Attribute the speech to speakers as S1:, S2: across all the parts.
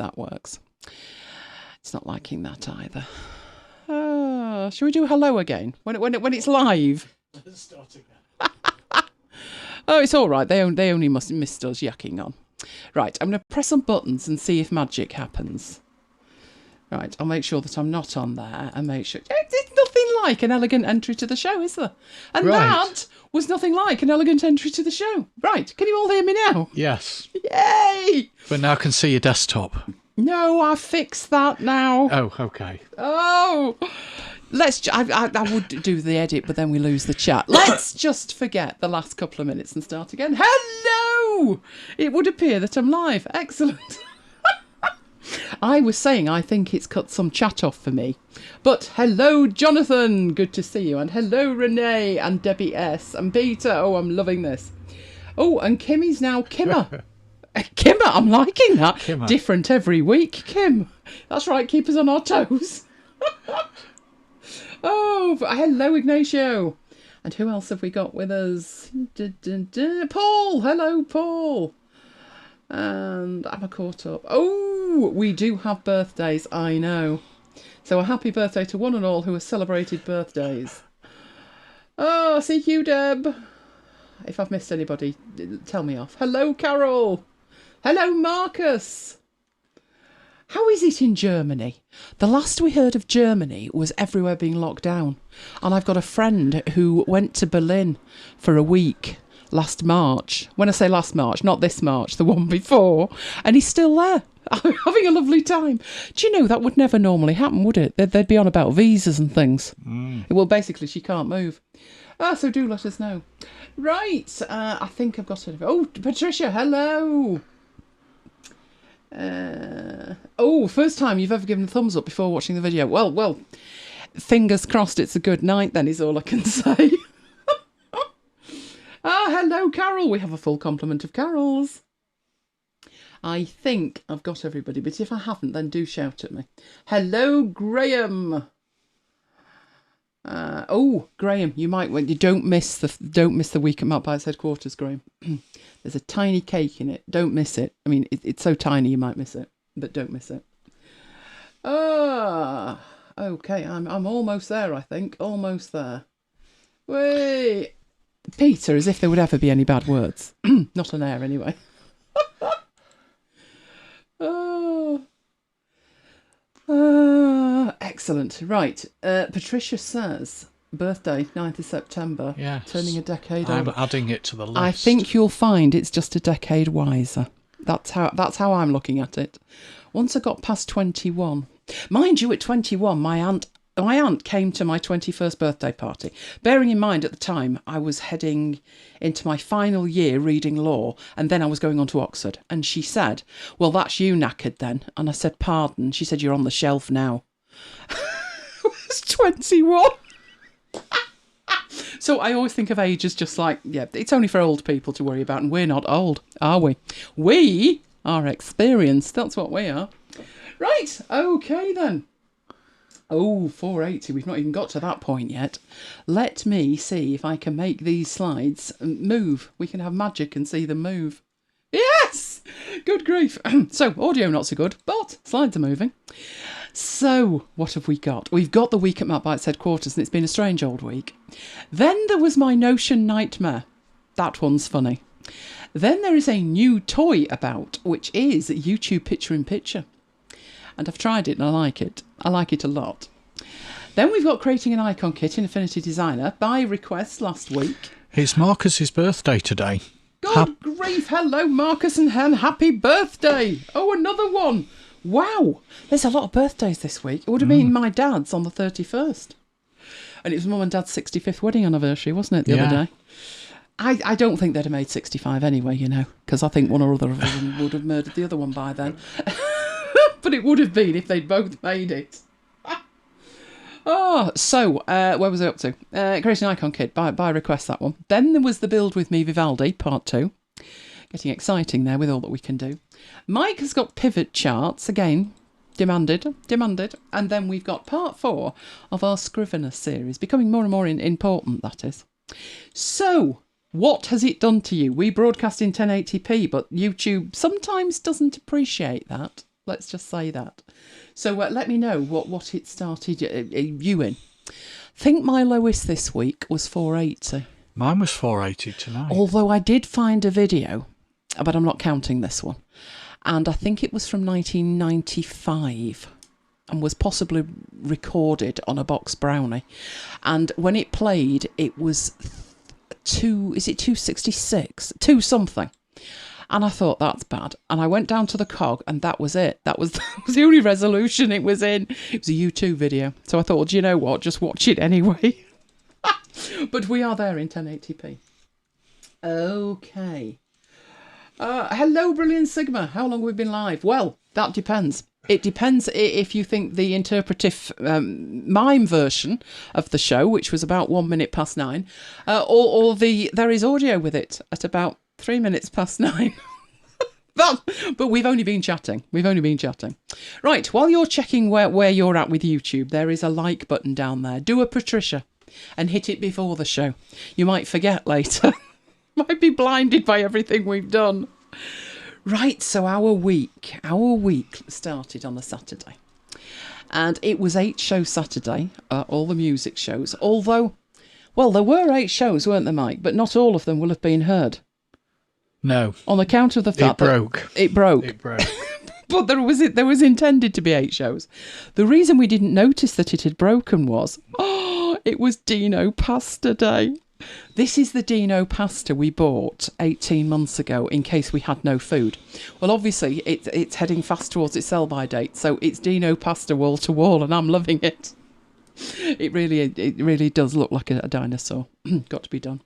S1: that works. It's not liking that either. Shall we do hello again when it's live?
S2: Let's start again.
S1: Oh, it's all right. They only missed us yakking on. Right, I'm going to press some buttons and see if magic happens. Right, I'll make sure that I'm not on there and make sure... It's nothing like an elegant entry to the show, is there? And that was nothing like an elegant entry to the show. Right, can you all hear me now?
S2: Yes.
S1: Yay!
S2: But now I can see your desktop.
S1: No, I fixed that now.
S2: Oh, okay.
S1: Oh! I would do the edit, but then we lose the chat. Let's just forget the last couple of minutes and start again. Hello! It would appear that I'm live. Excellent. I was saying I think it's cut some chat off for me. But hello, Jonathan. Good to see you. And hello, Renee and Debbie S. And Peter. Oh, I'm loving this. Oh, and Kimmy's now Kimmer. Kimmer, I'm liking that.
S2: Kimmer.
S1: Different every week, Kim. That's right, keep us on our toes. Oh, hello, Ignacio. And who else have we got with us? Paul. Hello, Paul. And am I caught up? Oh, we do have birthdays, I know. So a happy birthday to one and all who have celebrated birthdays. Oh, see you, Deb. If I've missed anybody, tell me off. Hello, Carol. Hello, Marcus. How is it in Germany? The last we heard of Germany was everywhere being locked down. And I've got a friend who went to Berlin for a week last March. When I say last March, not this March, the one before. And he's still there, having a lovely time. Do you know that would never normally happen, would it? They'd be on about visas and things. Well, basically, she can't move. So do let us know. Right, I think I've got it. Oh, Patricia, hello. First time you've ever given a thumbs up before watching the video. Well, fingers crossed it's a good night then is all I can say. Hello, Carol. We have a full complement of Carols. I think I've got everybody, but if I haven't, then do shout at me. Hello, Graham. Graham, you might when you don't miss the week at MacBites headquarters, Graham. There's a tiny cake in it. Don't miss it. I mean, it's so tiny you might miss it, but don't miss it. Okay, I'm almost there. I think almost there. Wait, Peter, as if there would ever be any bad words. Not on air, anyway. Excellent. Right. Patricia says, birthday, 9th of September.
S2: Yes.
S1: Turning a decade
S2: I'm
S1: older.
S2: adding it to the list.
S1: I think you'll find it's just a decade wiser. That's how I'm looking at it. Once I got past 21. Mind you, at 21, my aunt came to my 21st birthday party. Bearing in mind at the time I was heading into my final year reading law and then I was going on to Oxford. And she said, well, that's you knackered then. And I said, pardon. She said, you're on the shelf now. I was 21. So I always think of age as just like, yeah, it's only for old people to worry about. And we're not old, are we? We are experienced. That's what we are. Right. Okay, then. Oh, 480. We've not even got to that point yet. Let me see if I can make these slides move. We can have magic and see them move. Yes! Good grief. So, audio not so good, but slides are moving. So, what have we got? We've got the week at MacBites headquarters, and it's been a strange old week. Then there was my Notion nightmare. That one's funny. Then there is a new toy about, which is YouTube picture-in-picture. And I've tried it and I like it. I like it a lot. Then we've got creating an icon kit in Affinity Designer by request last week.
S2: It's Marcus's birthday today.
S1: Good grief. Hello, Marcus and Hen. Happy birthday. Oh, another one. Wow. There's a lot of birthdays this week. It would have been my dad's on the 31st. And it was Mum and Dad's 65th wedding anniversary, wasn't it, the other day? I don't think they'd have made 65 anyway, you know, because I think one or other of them would have murdered the other one by then. But it would have been if they'd both made it. So where was I up to? Creating an icon kit by request, that one. Then there was the Build With Me Vivaldi, part 2. Getting exciting there with all that we can do. Mike has got pivot charts, again, demanded. And then we've got part 4 of our Scrivener series, becoming more and more important, that is. So, what has it done to you? We broadcast in 1080p, but YouTube sometimes doesn't appreciate that. Let's just say that. So let me know what it started you in. Think my lowest this week was 480.
S2: Mine was 480 tonight.
S1: Although I did find a video, but I'm not counting this one. And I think it was from 1995 and was possibly recorded on a box brownie. And when it played, it was 266? 2 something. And I thought, that's bad. And I went down to the cog and that was it. That was the only resolution it was in. It was a YouTube video. So I thought, well, do you know what? Just watch it anyway. But we are there in 1080p. Okay. Hello, Brilliant Sigma. How long have we been live? Well, that depends. It depends if you think the interpretive mime version of the show, which was about 1 minute past 9, or there is audio with it at about 3 minutes past 9. But we've only been chatting. Right, while you're checking where you're at with YouTube, there is a like button down there. Do a Patricia and hit it before the show. You might forget later. Might be blinded by everything we've done. Right, so our week started on a Saturday. And it was 8-show Saturday, all the music shows. Although, well, there were 8 shows, weren't there, Mike? But not all of them will have been heard.
S2: No.
S1: On account of the fact that it broke. But there was intended to be 8 shows. The reason we didn't notice that it had broken was, it was Dino Pasta Day. This is the Dino pasta we bought 18 months ago in case we had no food. Well, obviously, it's heading fast towards its sell-by date, so it's Dino pasta wall to wall, and I'm loving it. It really does look like a dinosaur. Got to be done.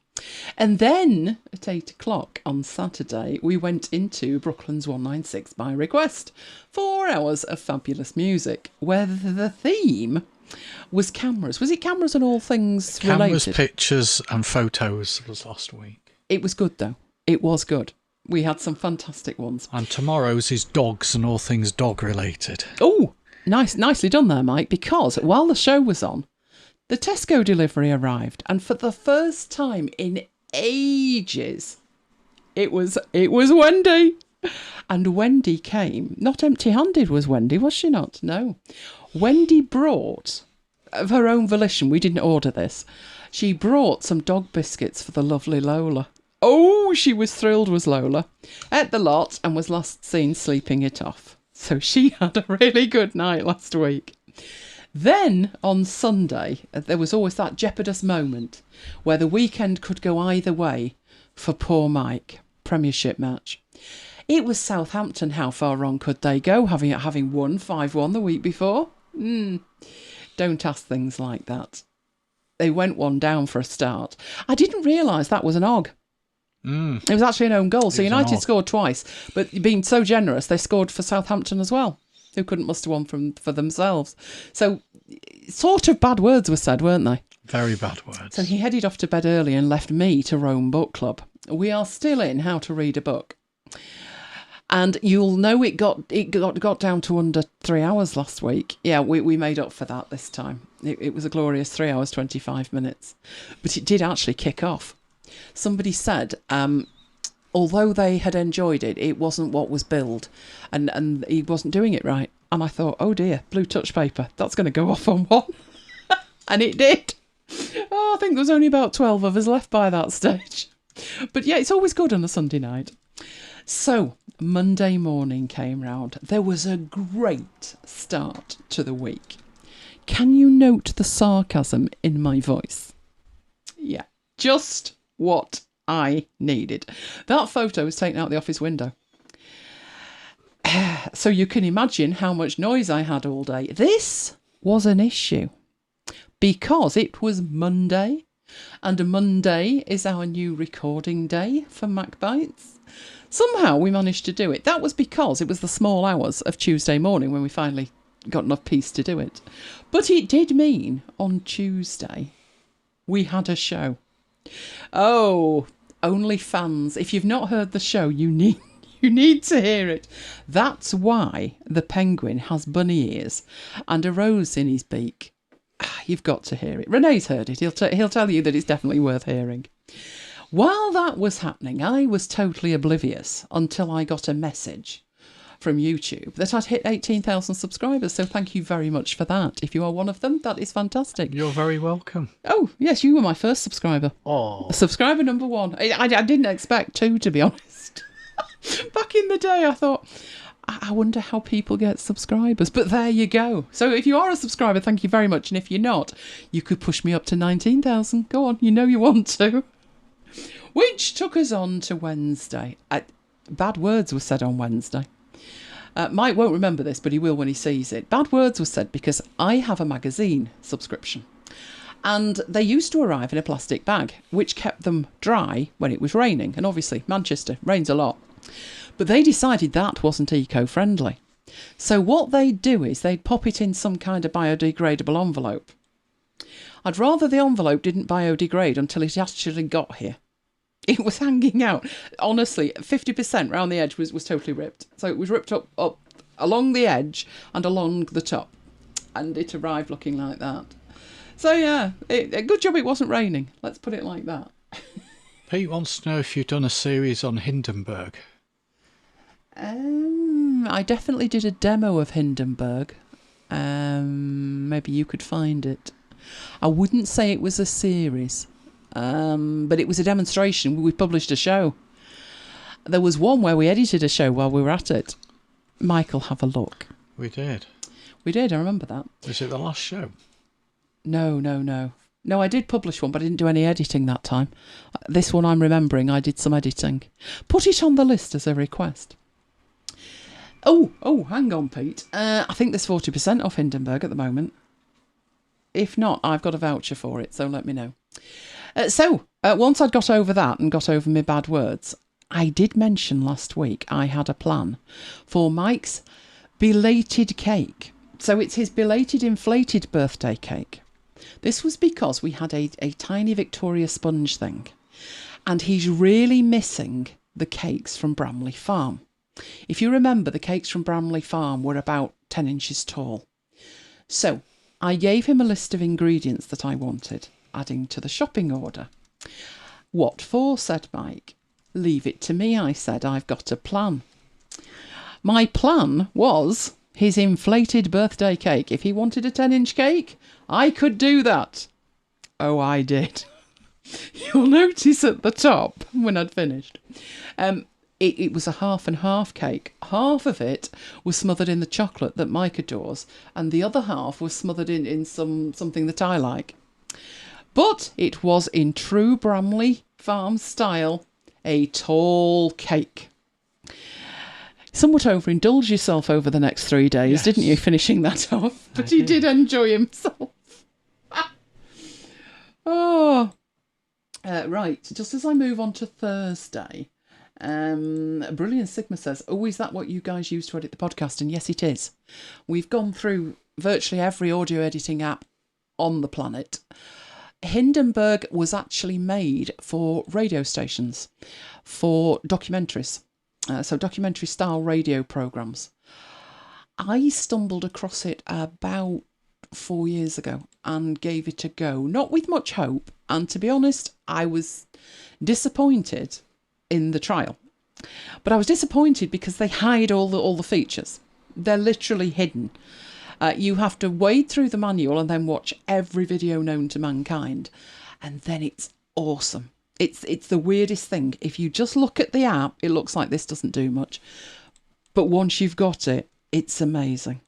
S1: And then at 8 o'clock on Saturday, we went into Brooklyn's 196 by request. 4 hours of fabulous music, where the theme was cameras. Was it cameras and all things related?
S2: Cameras, pictures and photos was last week.
S1: It was good, though. It was good. We had some fantastic ones.
S2: And tomorrow's is dogs and all things dog related.
S1: Oh, nicely done there, Mike, because while the show was on, the Tesco delivery arrived, and for the first time in ages, it was Wendy. And Wendy came, not empty-handed was Wendy, was she not? No. Wendy brought, of her own volition, we didn't order this, she brought some dog biscuits for the lovely Lola. Oh, she was thrilled, was Lola. Ate the lot and was last seen sleeping it off. So she had a really good night last week. Then, on Sunday, there was always that jeopardous moment where the weekend could go either way for poor Mike. Premiership match. It was Southampton. How far wrong could they go, having won 5-1 the week before? Don't ask things like that. They went 1 down for a start. I didn't realise that was an OG. It was actually an own goal. So United scored twice, but being so generous, they scored for Southampton as well, who couldn't muster one for themselves. So sort of bad words were said, weren't they?
S2: Very bad words.
S1: So he headed off to bed early and left me to roam book club. We are still in How to Read a Book. And you'll know it got down to under 3 hours last week. Yeah, we made up for that this time. It was a glorious 3 hours, 25 minutes. But it did actually kick off. Somebody said, although they had enjoyed it, it wasn't what was billed. And he wasn't doing it right. And I thought, oh dear, blue touch paper, that's going to go off on 1. And it did. Oh, I think there was only about 12 of us left by that stage. But yeah, it's always good on a Sunday night. So, Monday morning came round. There was a great start to the week. Can you note the sarcasm in my voice? Yeah, just what I needed. That photo was taken out the office window. So you can imagine how much noise I had all day. This was an issue because it was Monday, and Monday is our new recording day for MacBites. Somehow we managed to do it. That was because it was the small hours of Tuesday morning when we finally got enough peace to do it. But it did mean on Tuesday we had a show. Oh, only fans. If you've not heard the show, you need to hear it. That's why the penguin has bunny ears and a rose in his beak. You've got to hear it. René's heard it. He'll tell you that it's definitely worth hearing. While that was happening, I was totally oblivious until I got a message from YouTube that I'd hit 18,000 subscribers. So thank you very much for that. If you are one of them, that is fantastic.
S2: You're very welcome.
S1: Oh, yes, you were my first subscriber.
S2: Oh.
S1: Subscriber number 1. I didn't expect 2, to be honest. Back in the day, I thought, I wonder how people get subscribers. But there you go. So if you are a subscriber, thank you very much. And if you're not, you could push me up to 19,000. Go on, you know you want to. Which took us on to Wednesday. Bad words were said on Wednesday. Mike won't remember this, but he will when he sees it. Bad words were said because I have a magazine subscription. And they used to arrive in a plastic bag, which kept them dry when it was raining. And obviously, Manchester rains a lot. But they decided that wasn't eco-friendly. So what they'd do is they'd pop it in some kind of biodegradable envelope. I'd rather the envelope didn't biodegrade until it actually got here. It was hanging out. Honestly, 50% round the edge was totally ripped. So it was ripped up along the edge and along the top. And it arrived looking like that. So yeah, a good job it wasn't raining. Let's put it like that.
S2: Pete wants to know if you've done a series on Hindenburg.
S1: I definitely did a demo of Hindenburg. Maybe you could find it. I wouldn't say it was a series, but it was a demonstration. We published a show. There was one where we edited a show while we were at it. Michael, have a look.
S2: We did.
S1: We did, I remember that.
S2: Was it the last show?
S1: No. No, I did publish one, but I didn't do any editing that time. This one I'm remembering, I did some editing. Put it on the list as a request. Oh, hang on, Pete. I think there's 40% off Hindenburg at the moment. If not, I've got a voucher for it, so let me know. Once I'd got over that and got over my bad words, I did mention last week I had a plan for Mike's belated cake. So it's his belated inflated birthday cake. This was because we had a tiny Victoria sponge thing, and he's really missing the cakes from Bramley Farm. If you remember, the cakes from Bramley Farm were about 10 inches tall. So I gave him a list of ingredients that I wanted, adding to the shopping order. What for, said Mike. Leave it to me, I said. I've got a plan. My plan was his inflated birthday cake. If he wanted a 10-inch cake, I could do that. Oh, I did. You'll notice at the top, when I'd finished, it was a half and half cake. Half of it was smothered in the chocolate that Mike adores, and the other half was smothered in something that I like. But it was in true Bramley Farm style, a tall cake. Somewhat overindulged yourself over the next 3 days, yes, didn't you, finishing that off? But he did enjoy himself. Right, just as I move on to Thursday, Brilliant Sigma says, is that what you guys use to edit the podcast? And yes, it is. We've gone through virtually every audio editing app on the planet. Hindenburg was actually made for radio stations, for documentaries. So documentary style radio programs. I stumbled across it about 4 years ago and gave it a go, not with much hope. And to be honest, I was disappointed in the trial. But I was disappointed because they hide all the features. They're literally hidden. You have to wade through the manual and then watch every video known to mankind. And then it's awesome. It's the weirdest thing. If you just look at the app, it looks like this doesn't do much. But once you've got it, it's amazing.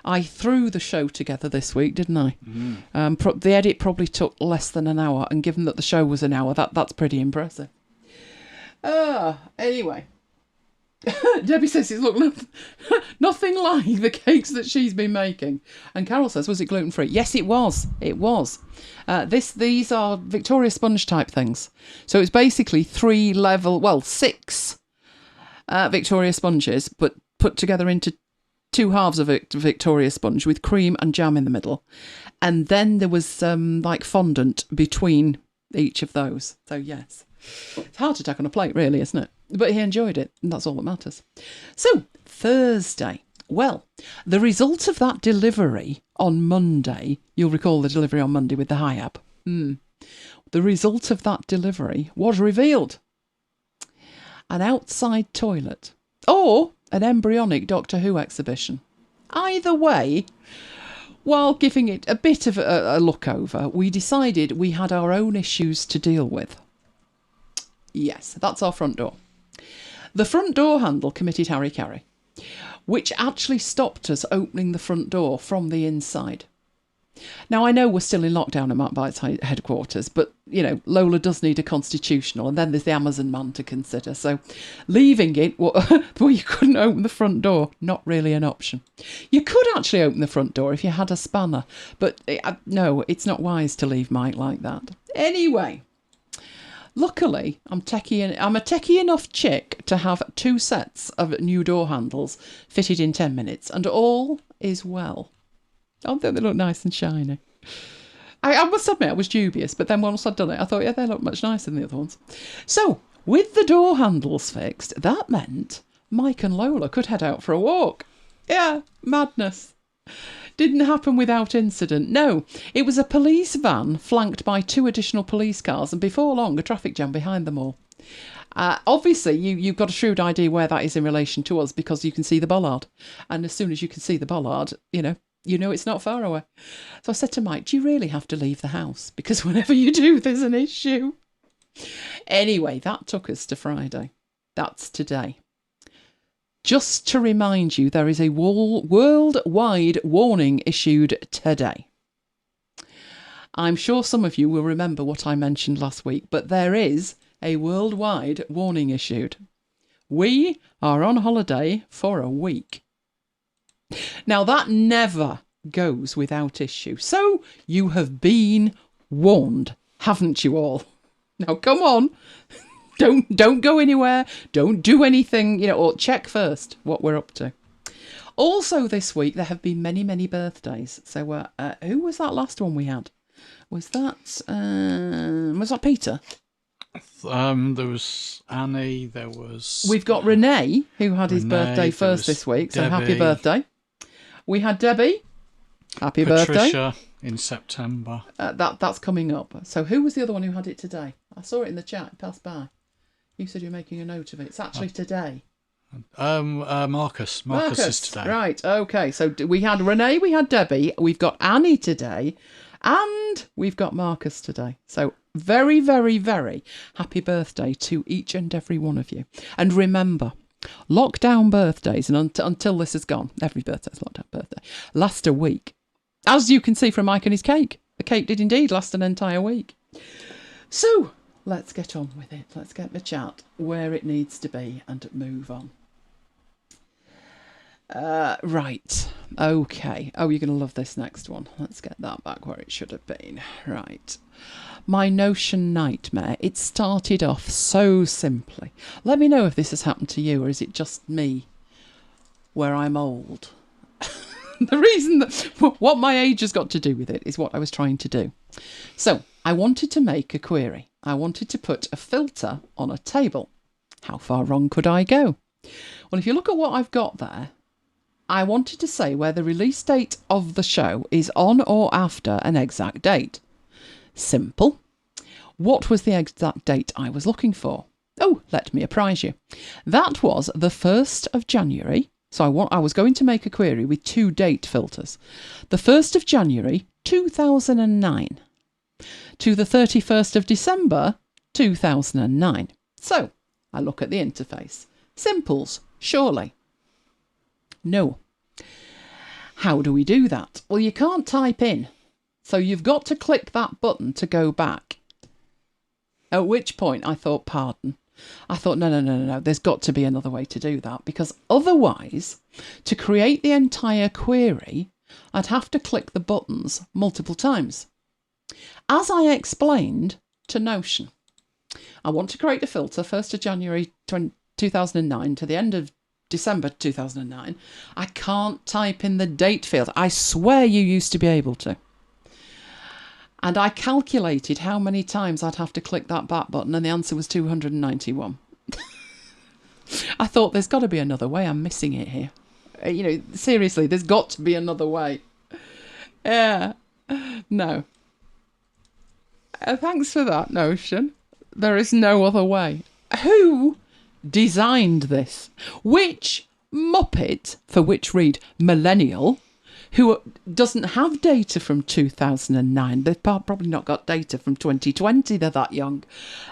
S1: I threw the show together this week, didn't I? Mm. The edit probably took less than an hour, and given that the show was an hour, that's pretty impressive. Anyway. Debbie says it's nothing like the cakes that she's been making. And Carol says, was it gluten-free? Yes, it was. It was. These are Victoria sponge type things. So it's basically 6 Victoria sponges, but put together into 2 halves of Victoria sponge with cream and jam in the middle. And then there was like fondant between each of those. So yes. It's hard to tack on a plate, really, isn't it? But he enjoyed it, and that's all that matters. So, Thursday. Well, the result of that delivery on Monday, you'll recall the delivery on Monday with the HiAb. The result of that delivery was revealed. An outside toilet. Or, an embryonic Doctor Who exhibition. Either way, while giving it a bit of a look over, we decided we had our own issues to deal with. Yes, that's our front door. The front door handle committed hara-kiri, which actually stopped us opening the front door from the inside. Now, I know we're still in lockdown at MacBites headquarters, but, you know, Lola does need a constitutional, and then there's the Amazon man to consider. So leaving it where you couldn't open the front door, not really an option. You could actually open the front door if you had a spanner, but no, it's not wise to leave Mike like that. Anyway, luckily, I'm a techie enough chick to have 2 sets of new door handles fitted in 10 minutes, and all is well. I think they look nice and shiny. I must admit I was dubious, but then once I'd done it, I thought, yeah, they look much nicer than the other ones. So, with the door handles fixed, that meant Mike and Lola could head out for a walk. Yeah, madness. Didn't happen without incident. No, it was a police van flanked by 2 additional police cars, and before long, a traffic jam behind them all. Obviously, you've got a shrewd idea where that is in relation to us, because you can see the bollard. And as soon as you can see the bollard, you know it's not far away. So I said to Mike, do you really have to leave the house? Because whenever you do, there's an issue. Anyway, that took us to Friday. That's today. Just to remind you, there is a worldwide warning issued today. I'm sure some of you will remember what I mentioned last week, but there is a worldwide warning issued. We are on holiday for a week. Now, that never goes without issue. So you have been warned, haven't you all? Now, come on. Don't go anywhere. Don't do anything, or check first what we're up to. Also this week, there have been many, many birthdays. So who was that last one we had? Was that Peter?
S2: There was Annie, there was...
S1: We've got Renee, who had his birthday first this week, so happy birthday. We had Debbie. Happy birthday.
S2: Patricia in September.
S1: That's coming up. So who was the other one who had it today? I saw it in the chat. It passed by. You said you're making a note of it. It's actually today.
S2: Marcus. Marcus is today.
S1: Right, okay. So we had Renee, we had Debbie, we've got Annie today, and we've got Marcus today. So very, very, very happy birthday to each and every one of you. And remember, lockdown birthdays, and until this is gone, every birthday's lockdown birthday, last a week. As you can see from Mike and his cake, the cake did indeed last an entire week. So let's get on with it. Let's get the chat where it needs to be and move on. Right. Okay. Oh, you're going to love this next one. Let's get that back where it should have been. Right. My Notion nightmare. It started off so simply. Let me know if this has happened to you, or is it just me where I'm old? The reason that what my age has got to do with it is what I was trying to do. So I wanted to make a query. I wanted to put a filter on a table. How far wrong could I go? Well, if you look at what I've got there, I wanted to say where the release date of the show is on or after an exact date. Simple. What was the exact date I was looking for? Oh, let me apprise you. That was the 1st of January. So I was going to make a query with 2 date filters. The 1st of January, 2009 to the 31st of December, 2009. So I look at the interface. Simples, surely. No. How do we do that? Well, you can't type in. So you've got to click that button to go back. At which point I thought, pardon. I thought, no, there's got to be another way to do that, because otherwise, to create the entire query, I'd have to click the buttons multiple times. As I explained to Notion, I want to create a filter 1st of January 2009 to the end of December 2009. I can't type in the date field. I swear you used to be able to. And I calculated how many times I'd have to click that back button, and the answer was 291. I thought, there's got to be another way. I'm missing it here. Seriously, there's got to be another way. Yeah. No. Thanks for that, Notion. There is no other way. Who designed this? Which muppet, for which read millennial, who doesn't have data from 2009. They've probably not got data from 2020. They're that young.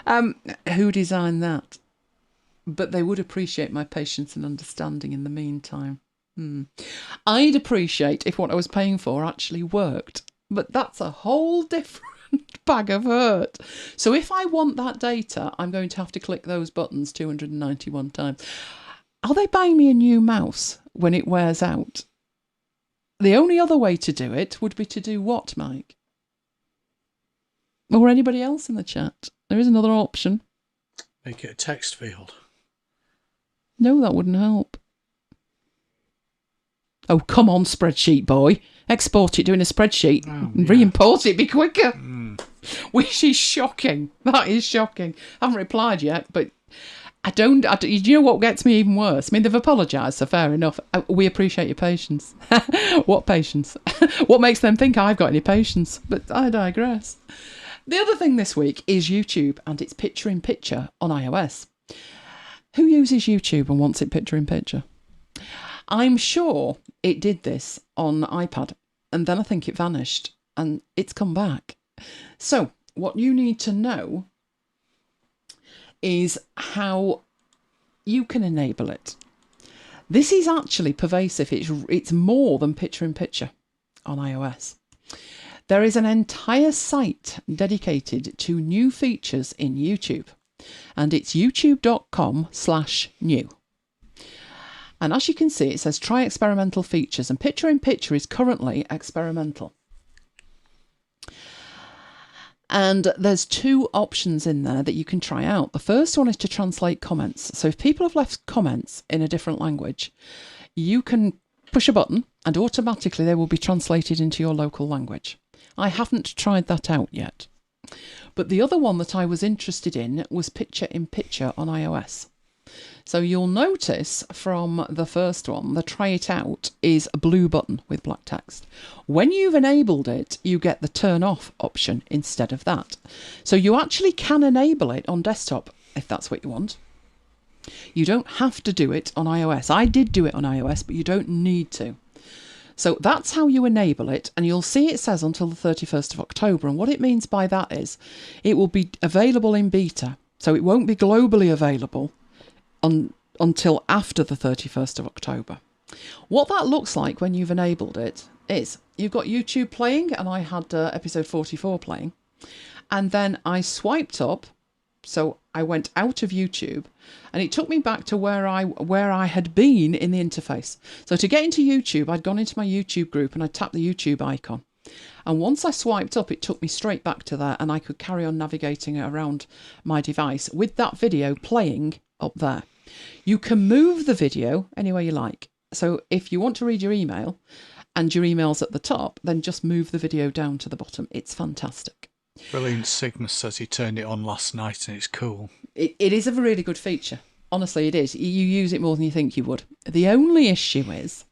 S1: Who designed that? But they would appreciate my patience and understanding in the meantime. I'd appreciate if what I was paying for actually worked. But that's a whole different bag of hurt. So if I want that data, I'm going to have to click those buttons 291 times. Are they buying me a new mouse when it wears out? The only other way to do it would be to do what, Mike? Or anybody else in the chat? There is another option.
S2: Make it a text field.
S1: No, that wouldn't help. Oh, come on, spreadsheet boy. Export it, do in a spreadsheet. And re-import it, be quicker. Which is shocking. That is shocking. I haven't replied yet, but I don't, you know what gets me even worse? I mean, they've apologised, so fair enough. We appreciate your patience. What patience? What makes them think I've got any patience? But I digress. The other thing this week is YouTube and its picture-in-picture on iOS. Who uses YouTube and wants it picture-in-picture? I'm sure it did this on iPad, and then I think it vanished, and it's come back. So, what you need to know is how you can enable it. This is actually pervasive. It's more than picture-in-picture on iOS. There is an entire site dedicated to new features in YouTube, and it's youtube.com/new. And as you can see, it says try experimental features, and picture-in-picture is currently experimental. And there's two options in there that you can try out. The first one is to translate comments. So if people have left comments in a different language, you can push a button and automatically they will be translated into your local language. I haven't tried that out yet. But the other one that I was interested in was picture-in-picture on iOS. So you'll notice from the first one, the try it out is a blue button with black text. When you've enabled it, you get the turn off option instead of that. So you actually can enable it on desktop if that's what you want. You don't have to do it on iOS. I did do it on iOS, but you don't need to. So that's how you enable it, and you'll see it says until the 31st of October. And what it means by that is it will be available in beta. So it won't be globally available until after the 31st of October. What that looks like when you've enabled it is you've got YouTube playing, and I had episode 44 playing, and then I swiped up, so I went out of YouTube, and it took me back to where I had been in the interface. So to get into YouTube, I'd gone into my YouTube group and I tapped the YouTube icon. And once I swiped up, it took me straight back to there, and I could carry on navigating around my device with that video playing up there. You can move the video any way you like. So if you want to read your email and your email's at the top, then just move the video down to the bottom. It's fantastic.
S2: Brilliant. Sigma says he turned it on last night and it's cool.
S1: It is a really good feature. Honestly, it is. You use it more than you think you would. The only issue is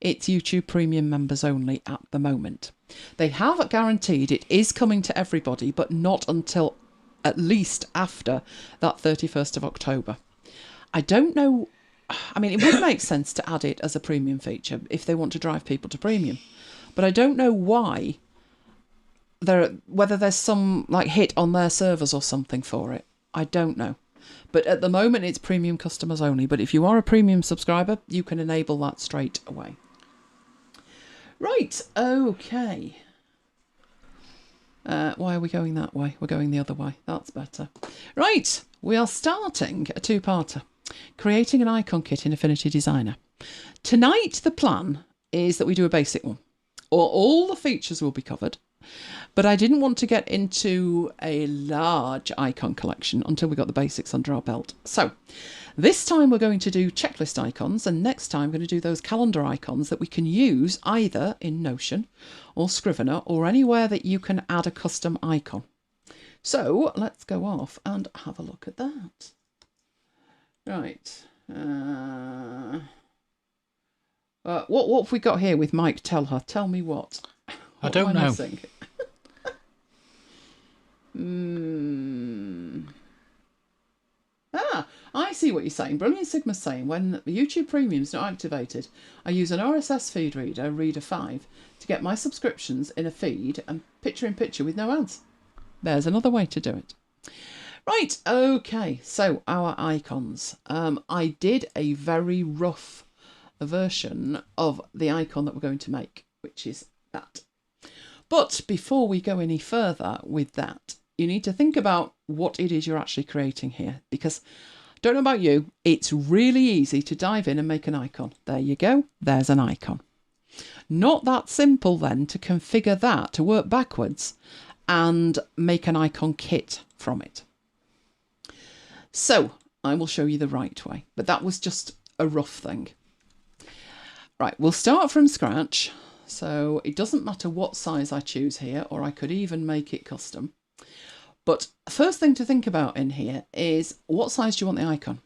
S1: it's YouTube Premium members only at the moment. They have guaranteed it is coming to everybody, but not until at least after that 31st of October. I don't know. I mean, it would make sense to add it as a premium feature if they want to drive people to premium. But I don't know why, whether there's some like hit on their servers or something for it. I don't know. But at the moment, it's premium customers only. But if you are a premium subscriber, you can enable that straight away. Right, okay. Why are we going that way? We're going the other way. That's better. Right, we are starting a two-parter. Creating an icon kit in Affinity Designer. Tonight, the plan is that we do a basic one. All the features will be covered, but I didn't want to get into a large icon collection until we got the basics under our belt. So this time we're going to do checklist icons, and next time we're going to do those calendar icons that we can use either in Notion or Scrivener or anywhere that you can add a custom icon. So let's go off and have a look at that. Right. What have we got here with Mike? Tell her. Tell me what.
S2: I don't know. I
S1: see what you're saying. Brilliant Sigma's saying, when YouTube Premium's not activated, I use an RSS feed reader, Reader 5, to get my subscriptions in a feed and picture-in-picture with no ads. There's another way to do it. Right, okay, so our icons. I did a very rough version of the icon that we're going to make, which is that. But before we go any further with that, you need to think about what it is you're actually creating here, because I don't know about you, it's really easy to dive in and make an icon. There you go, there's an icon. Not that simple then to configure that, to work backwards and make an icon kit from it. So I will show you the right way, but that was just a rough thing. Right, we'll start from scratch. So it doesn't matter what size I choose here, or I could even make it custom. But first thing to think about in here is, what size do you want the icon?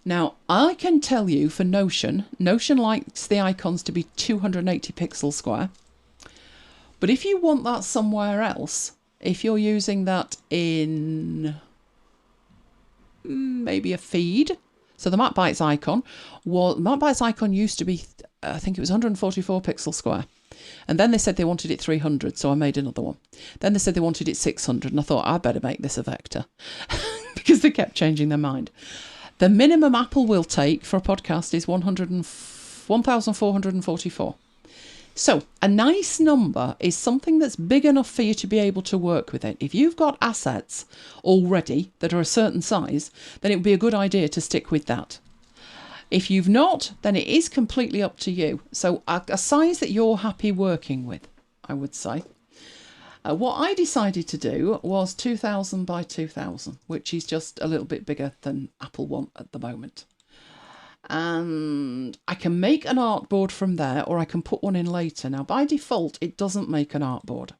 S1: Now, I can tell you for Notion likes the icons to be 280 pixels square. But if you want that somewhere else, if you're using that in maybe a feed, so the MacBites icon used to be, I think it was 144 pixels square. And then they said they wanted it 300, so I made another one. Then they said they wanted it 600, and I thought I'd better make this a vector because they kept changing their mind. The minimum Apple will take for a podcast is 1,444. So a nice number is something that's big enough for you to be able to work with it. If you've got assets already that are a certain size, then it would be a good idea to stick with that. If you've not, then it is completely up to you. So a size that you're happy working with, I would say. What I decided to do was 2000 by 2000, which is just a little bit bigger than Apple want at the moment. And I can make an artboard from there, or I can put one in later. Now, by default, it doesn't make an artboard.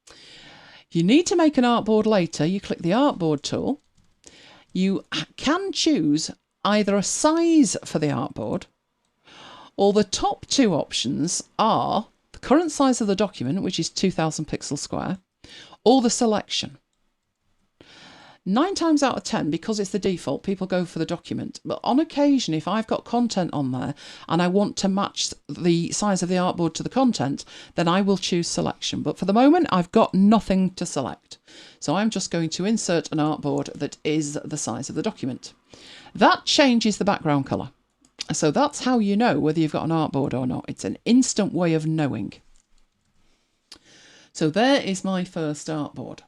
S1: If you need to make an artboard later, you click the artboard tool. You can choose either a size for the artboard, or the top two options are the current size of the document, which is 2000 pixels square, or the selection. 9 times out of 10, because it's the default, people go for the document. But on occasion, if I've got content on there and I want to match the size of the artboard to the content, then I will choose selection. But for the moment, I've got nothing to select. So I'm just going to insert an artboard that is the size of the document. That changes the background colour. So that's how you know whether you've got an artboard or not. It's an instant way of knowing. So there is my first artboard.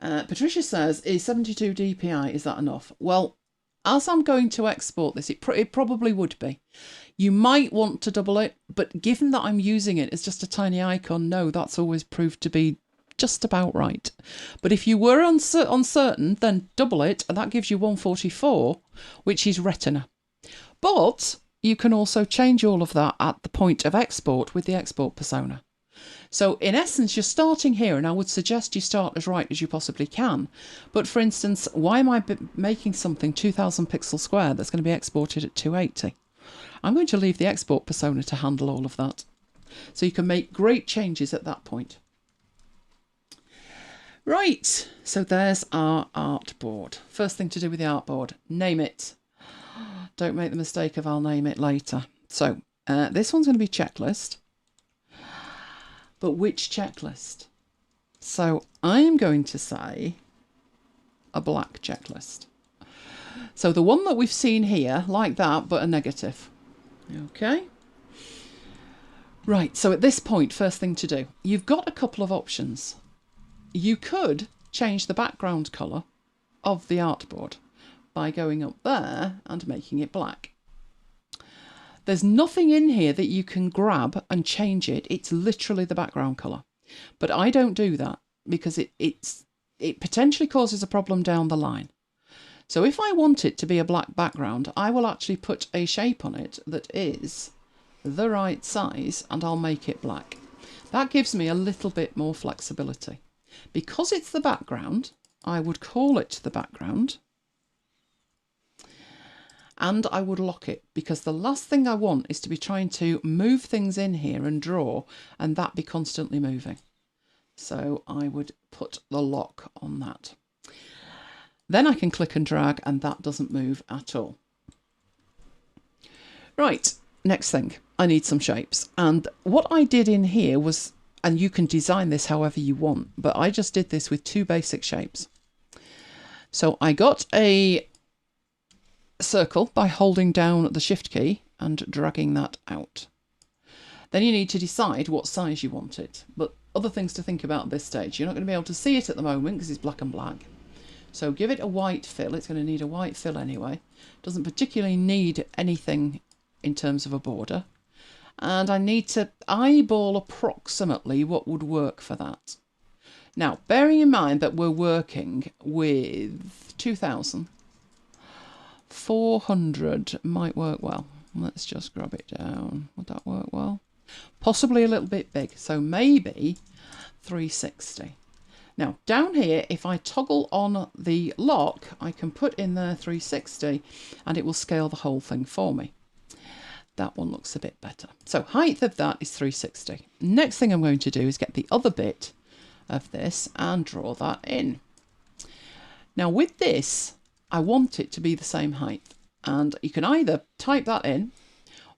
S1: Patricia says, is 72 dpi, is that enough? Well, as I'm going to export this, it probably would be. You might want to double it, but given that I'm using it as just a tiny icon, no, that's always proved to be just about right. But if you were uncertain, then double it, and that gives you 144, which is Retina. But you can also change all of that at the point of export with the export persona. So in essence, you're starting here, and I would suggest you start as right as you possibly can. But for instance, why am I making something 2000 pixels square that's going to be exported at 280? I'm going to leave the export persona to handle all of that. So you can make great changes at that point. Right, so there's our artboard. First thing to do with the artboard, name it. Don't make the mistake of I'll name it later. So this one's going to be checklist. But which checklist? So I'm going to say a black checklist. So the one that we've seen here, like that, but a negative. Okay. Right, so at this point, first thing to do, you've got a couple of options. You could change the background colour of the artboard by going up there and making it black. There's nothing in here that you can grab and change it. It's literally the background colour. But I don't do that because it potentially causes a problem down the line. So if I want it to be a black background, I will actually put a shape on it that is the right size, and I'll make it black. That gives me a little bit more flexibility. Because it's the background, I would call it the background. And I would lock it, because the last thing I want is to be trying to move things in here and draw and that be constantly moving. So I would put the lock on that. Then I can click and drag and that doesn't move at all. Right, next thing, I need some shapes. And what I did in here was, and you can design this however you want, but I just did this with 2 basic shapes. So I got a circle by holding down the shift key and dragging that out. Then you need to decide what size you want it. But other things to think about at this stage. You're not going to be able to see it at the moment because it's black and black. So give it a white fill. It's going to need a white fill anyway. Doesn't particularly need anything in terms of a border. And I need to eyeball approximately what would work for that. Now, bearing in mind that we're working with 2,000, 400 might work well. Let's just grab it down. Would that work well? Possibly a little bit big. So maybe 360. Now, down here, if I toggle on the lock, I can put in there 360 and it will scale the whole thing for me. That one looks a bit better. So height of that is 360. Next thing I'm going to do is get the other bit of this and draw that in. Now with this, I want it to be the same height. And you can either type that in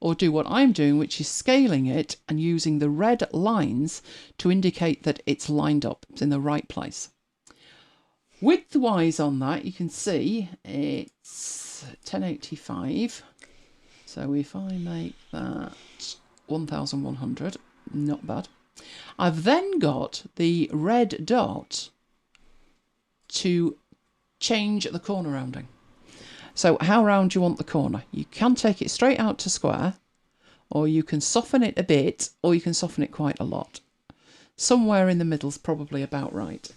S1: or do what I'm doing, which is scaling it and using the red lines to indicate that it's lined up, it's in the right place. Width-wise on that, you can see it's 1085. So if I make that 1100, not bad. I've then got the red dot to change the corner rounding. So how round do you want the corner? You can take it straight out to square, or you can soften it a bit, or you can soften it quite a lot. Somewhere in the middle is probably about right.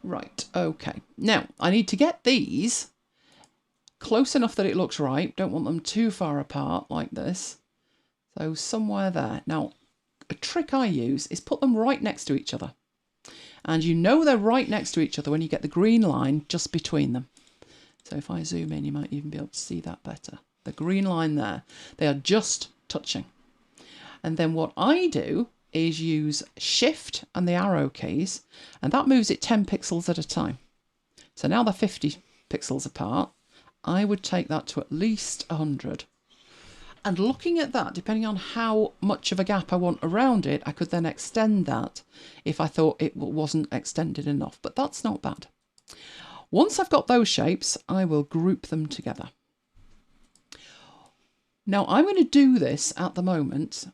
S1: Right, okay. Now, I need to get these close enough that it looks right. Don't want them too far apart like this. So somewhere there. Now, a trick I use is put them right next to each other. And you know they're right next to each other when you get the green line just between them. So if I zoom in, you might even be able to see that better. The green line there. They are just touching. And then what I do is use Shift and the arrow keys, and that moves it 10 pixels at a time. So now they're 50 pixels apart. I would take that to at least 100. And looking at that, depending on how much of a gap I want around it, I could then extend that if I thought it wasn't extended enough. But that's not bad. Once I've got those shapes, I will group them together. Now I'm going to do this at the moment,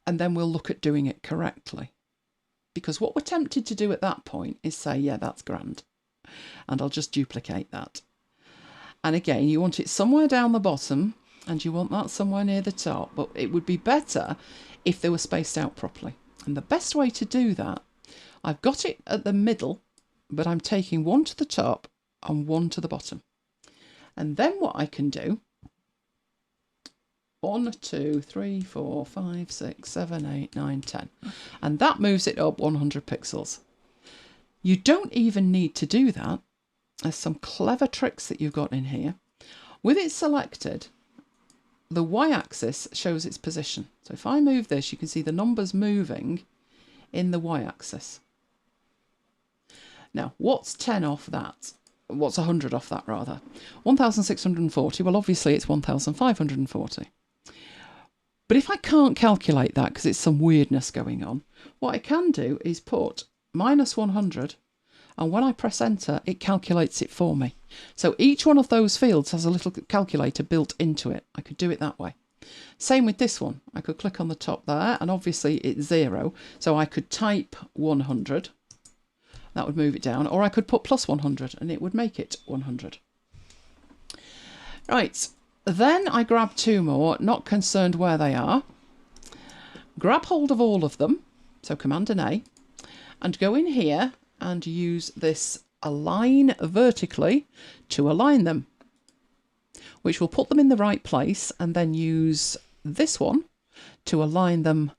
S1: and then we'll look at doing it correctly. Because what we're tempted to do at that point is say, yeah, that's grand. And I'll just duplicate that. And again, you want it somewhere down the bottom, and you want that somewhere near the top. But it would be better if they were spaced out properly. And the best way to do that, I've got it at the middle, but I'm taking one to the top and one to the bottom. And then what I can do, 1, 2, 3, 4, 5, 6, 7, 8, 9, 10. And that moves it up 100 pixels. You don't even need to do that. There's some clever tricks that you've got in here. With it selected, the y-axis shows its position. So if I move this, you can see the numbers moving in the y-axis. Now, what's 10 off that? What's 100 off that, rather? 1,640. Well, obviously, it's 1,540. But if I can't calculate that because it's some weirdness going on, what I can do is put minus 100, and when I press enter, it calculates it for me. So each one of those fields has a little calculator built into it. I could do it that way. Same with this one. I could click on the top there, and obviously it's 0. So I could type 100. That would move it down. Or I could put plus 100, and it would make it 100. Right. Then I grab 2 more, not concerned where they are. Grab hold of all of them, so Command and A, and go in here and use this align vertically to align them, which will put them in the right place, and then use this one to align them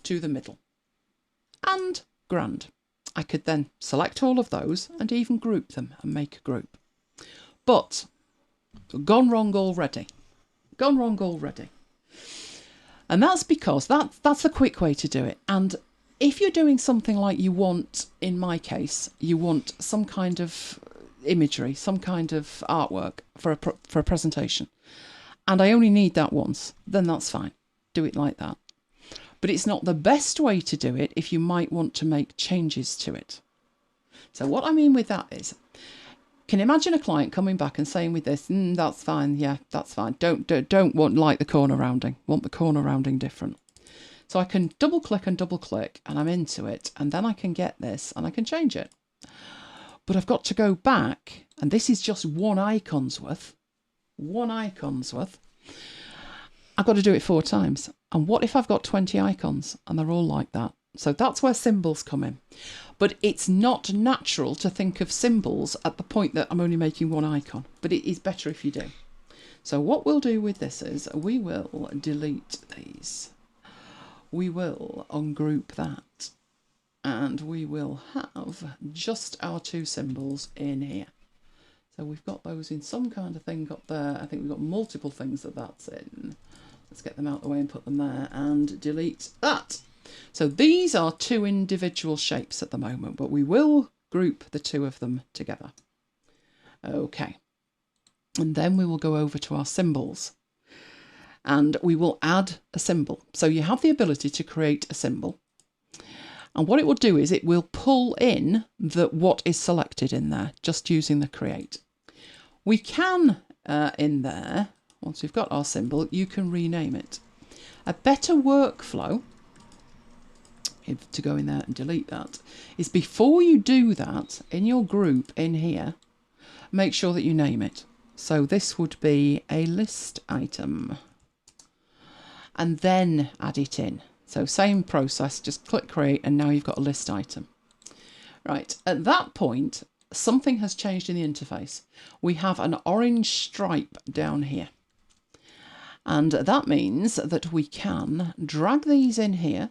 S1: to the middle. And grand. I could then select all of those and even group them and make a group. But gone wrong already. Gone wrong already. And that's because that's a quick way to do it. And if you're doing something like you want, in my case, you want some kind of imagery, some kind of artwork for a presentation, and I only need that once, then that's fine. Do it like that. But it's not the best way to do it if you might want to make changes to it. So what I mean with that is, can you imagine a client coming back and saying with this, that's fine, yeah, that's fine. Don't want like the corner rounding, want the corner rounding different. So I can double click and I'm into it, and then I can get this and I can change it. But I've got to go back, and this is just one icon's worth. I've got to do it 4 times. And what if I've got 20 icons and they're all like that? So that's where symbols come in. But it's not natural to think of symbols at the point that I'm only making one icon. But it is better if you do. So what we'll do with this is we will delete these. We will ungroup that. And we will have just our 2 symbols in here. So we've got those in some kind of thing up there. I think we've got multiple things that's in. Let's get them out of the way and put them there and delete that. So these are 2 individual shapes at the moment, but we will group the 2 of them together. Okay. And then we will go over to our symbols and we will add a symbol. So you have the ability to create a symbol. And what it will do is it will pull in what is selected in there, just using the create. We can, in there, once we've got our symbol, you can rename it. A better workflow, to go in there and delete that, is before you do that, in your group in here, make sure that you name it. So this would be a list item. And then add it in. So same process, just click create, and now you've got a list item. Right, at that point, something has changed in the interface. We have an orange stripe down here. And that means that we can drag these in here,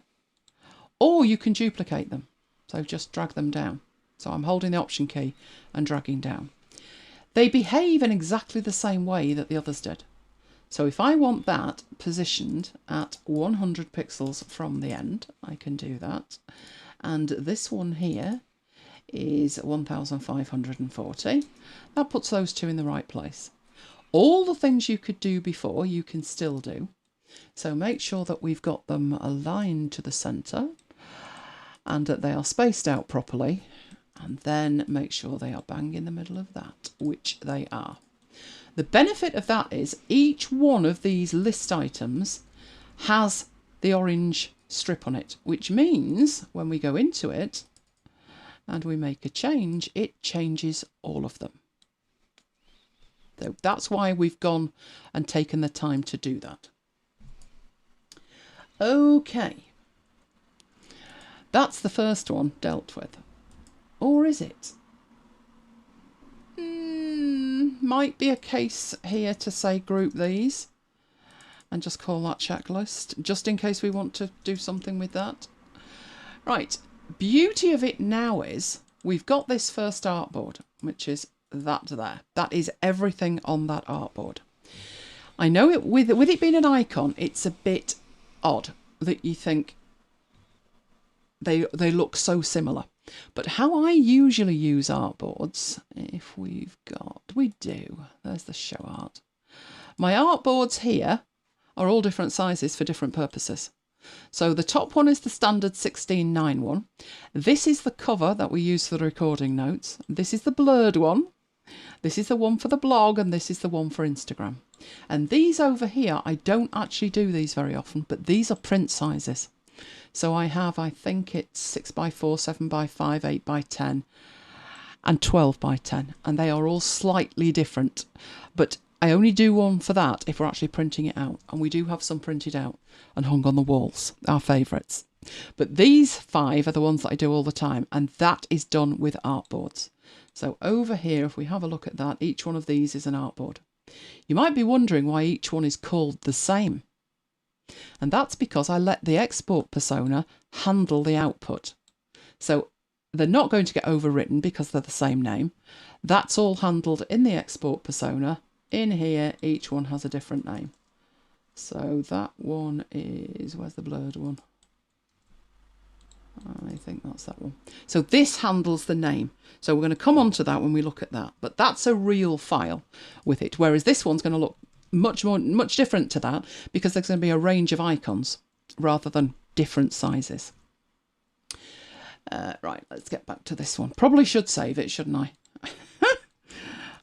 S1: or you can duplicate them. So just drag them down. So I'm holding the Option key and dragging down. They behave in exactly the same way that the others did. So if I want that positioned at 100 pixels from the end, I can do that. And this one here is 1540. That puts those 2 in the right place. All the things you could do before, you can still do. So make sure that we've got them aligned to the centre and that they are spaced out properly. And then make sure they are bang in the middle of that, which they are. The benefit of that is each one of these list items has the orange strip on it, which means when we go into it and we make a change, it changes all of them. So that's why we've gone and taken the time to do that. Okay. That's the first one dealt with. Or is it? Might be a case here to say group these and just call that checklist, just in case we want to do something with that. Right, beauty of it now is we've got this first artboard, which is that there. That is everything on that artboard. I know it with it being an icon, it's a bit odd that you think they look so similar. But how I usually use artboards, if we do, there's the show art. My artboards here are all different sizes for different purposes. So the top one is the standard 16:9 one. This is the cover that we use for the recording notes. This is the blurred one. This is the one for the blog, and this is the one for Instagram. And these over here, I don't actually do these very often, but these are print sizes. So I have, I think it's 6x4, 7x5, 8x10 and 12x10. And they are all slightly different. But I only do one for that if we're actually printing it out. And we do have some printed out and hung on the walls, our favourites. But these 5 are the ones that I do all the time. And that is done with artboards. So over here, if we have a look at that, each one of these is an artboard. You might be wondering why each one is called the same. And that's because I let the export persona handle the output. So they're not going to get overwritten because they're the same name. That's all handled in the export persona. In here, each one has a different name. So that one is, where's the blurred one? I think that's that one. So this handles the name. So we're going to come on to that when we look at that. But that's a real file with it. Whereas this one's going to look much different to that, because there's going to be a range of icons rather than different sizes. Right, let's get back to this one. Probably should save it, shouldn't I?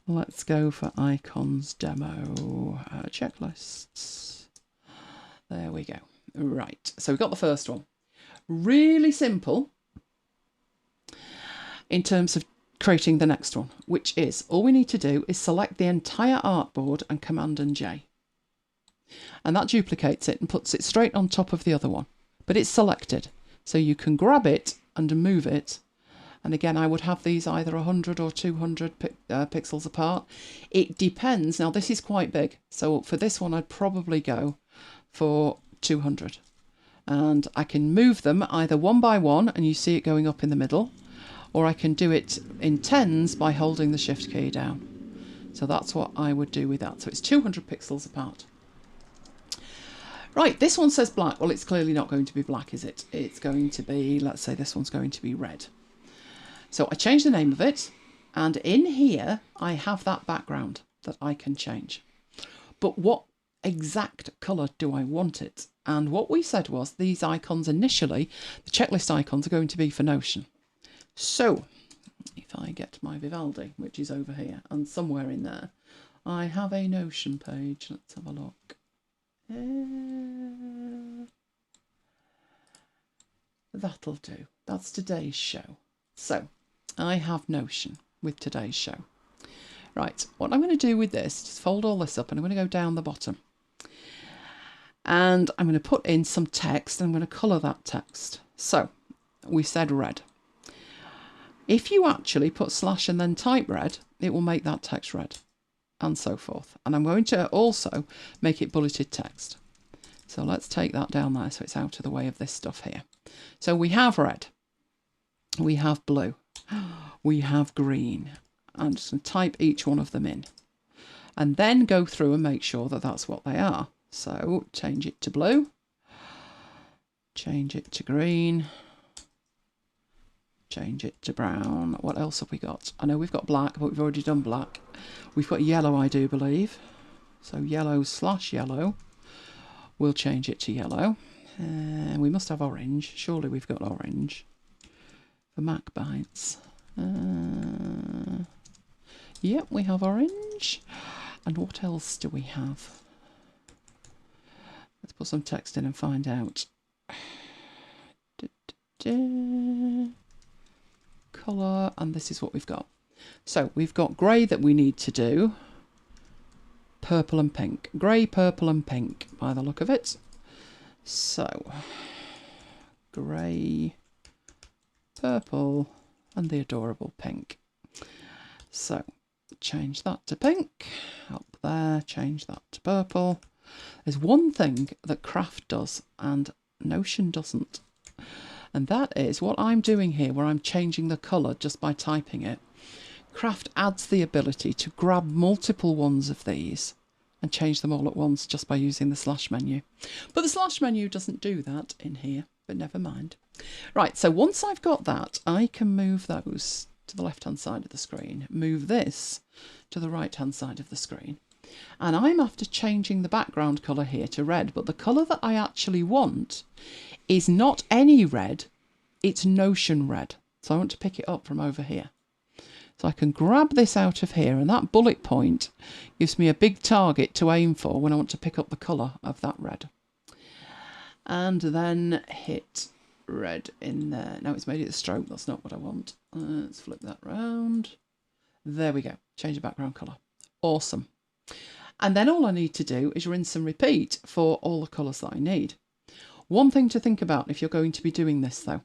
S1: Let's go for icons demo checklists. There we go. Right, so we've got the first one. Really simple in terms of creating the next one, which is all we need to do is select the entire artboard and Command and J. And that duplicates it and puts it straight on top of the other one. But it's selected, so you can grab it and move it. And again, I would have these either 100 or 200 pixels apart. It depends. Now, this is quite big. So for this one, I'd probably go for 200. And I can move them either one by one, and you see it going up in the middle, or I can do it in tens by holding the Shift key down. So that's what I would do with that. So it's 200 pixels apart. Right, this one says black. Well, it's clearly not going to be black, is it? It's going to be, let's say this one's going to be red. So I change the name of it, and in here I have that background that I can change. But what exact colour do I want it? And what we said was these icons initially, the checklist icons, are going to be for Notion. So if I get my Vivaldi, which is over here, and somewhere in there, I have a Notion page. Let's have a look. That'll do. That's today's show. So I have Notion with today's show. Right, what I'm going to do with this, just fold all this up, and I'm going to go down the bottom. And I'm going to put in some text, and I'm going to colour that text. So we said red. If you actually put slash and then type red, it will make that text red, and so forth. And I'm going to also make it bulleted text. So let's take that down there so it's out of the way of this stuff here. So we have red, we have blue, we have green. I'm just going to type each one of them in, and then go through and make sure that that's what they are. So change it to blue, change it to green, change it to brown. What else have we got? I know we've got black, but we've already done black. We've got yellow, I do believe. So yellow slash yellow. We'll change it to yellow. We must have orange. Surely we've got orange for MacBites. Yep, we have orange. And what else do we have? Let's put some text in and find out. Colour, and this is what we've got. So we've got grey that we need to do. Purple and pink. Grey, purple and pink by the look of it. So grey, purple and the adorable pink. So change that to pink. Up there, change that to purple. There's one thing that Craft does and Notion doesn't. And that is what I'm doing here, where I'm changing the colour just by typing it. Craft adds the ability to grab multiple ones of these and change them all at once just by using the slash menu. But the slash menu doesn't do that in here, but never mind. Right, so once I've got that, I can move those to the left-hand side of the screen, move this to the right-hand side of the screen. And I'm after changing the background colour here to red, but the colour that I actually want is not any red, it's Notion red. So I want to pick it up from over here. So I can grab this out of here, and that bullet point gives me a big target to aim for when I want to pick up the colour of that red. And then hit red in there. Now it's made it a stroke, that's not what I want. Let's flip that round. There we go, change the background colour. Awesome. And then all I need to do is rinse and repeat for all the colours that I need. One thing to think about if you're going to be doing this though,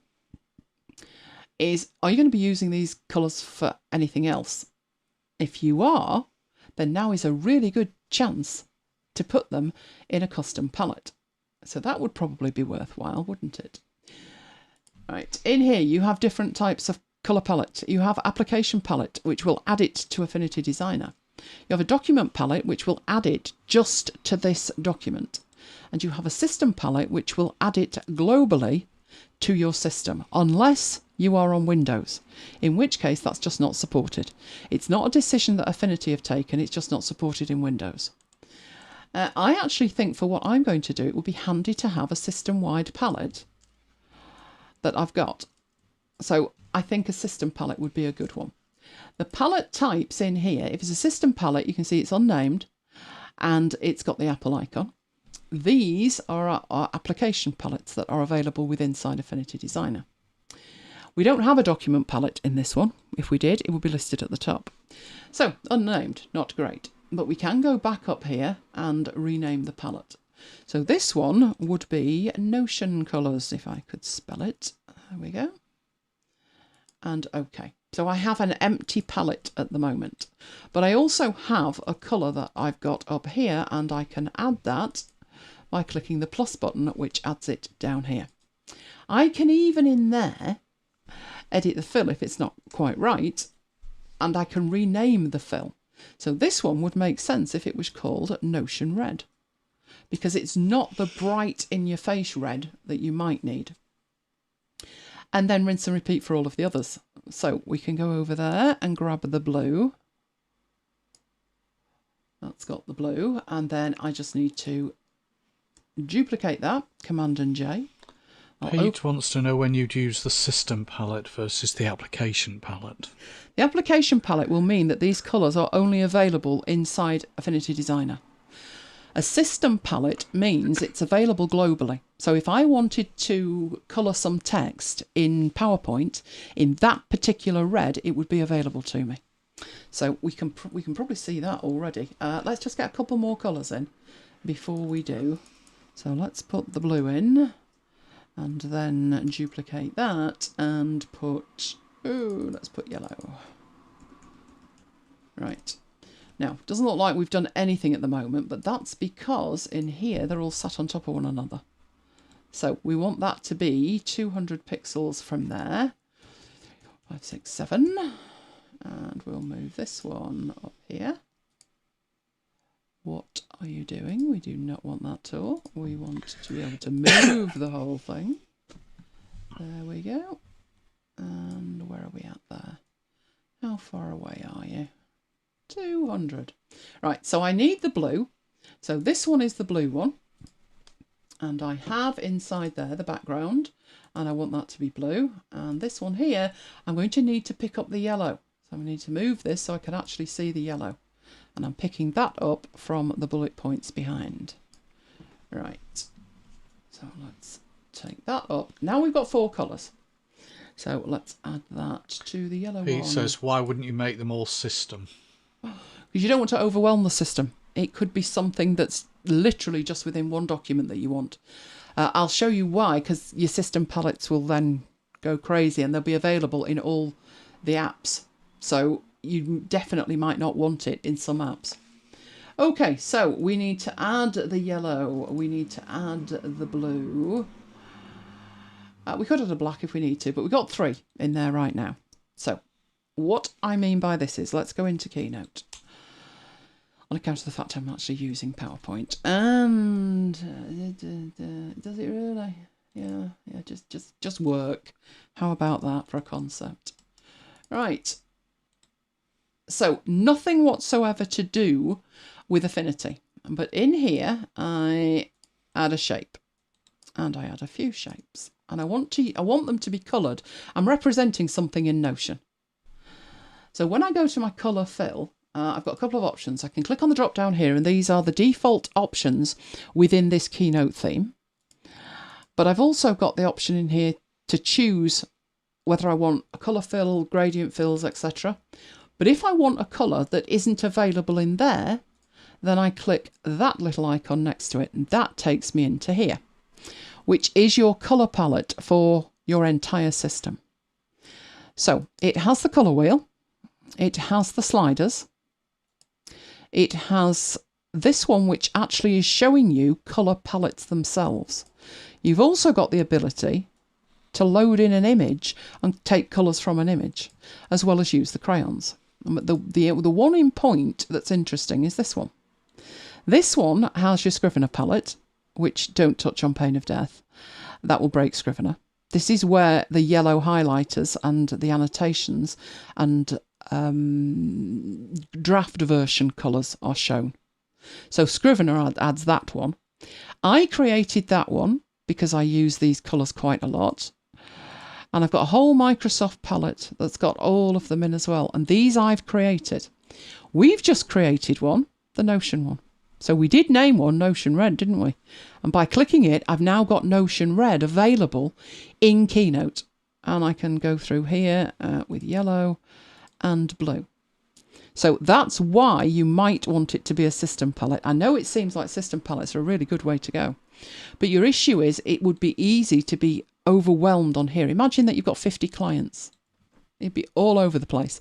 S1: is are you going to be using these colours for anything else? If you are, then now is a really good chance to put them in a custom palette. So that would probably be worthwhile, wouldn't it? Right, in here you have different types of colour palette. You have application palette, which will add it to Affinity Designer. You have a document palette, which will add it just to this document. and you have a system palette which will add it globally to your system, unless you are on Windows, in which case that's just not supported. It's not a decision that Affinity have taken, it's just not supported in Windows. I actually think for what I'm going to do, it would be handy to have a system-wide palette that I've got. So I think a system palette would be a good one. The palette types in here, if it's a system palette, you can see it's unnamed and it's got the Apple icon. These are our application palettes that are available with inside Affinity Designer. We don't have a document palette in this one. If we did, it would be listed at the top. So, unnamed, not great. But we can go back up here and rename the palette. So this one would be Notion Colours, if I could spell it. There we go. And OK. So I have an empty palette at the moment. But I also have a colour that I've got up here, and I can add that by clicking the plus button, which adds it down here. I can even in there edit the fill if it's not quite right, and I can rename the fill. So this one would make sense if it was called Notion Red, because it's not the bright in your face red that you might need. And then rinse and repeat for all of the others. So we can go over there and grab the blue. That's got the blue, and then I just need to duplicate that, Command and J.
S2: Pete wants to know when you'd use the system palette versus the application palette.
S1: The application palette will mean that these colours are only available inside Affinity Designer. A system palette means it's available globally. So if I wanted to colour some text in PowerPoint in that particular red, it would be available to me. So we can probably see that already. Let's just get a couple more colours in before we do. So let's put the blue in. And then duplicate that and put, let's put yellow. Right. Now, it doesn't look like we've done anything at the moment, but that's because in here they're all sat on top of one another. So we want that to be 200 pixels from there. 5, 6, 7. And we'll move this one up here. What are you doing? We do not want that tool. We want to be able to move the whole thing. There we go. And where are we at there? How far away are you? 200. Right, so I need the blue. So this one is the blue one. And I have inside there the background. And I want that to be blue. And this one here, I'm going to need to pick up the yellow. So I need to move this so I can actually see the yellow. And I'm picking that up from the bullet points behind. Right. So let's take that up. Now we've got 4 colours. So let's add that to the yellow one.
S2: Pete says, why wouldn't you make them all system?
S1: Because you don't want to overwhelm the system. It could be something that's literally just within one document that you want. I'll show you why, because your system palettes will then go crazy and they'll be available in all the apps. So you definitely might not want it in some apps. Okay, so we need to add the yellow. We need to add the blue. We could add a black if we need to, but we've got 3 in there right now. So what I mean by this is, let's go into Keynote. On account of the fact I'm actually using PowerPoint. And does it really? Yeah, just work. How about that for a concept? Right. So nothing whatsoever to do with Affinity. But in here, I add a shape. And I add a few shapes. And I want them to be coloured. I'm representing something in Notion. So when I go to my colour fill, I've got a couple of options. I can click on the drop down here, and these are the default options within this Keynote theme. But I've also got the option in here to choose whether I want a colour fill, gradient fills, etc. But if I want a colour that isn't available in there, then I click that little icon next to it, and that takes me into here, which is your colour palette for your entire system. So it has the colour wheel, it has the sliders, it has this one which actually is showing you colour palettes themselves. You've also got the ability to load in an image and take colours from an image, as well as use the crayons. The one in point that's interesting is this one. This one has your Scrivener palette, which don't touch on pain of death. That will break Scrivener. This is where the yellow highlighters and the annotations and draft version colours are shown. So Scrivener adds that one. I created that one because I use these colours quite a lot. And I've got a whole Microsoft palette that's got all of them in as well. And these I've created. We've just created one, the Notion one. So we did name one Notion Red, didn't we? And by clicking it, I've now got Notion Red available in Keynote. And I can go through here with yellow and blue. So that's why you might want it to be a system palette. I know it seems like system palettes are a really good way to go. But your issue is it would be easy to be overwhelmed on here. Imagine that you've got 50 clients. It'd be all over the place.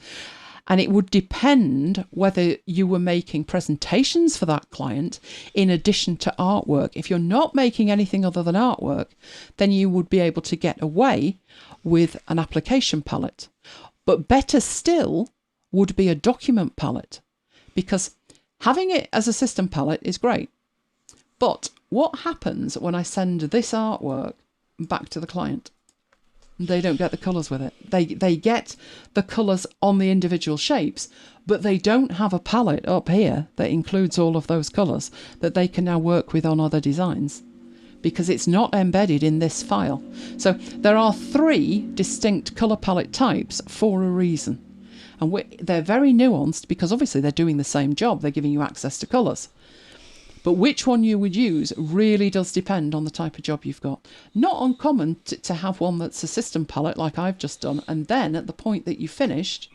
S1: And it would depend whether you were making presentations for that client in addition to artwork. If you're not making anything other than artwork, then you would be able to get away with an application palette. But better still would be a document palette, because having it as a system palette is great. But what happens when I send this artwork back to the client? They don't get the colours with it. They get the colours on the individual shapes, but they don't have a palette up here that includes all of those colours that they can now work with on other designs, because it's not embedded in this file. So there are 3 distinct colour palette types for a reason. And they're very nuanced because obviously they're doing the same job. They're giving you access to colours. But which one you would use really does depend on the type of job you've got. Not uncommon to have one that's a system palette like I've just done, and then at the point that you've finished,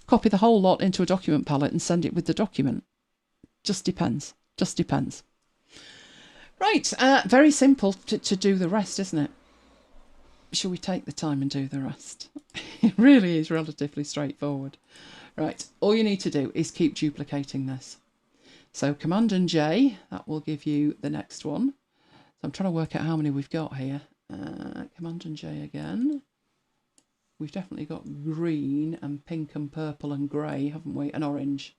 S1: copy the whole lot into a document palette and send it with the document. Just depends. Just depends. Right, very simple to do the rest, isn't it? Shall we take the time and do the rest? It really is relatively straightforward. Right, all you need to do is keep duplicating this. So Command and J, that will give you the next one. So I'm trying to work out how many we've got here. Command and J again. We've definitely got green and pink and purple and grey, haven't we? And orange.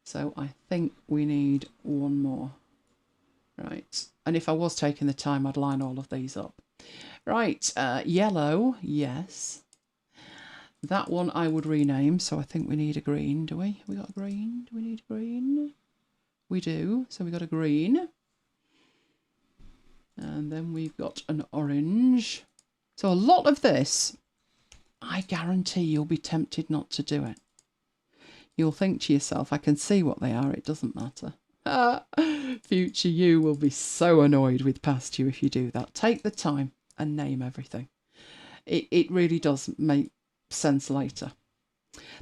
S1: So I think we need one more. Right, and if I was taking the time, I'd line all of these up. Right, yellow, yes. That one I would rename, so I think we need a green, do we? We got a green? Do we need a green? We do, so we got a green. And then we've got an orange. So a lot of this, I guarantee you'll be tempted not to do it. You'll think to yourself, I can see what they are, it doesn't matter. Future you will be so annoyed with past you if you do that. Take the time and name everything. It really does make sense later.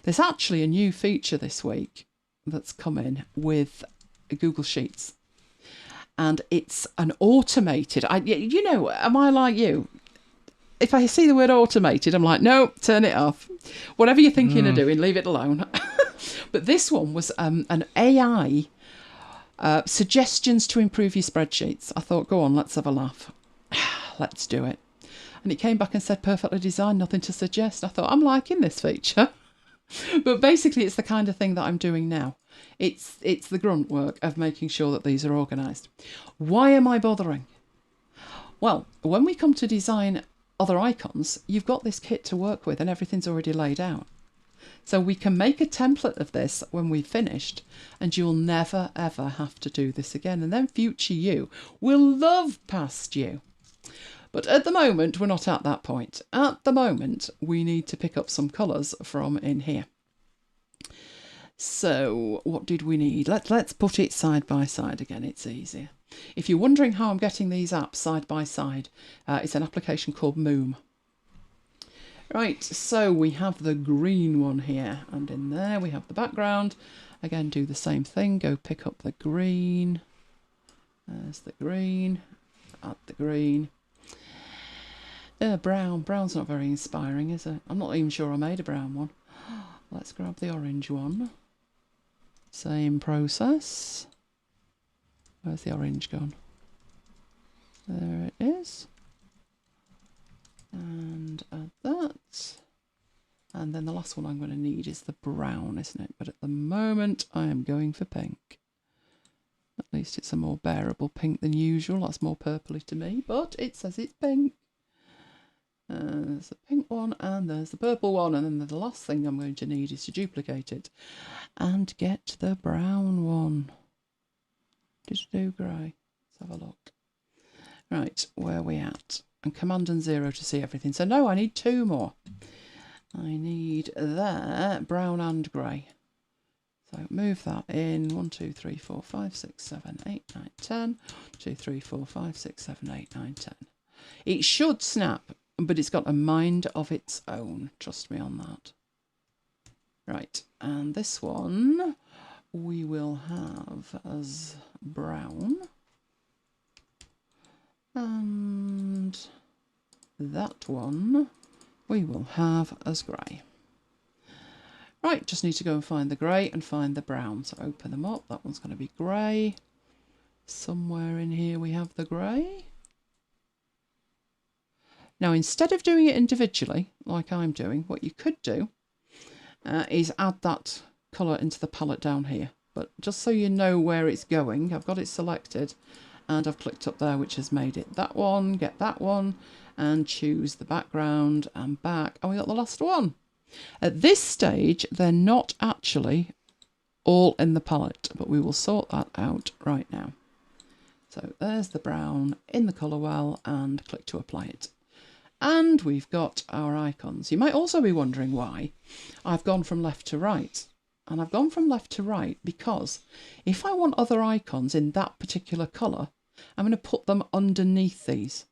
S1: There's actually a new feature this week that's come in with Google Sheets, and it's an automated, you know, am I like you? If I see the word automated, I'm like, no, turn it off. Whatever you're thinking of doing, leave it alone. But this one was an AI suggestions to improve your spreadsheets. I thought, go on, let's have a laugh. Let's do it. And it came back and said, perfectly designed, nothing to suggest. I thought, I'm liking this feature. But basically, it's the kind of thing that I'm doing now. It's the grunt work of making sure that these are organised. Why am I bothering? Well, when we come to design other icons, you've got this kit to work with and everything's already laid out. So we can make a template of this when we've finished, and you'll never, ever have to do this again. And then future you will love past you. But at the moment, we're not at that point. At the moment, we need to pick up some colours from in here. So what did we need? Let's put it side by side again. It's easier. If you're wondering how I'm getting these apps side by side, it's an application called Moom. Right, so we have the green one here, and in there we have the background. Again, do the same thing. Go pick up the green. There's the green. Add the green. Brown. Brown's not very inspiring, is it? I'm not even sure I made a brown one. Let's grab the orange one. Same process. Where's the orange gone? There it is. And add that. And then the last one I'm going to need is the brown, isn't it? But at the moment, I am going for pink. least it's a more bearable pink than usual. That's more purpley to me, but it says it's pink. There's the pink one and there's the purple one, and then the last thing I'm going to need is to duplicate it and get the brown one. Did it do grey? Let's have a look. Right, where are we at? And Command and 0 to see everything. So no, I need 2 more. I need there brown and grey. So move that in. 1, 2, 3, 4, 5, 6, 7, 8, 9, 10. 1, 2, 3, 4, 5, 6, 7, 8, 9, 10. It should snap, but it's got a mind of its own. Trust me on that. Right, and this one we will have as brown. And that one we will have as grey. Right, just need to go and find the grey and find the brown. So open them up. That one's going to be grey. Somewhere in here we have the grey. Now, instead of doing it individually, like I'm doing, what you could do is add that colour into the palette down here. But just so you know where it's going, I've got it selected and I've clicked up there, which has made it that one, get that one, and choose the background and back. And we got the last one. At this stage, they're not actually all in the palette, but we will sort that out right now. So there's the brown in the colour well, and click to apply it. And we've got our icons. You might also be wondering why I've gone from left to right. And I've gone from left to right because if I want other icons in that particular colour, I'm going to put them underneath these.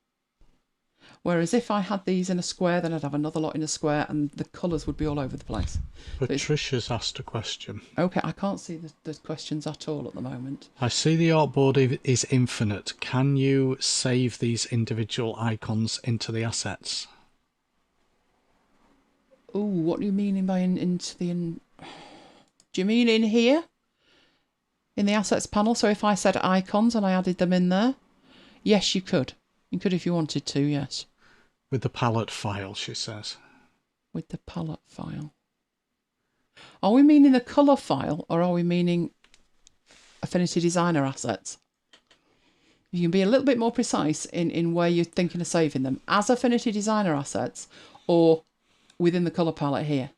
S1: Whereas if I had these in a square, then I'd have another lot in a square and the colours would be all over the place.
S2: Patricia's asked a question.
S1: Okay, I can't see the questions at all at the moment.
S2: I see the artboard is infinite. Can you save these individual icons into the assets?
S1: Oh, what do you mean by into the... Do you mean in here? In the assets panel? So if I said icons and I added them in there? Yes, you could. You could if you wanted to, yes.
S2: With the palette file, she says.
S1: With the palette file. Are we meaning the colour file or are we meaning Affinity Designer assets? You can be a little bit more precise in where you're thinking of saving them. As Affinity Designer assets or within the colour palette here.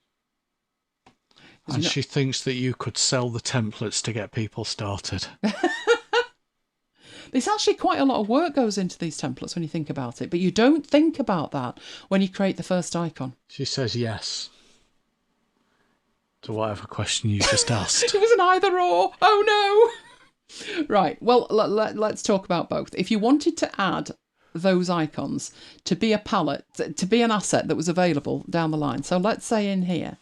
S2: And she thinks that you could sell the templates to get people started.
S1: There's actually quite a lot of work goes into these templates when you think about it, but you don't think about that when you create the first icon.
S2: She says yes to whatever question you just asked.
S1: It was an either or. Oh no! Right, well, let's talk about both. If you wanted to add those icons to be a palette, to be an asset that was available down the line. So let's say in here,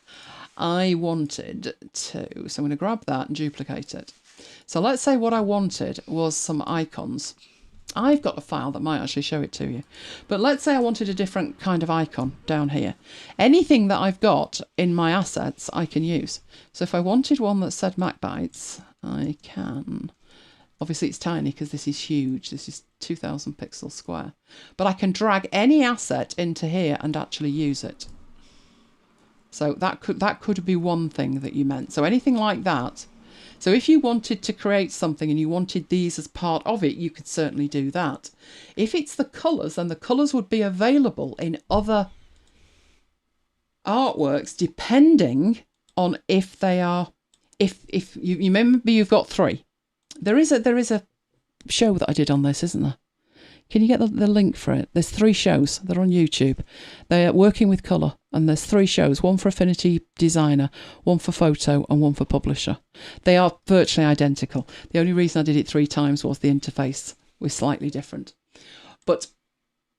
S1: I wanted to, so I'm going to grab that and duplicate it. So let's say what I wanted was some icons. I've got a file that might actually show it to you. But let's say I wanted a different kind of icon down here. Anything that I've got in my assets, I can use. So if I wanted one that said MacBites, I can. Obviously it's tiny because this is huge. This is 2000 pixels square. But I can drag any asset into here and actually use it. So that could be one thing that you meant. So anything like that. So if you wanted to create something and you wanted these as part of it, you could certainly do that. If it's the colours, then the colours would be available in other artworks depending on if they are, if you remember you've got 3. There is a show that I did on this, isn't there? Can you get the link for it? There's 3 shows. They're on YouTube. They're working with colour. And there's 3 shows. One for Affinity Designer, one for Photo, and one for Publisher. They are virtually identical. The only reason I did it 3 times was the interface was slightly different. But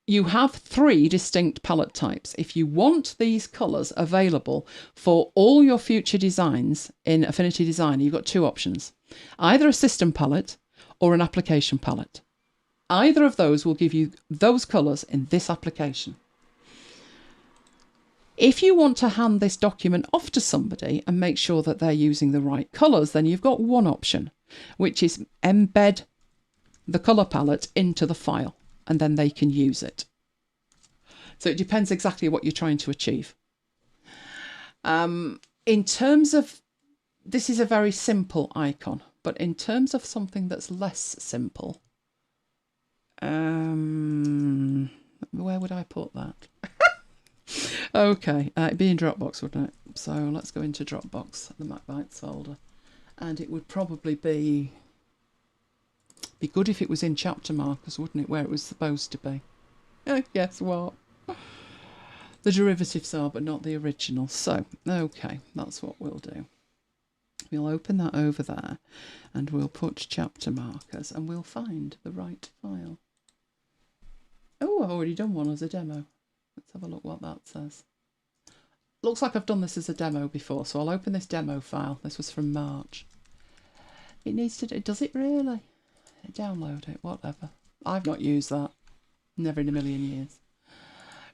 S1: you have 3 distinct palette types. If you want these colours available for all your future designs in Affinity Designer, you've got 2 options. Either a system palette or an application palette. Either of those will give you those colours in this application. If you want to hand this document off to somebody and make sure that they're using the right colours, then you've got one option, which is embed the colour palette into the file and then they can use it. So it depends exactly what you're trying to achieve. In terms of, this is a very simple icon, But in terms of something that's less simple, where would I put that? Okay, it'd be in Dropbox, wouldn't it? So let's go into Dropbox, the MacBites folder. And it would probably be good if it was in chapter markers, wouldn't it, where it was supposed to be? Guess what? The derivatives are, but not the original. So, okay, that's what we'll do. We'll open that over there, and we'll put chapter markers, and we'll find the right file. Oh, I've already done one as a demo. Let's have a look what that says. Looks like I've done this as a demo before, so I'll open this demo file. This was from March. It needs to, does it really? Download it, whatever. I've not used that. Never in a million years.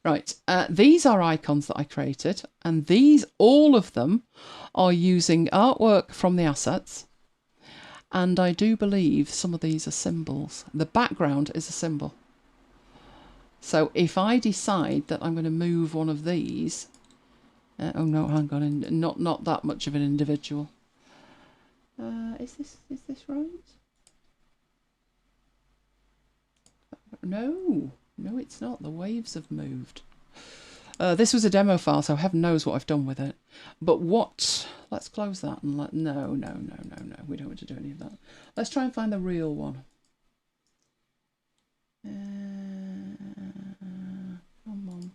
S1: Right, these are icons that I created, and these, all of them, are using artwork from the assets, and I do believe some of these are symbols. The background is a symbol. So if I decide that I'm going to move one of these, oh no, hang on, not that much of an individual. Is this right? No, it's not. The waves have moved. This was a demo file, so heaven knows what I've done with it. But what? Let's close that and no. We don't want to do any of that. Let's try and find the real one. Come on.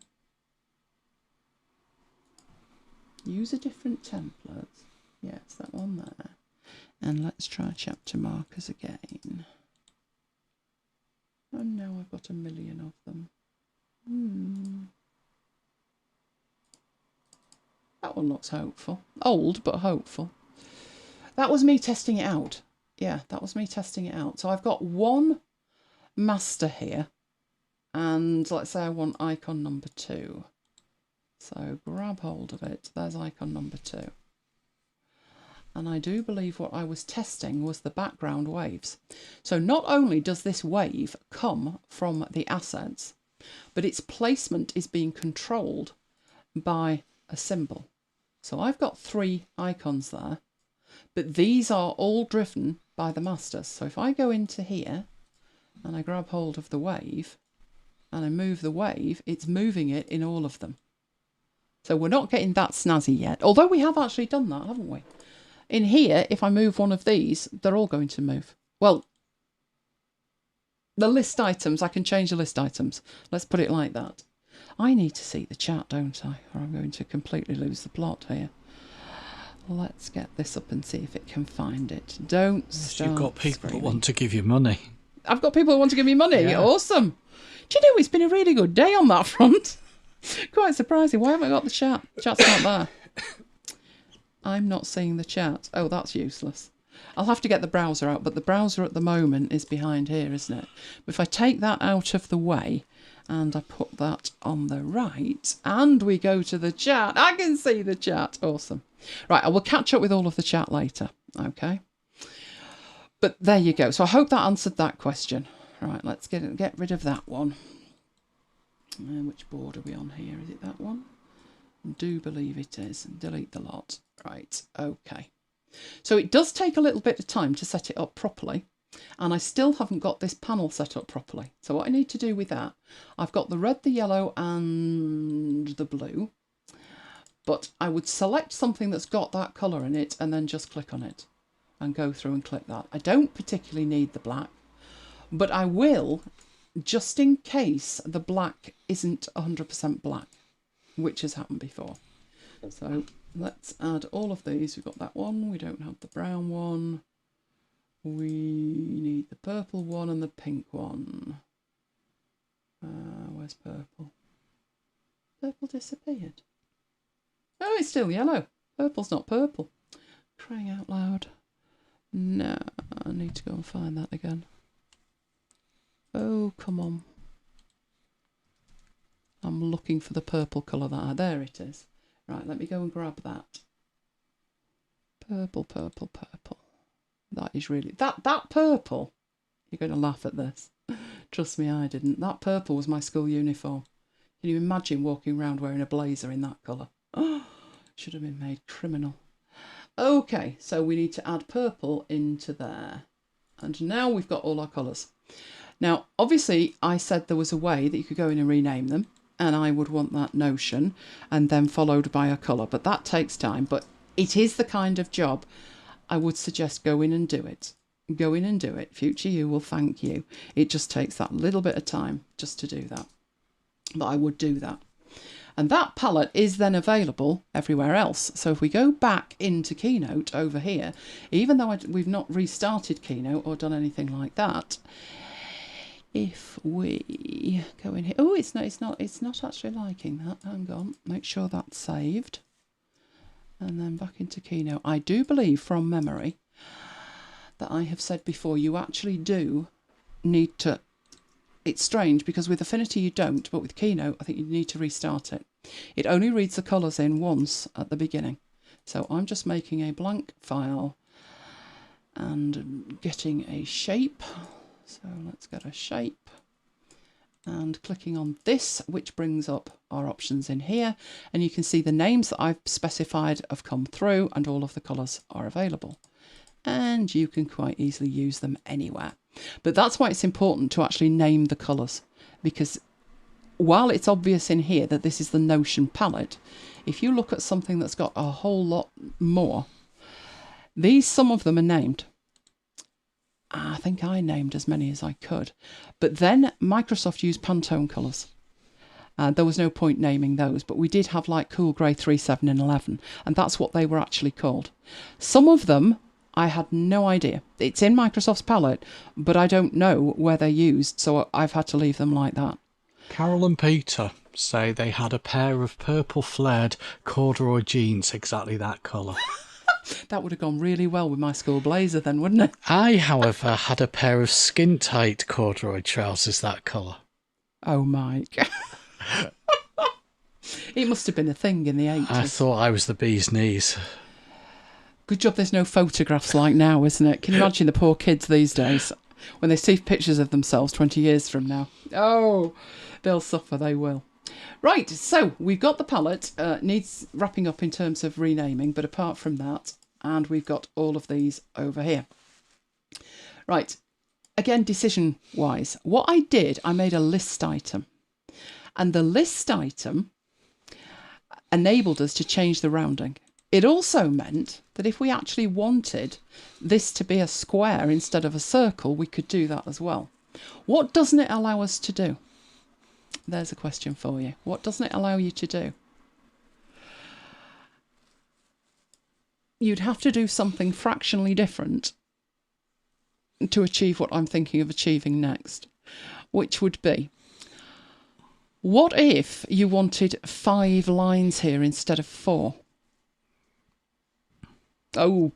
S1: Use a different template. Yeah, it's that one there. And let's try chapter markers again. Oh no, I've got a million of them. That one looks hopeful. Old, but hopeful. That was me testing it out. Yeah, that was me testing it out. So I've got one master here. And let's say I want icon number 2. So grab hold of it. There's icon number 2. And I do believe what I was testing was the background waves. So not only does this wave come from the assets, but its placement is being controlled by a symbol. So I've got 3 icons there, but these are all driven by the masters. So if I go into here and I grab hold of the wave and I move the wave, it's moving it in all of them. So we're not getting that snazzy yet, although we have actually done that, haven't we? In here, if I move one of these, they're all going to move. Well, the list items, I can change the list items. Let's put it like that. I need to see the chat, don't I? Or I'm going to completely lose the plot here. Let's get this up and see if it can find it. Don't start.
S2: You've got people
S1: screaming.
S2: that want to give you money.
S1: I've got people who want to give me money.
S2: Yeah.
S1: Awesome. Do you know, it's been a really good day on that front. Quite surprising. Why haven't I got the chat? Chat's not there. I'm not seeing the chat. Oh, that's useless. I'll have to get the browser out, but the browser at the moment is behind here, isn't it? But if I take that out of the way and I put that on the right and we go to the chat, I can see the chat. Awesome. Right, I will catch up with all of the chat later, okay? But there you go. So I hope that answered that question. Right, let's get rid of that one. Which board are we on here? Is it that one? I do believe it is. Delete the lot. Right, okay. So it does take a little bit of time to set it up properly, and I still haven't got this panel set up properly. So what I need to do with that, I've got the red, the yellow and the blue, but I would select something that's got that colour in it and then just click on it and go through and click that. I don't particularly need the black, but I will, just in case the black isn't 100% black, which has happened before. So let's add all of these. We've got that one. We don't have the brown one. We need the purple one and the pink one. Where's purple? Purple disappeared. Oh, it's still yellow. Purple's not purple. Crying out loud. No, I need to go and find that again. Oh, come on. I'm looking for the purple colour that there it is. Right, let me go and grab that. Purple, purple, purple. That is really... That purple... You're going to laugh at this. Trust me, I didn't. That purple was my school uniform. Can you imagine walking around wearing a blazer in that colour? Oh, should have been made criminal. Okay, so we need to add purple into there. And now we've got all our colours. Now, obviously, I said there was a way that you could go in and rename them, and I would want that notion, and then followed by a colour. But that takes time. But it is the kind of job I would suggest go in and do it. Go in and do it. Future you will thank you. It just takes that little bit of time just to do that. But I would do that. And that palette is then available everywhere else. So if we go back into Keynote over here, even though we've not restarted Keynote or done anything like that, if we go in here, oh, it's not actually liking that. Hang on, make sure that's saved. And then back into Keynote. I do believe from memory that I have said before, you actually do need to, it's strange because with Affinity you don't, but with Keynote I think you need to restart it. It only reads the colours in once at the beginning. So I'm just making a blank file and getting a shape. So let's get a shape and clicking on this, which brings up our options in here. And you can see the names that I've specified have come through and all of the colours are available. And you can quite easily use them anywhere. But that's why it's important to actually name the colours, because while it's obvious in here that this is the Notion palette, if you look at something that's got a whole lot more, some of them are named. I think I named as many as I could. But then Microsoft used Pantone colours. There was no point naming those, but we did have like Cool Grey 3, 7 and 11, and that's what they were actually called. Some of them I had no idea. It's in Microsoft's palette, but I don't know where they're used, so I've had to leave them like that.
S2: Carol and Peter say they had a pair of purple flared corduroy jeans, exactly that colour.
S1: That would have gone really well with my school blazer then, wouldn't it?
S2: I, however, had a pair of skin-tight corduroy trousers that colour.
S1: Oh, Mike. It must have been a thing in the 80s.
S2: I thought I was the bee's knees.
S1: Good job there's no photographs like now, isn't it? Can you imagine the poor kids these days when they see pictures of themselves 20 years from now? Oh, they'll suffer, they will. Right, so we've got the palette. Needs wrapping up in terms of renaming, but apart from that, and we've got all of these over here. Right, again, decision-wise, what I did, I made a list item. And the list item enabled us to change the rounding. It also meant that if we actually wanted this to be a square instead of a circle, we could do that as well. What doesn't it allow us to do? There's a question for you. What doesn't it allow you to do? You'd have to do something fractionally different to achieve what I'm thinking of achieving next, which would be, what if you wanted 5 lines here instead of 4? Oh,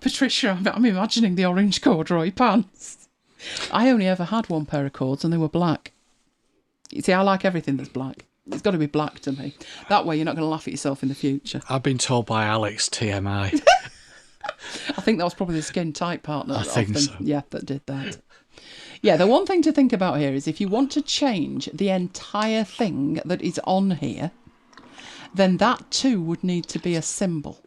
S1: Patricia, I'm imagining the orange corduroy pants. I only ever had one pair of cords and they were black. You see, I like everything that's black. It's got to be black to me. That way you're not going to laugh at yourself in the future.
S2: I've been told by Alex, TMI.
S1: I think that was probably the skin tight partner.
S2: I think so.
S1: Yeah, that did that. Yeah, the one thing to think about here is if you want to change the entire thing that is on here, then that too would need to be a symbol.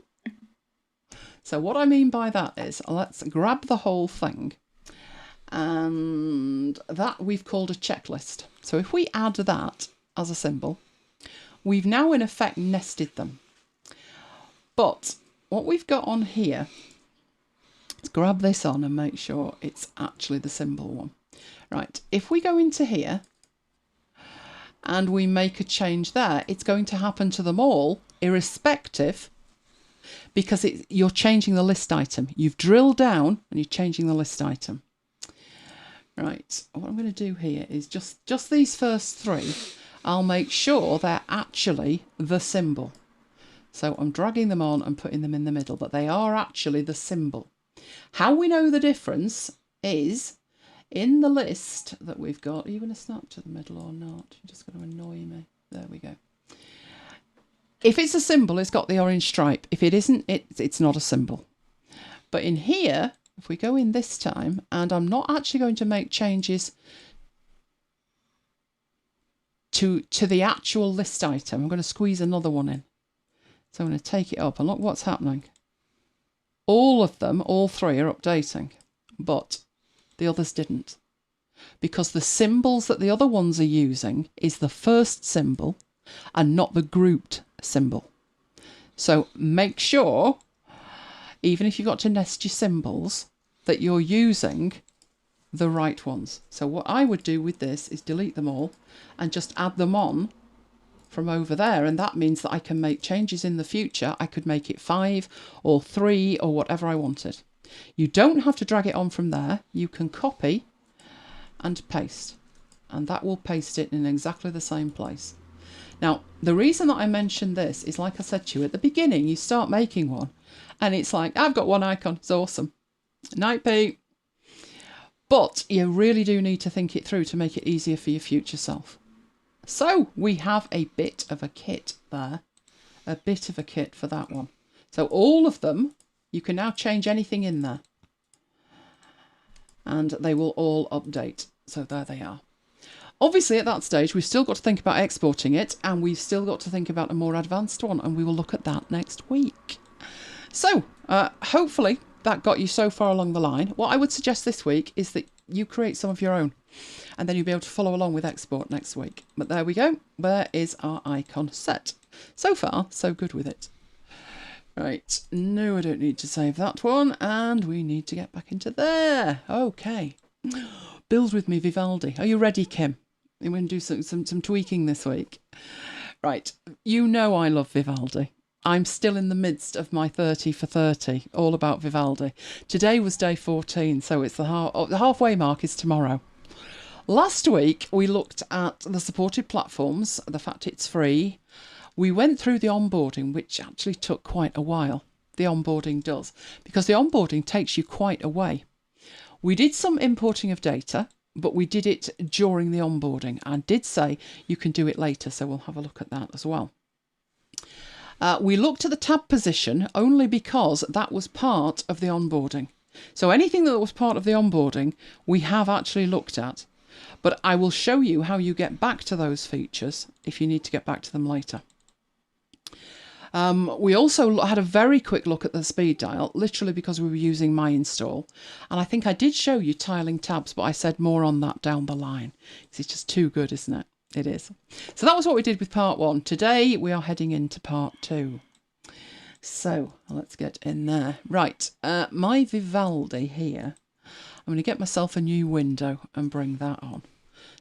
S1: So what I mean by that is, let's grab the whole thing, and that we've called a checklist. So if we add that as a symbol, we've now in effect nested them. But what we've got on here, let's grab this on and make sure it's actually the symbol one. Right, if we go into here and we make a change there, it's going to happen to them all, irrespective, because you're changing the list item. You've drilled down and you're changing the list item. Right, what I'm going to do here is just these first 3, I'll make sure they're actually the symbol. So I'm dragging them on and putting them in the middle, but they are actually the symbol. How we know the difference is in the list that we've got. Are you going to snap to the middle or not? You're just going to annoy me. There we go. If it's a symbol, it's got the orange stripe. If it isn't, it's not a symbol. But in here, if we go in this time, and I'm not actually going to make changes to the actual list item. I'm going to squeeze another one in. So I'm going to take it up and look what's happening. all of them, all three are updating, but the others didn't. Because the symbols that the other ones are using is the first symbol and not the grouped symbol. So make sure, even if you've got to nest your symbols, that you're using the right ones. So what I would do with this is delete them all and just add them on from over there, and that means that I can make changes in the future. I could make it 5 or 3 or whatever I wanted. You don't have to drag it on from there. You can copy and paste, and that will paste it in exactly the same place. Now, the reason that I mentioned this is, like I said to you at the beginning, you start making one and it's like, I've got one icon, it's awesome. Night, Pete. But you really do need to think it through to make it easier for your future self. So we have a bit of a kit there, a bit of a kit for that one. So all of them, you can now change anything in there and they will all update. So there they are. Obviously at that stage, we've still got to think about exporting it, and we've still got to think about a more advanced one, and we will look at that next week. So hopefully that got you so far along the line. What I would suggest this week is that you create some of your own, and then you'll be able to follow along with export next week. But there we go. There is our icon set. So far, so good with it. Right, no, I don't need to save that one, and we need to get back into there. Okay. Build with me, Vivaldi. Are you ready, Kim? I'm going to do some tweaking this week. Right, you know I love Vivaldi. I'm still in the midst of my 30 for 30, all about Vivaldi. Today was day 14, so it's the halfway mark is tomorrow. Last week, we looked at the supported platforms, the fact it's free. We went through the onboarding, which actually took quite a while. The onboarding does, because the onboarding takes you quite a way. We did some importing of data, but we did it during the onboarding. I did say you can do it later, so we'll have a look at that as well. We looked at the tab position only because that was part of the onboarding. So anything that was part of the onboarding, we have actually looked at. But I will show you how you get back to those features if you need to get back to them later. We also had a very quick look at the speed dial, literally because we were using my install. And I think I did show you tiling tabs, but I said more on that down the line. It's just too good, isn't it? It is. So that was what we did with part 1. Today we are heading into part 2. So let's get in there. Right, my Vivaldi here. I'm going to get myself a new window and bring that on.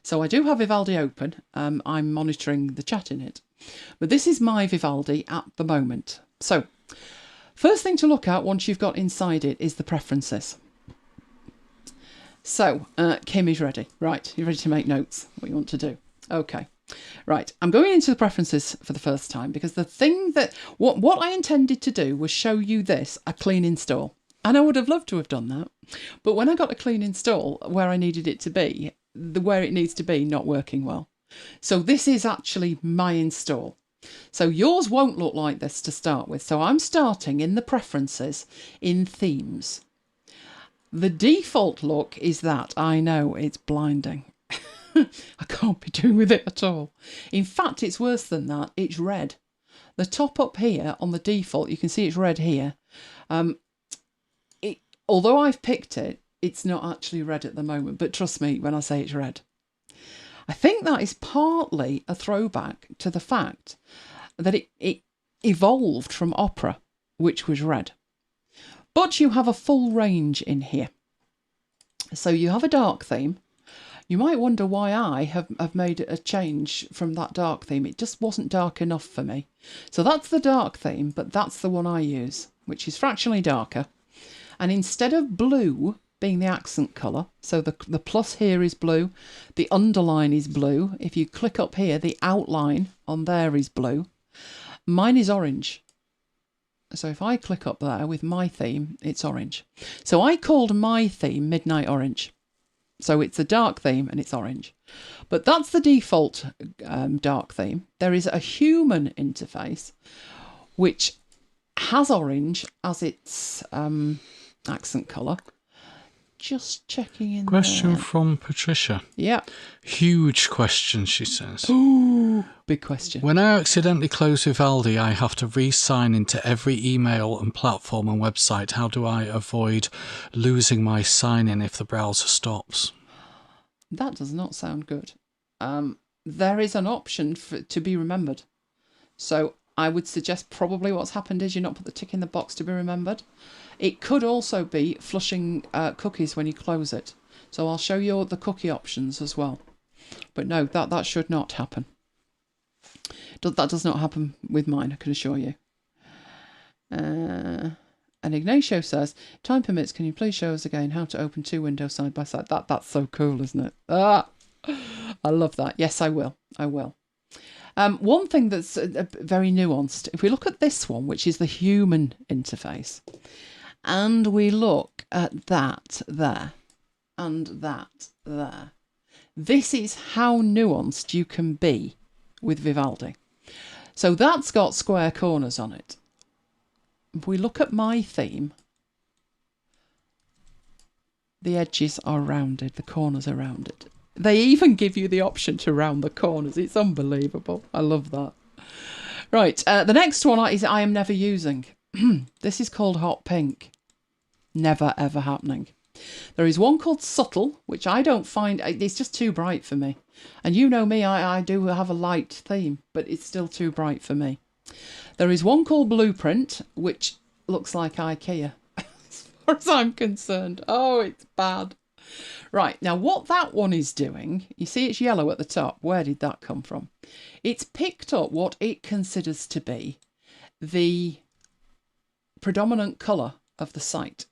S1: So I do have Vivaldi open. I'm monitoring the chat in it. But this is my Vivaldi at the moment. So first thing to look at once you've got inside it is the preferences. So Kim is ready. Right, you're ready to make notes, what you want to do. Okay, right. I'm going into the preferences for the first time because the thing that, what I intended to do was show you this, a clean install. And I would have loved to have done that. But when I got a clean install where I needed it to be, where it needs to be, not working well. So this is actually my install. So yours won't look like this to start with. So I'm starting in the preferences in themes. The default look is that. I know, it's blinding. I can't be doing with it at all. In fact, it's worse than that. It's red. The top up here on the default, you can see it's red here. Although I've picked it, it's not actually red at the moment. But trust me when I say it's red. I think that is partly a throwback to the fact that it evolved from Opera, which was red. But you have a full range in here. So you have a dark theme. You might wonder why I have made a change from that dark theme. It just wasn't dark enough for me. So that's the dark theme, but that's the one I use, which is fractionally darker. And instead of blue being the accent colour, so the plus here is blue, the underline is blue. If you click up here, the outline on there is blue. Mine is orange. So if I click up there with my theme, it's orange. So I called my theme Midnight Orange. So it's a dark theme and it's orange. But that's the default dark theme. There is a human interface which has orange as its accent colour. just checking in
S2: Question
S1: there.
S2: from Patricia.
S1: Yeah.
S2: Huge question, she says.
S1: Ooh, big question.
S2: When I accidentally close Vivaldi, I have to re-sign into every email and platform and website. How do I avoid losing my sign-in if the browser stops?
S1: That does not sound good. There is an option to be remembered. So I would suggest probably what's happened is you're not put the tick in the box to be remembered. It could also be flushing cookies when you close it. So I'll show you the cookie options as well. But no, that should not happen. That does not happen with mine, I can assure you. And Ignacio says, time permits, can you please show us again how to open 2 windows side by side? That's so cool, isn't it? I love that. Yes, I will. One thing that's very nuanced, if we look at this one, which is the human interface, and we look at that there, and that there, this is how nuanced you can be with Vivaldi. So that's got square corners on it. If we look at my theme, the edges are rounded, the corners are rounded. They even give you the option to round the corners. It's unbelievable. I love that. Right, the next one is I am never using. This is called Hot Pink. Never, ever happening. There is one called Subtle, which I don't find, it's just too bright for me. And you know me, I do have a light theme, but it's still too bright for me. There is one called Blueprint, which looks like IKEA, as far as I'm concerned. Oh, it's bad. Right, now what that one is doing, you see it's yellow at the top. Where did that come from? It's picked up what it considers to be the predominant colour of the site.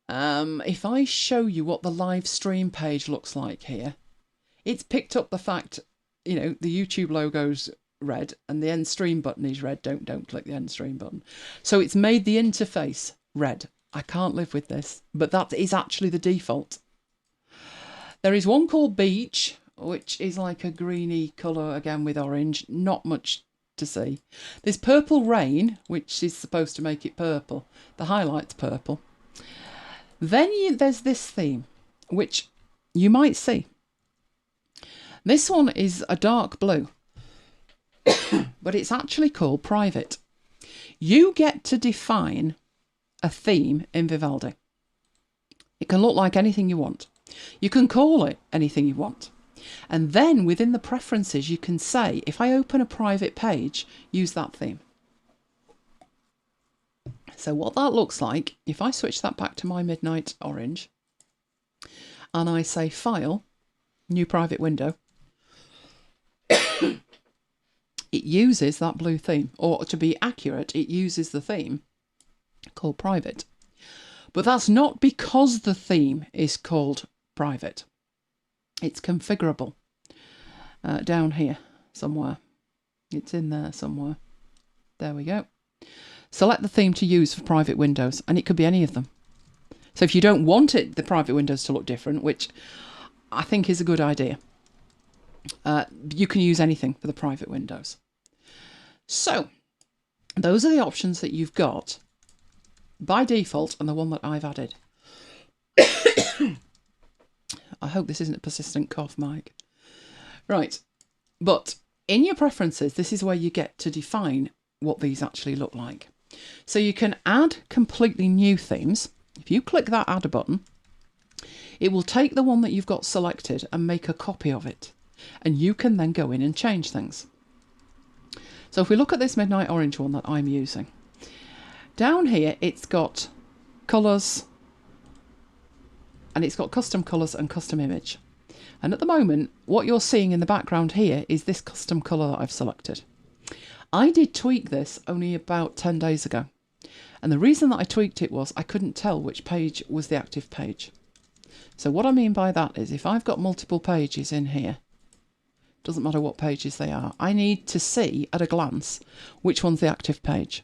S1: If I show you what the live stream page looks like here, it's picked up the fact, the YouTube logo's red and the end stream button is red. Don't click the end stream button. So it's made the interface red. I can't live with this, but that is actually the default. There is one called Beach, which is like a greeny colour again with orange. Not much to see. There's Purple Rain, which is supposed to make it purple. The highlight's purple. Then there's this theme, which you might see. This one is a dark blue, but it's actually called Private. You get to define a theme in Vivaldi. It can look like anything you want. You can call it anything you want. And then within the preferences, you can say, if I open a private page, use that theme. So what that looks like, if I switch that back to my Midnight Orange, and I say File, New Private Window, it uses that blue theme. Or to be accurate, it uses the theme called Private. But that's not because the theme is called Private. It's configurable. Down here somewhere. It's in there somewhere. There we go. Select the theme to use for private windows, and it could be any of them. So if you don't want the private windows to look different, which I think is a good idea, you can use anything for the private windows. So those are the options that you've got by default, and the one that I've added. I hope this isn't a persistent cough, Mike. Right, but in your preferences, this is where you get to define what these actually look like. So you can add completely new themes. If you click that add button, it will take the one that you've got selected and make a copy of it. And you can then go in and change things. So if we look at this Midnight Orange one that I'm using, down here it's got colours, and it's got custom colours and custom image. And at the moment, what you're seeing in the background here is this custom colour that I've selected. I did tweak this only about 10 days ago. And the reason that I tweaked it was I couldn't tell which page was the active page. So what I mean by that is if I've got multiple pages in here, doesn't matter what pages they are, I need to see at a glance which one's the active page.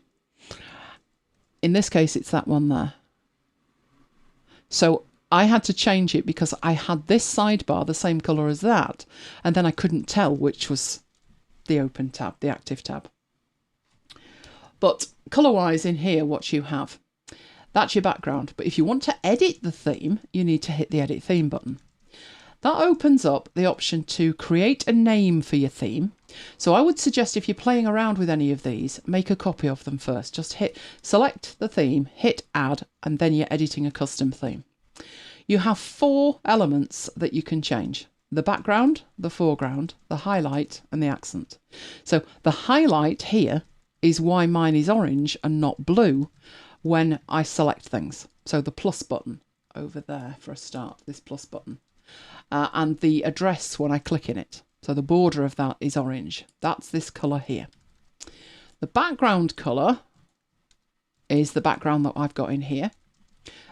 S1: In this case, it's that one there. So I had to change it because I had this sidebar the same colour as that, and then I couldn't tell which was the open tab, the active tab. But colour-wise in here, what you have, That's your background. But if you want to edit the theme, you need to hit the Edit Theme button. That opens up the option to create a name for your theme. So I would suggest if you're playing around with any of these, make a copy of them first. Just select the theme, hit add, and then you're editing a custom theme. You have 4 elements that you can change: the background, the foreground, the highlight, and the accent. So the highlight here is why mine is orange and not blue when I select things. So the plus button over there for a start, this plus button. And the address when I click in it. So the border of that is orange. That's this colour here. The background colour is the background that I've got in here.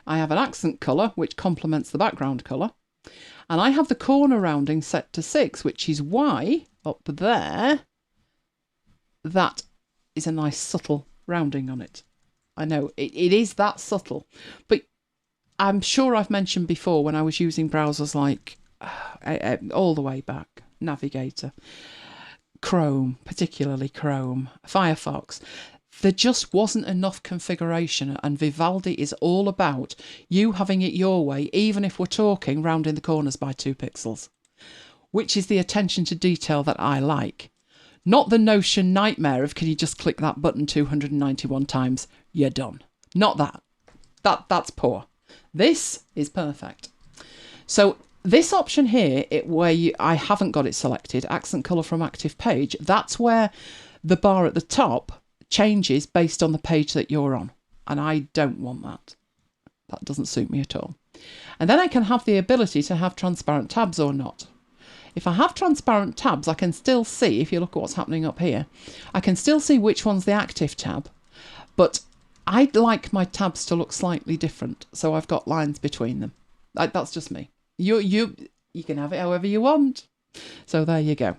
S1: I have an accent colour which complements the background colour. And I have the corner rounding set to 6, which is why up there that is a nice subtle rounding on it. I know it is that subtle, but I'm sure I've mentioned before when I was using browsers like all the way back, Navigator, Chrome, particularly Chrome, Firefox, there just wasn't enough configuration, and Vivaldi is all about you having it your way, even if we're talking rounding the corners by 2 pixels, which is the attention to detail that I like. Not the Notion nightmare of can you just click that button 291 times, you're done. Not that. That's poor. This is perfect. So this option here, I haven't got it selected, accent colour from active page, that's where the bar at the top changes based on the page that you're on. And I don't want that. That doesn't suit me at all. And then I can have the ability to have transparent tabs or not. If I have transparent tabs, I can still see, if you look at what's happening up here, I can still see which one's the active tab, but I'd like my tabs to look slightly different, so I've got lines between them. That's just me. You can have it however you want. So there you go.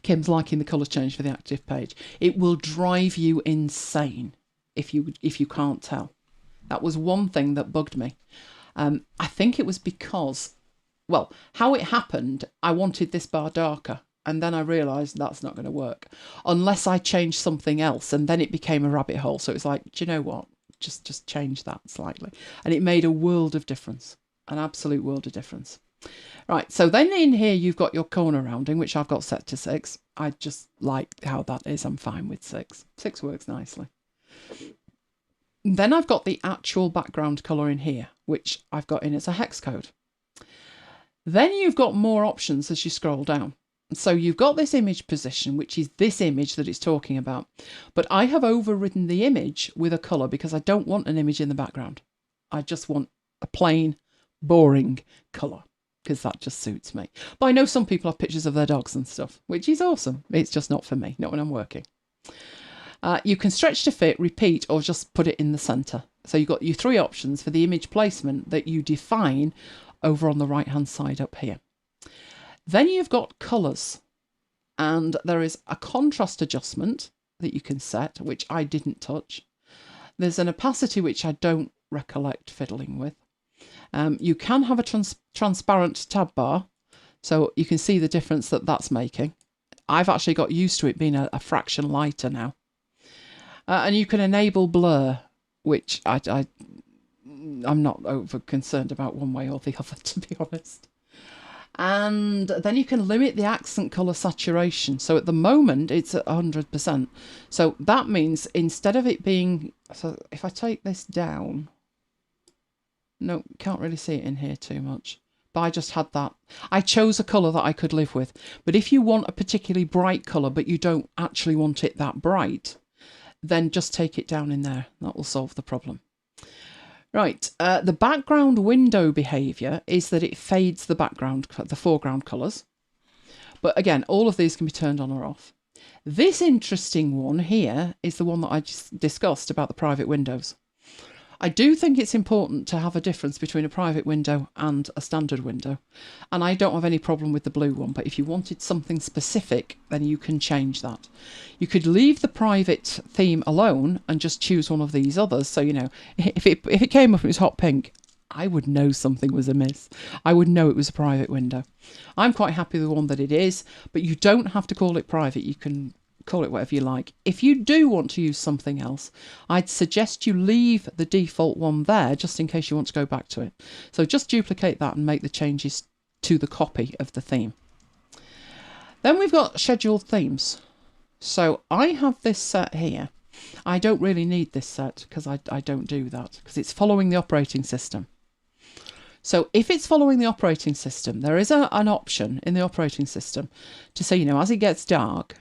S1: Kim's liking the colour change for the active page. It will drive you insane if you can't tell. That was one thing that bugged me. I think it was because, well, how it happened, I wanted this bar darker, and then I realised that's not going to work unless I change something else, and then it became a rabbit hole. So it was like, do you know what? Just change that slightly. And it made a world of difference, an absolute world of difference. Right, so then in here you've got your corner rounding, which I've got set to 6. I just like how that is. I'm fine with 6. 6 works nicely. Then I've got the actual background colour in here, which I've got in as a hex code. Then you've got more options as you scroll down. So you've got this image position, which is this image that it's talking about. But I have overridden the image with a colour because I don't want an image in the background. I just want a plain, boring colour because that just suits me. But I know some people have pictures of their dogs and stuff, which is awesome. It's just not for me, not when I'm working. You can stretch to fit, repeat, or just put it in the centre. So you've got your 3 options for the image placement that you define over on the right-hand side up here. Then you've got colours, and there is a contrast adjustment that you can set, which I didn't touch. There's an opacity, which I don't recollect fiddling with. You can have a transparent tab bar, so you can see the difference that that's making. I've actually got used to it being a fraction lighter now. And you can enable blur, which I'm not over concerned about one way or the other, to be honest. And then you can limit the accent colour saturation. So at the moment it's at 100%. So that means instead of it being, so if I take this down, no, can't really see it in here too much. But I just had that. I chose a colour that I could live with. But if you want a particularly bright colour, but you don't actually want it that bright, then just take it down in there. That will solve the problem. Right, the background window behaviour is that it fades the foreground colours. But again, all of these can be turned on or off. This interesting one here is the one that I just discussed about the private windows. I do think it's important to have a difference between a private window and a standard window. And I don't have any problem with the blue one, but if you wanted something specific, then you can change that. You could leave the private theme alone and just choose one of these others. So, you know, if it came up and it was hot pink, I would know something was amiss. I would know it was a private window. I'm quite happy with the one that it is, but you don't have to call it private. You can call it whatever you like. If you do want to use something else, I'd suggest you leave the default one there just in case you want to go back to it. So just duplicate that and make the changes to the copy of the theme. Then we've got scheduled themes. So I have this set here. I don't really need this set because I don't do that because it's following the operating system. So if it's following the operating system, there is an option in the operating system to say, you know, as it gets dark,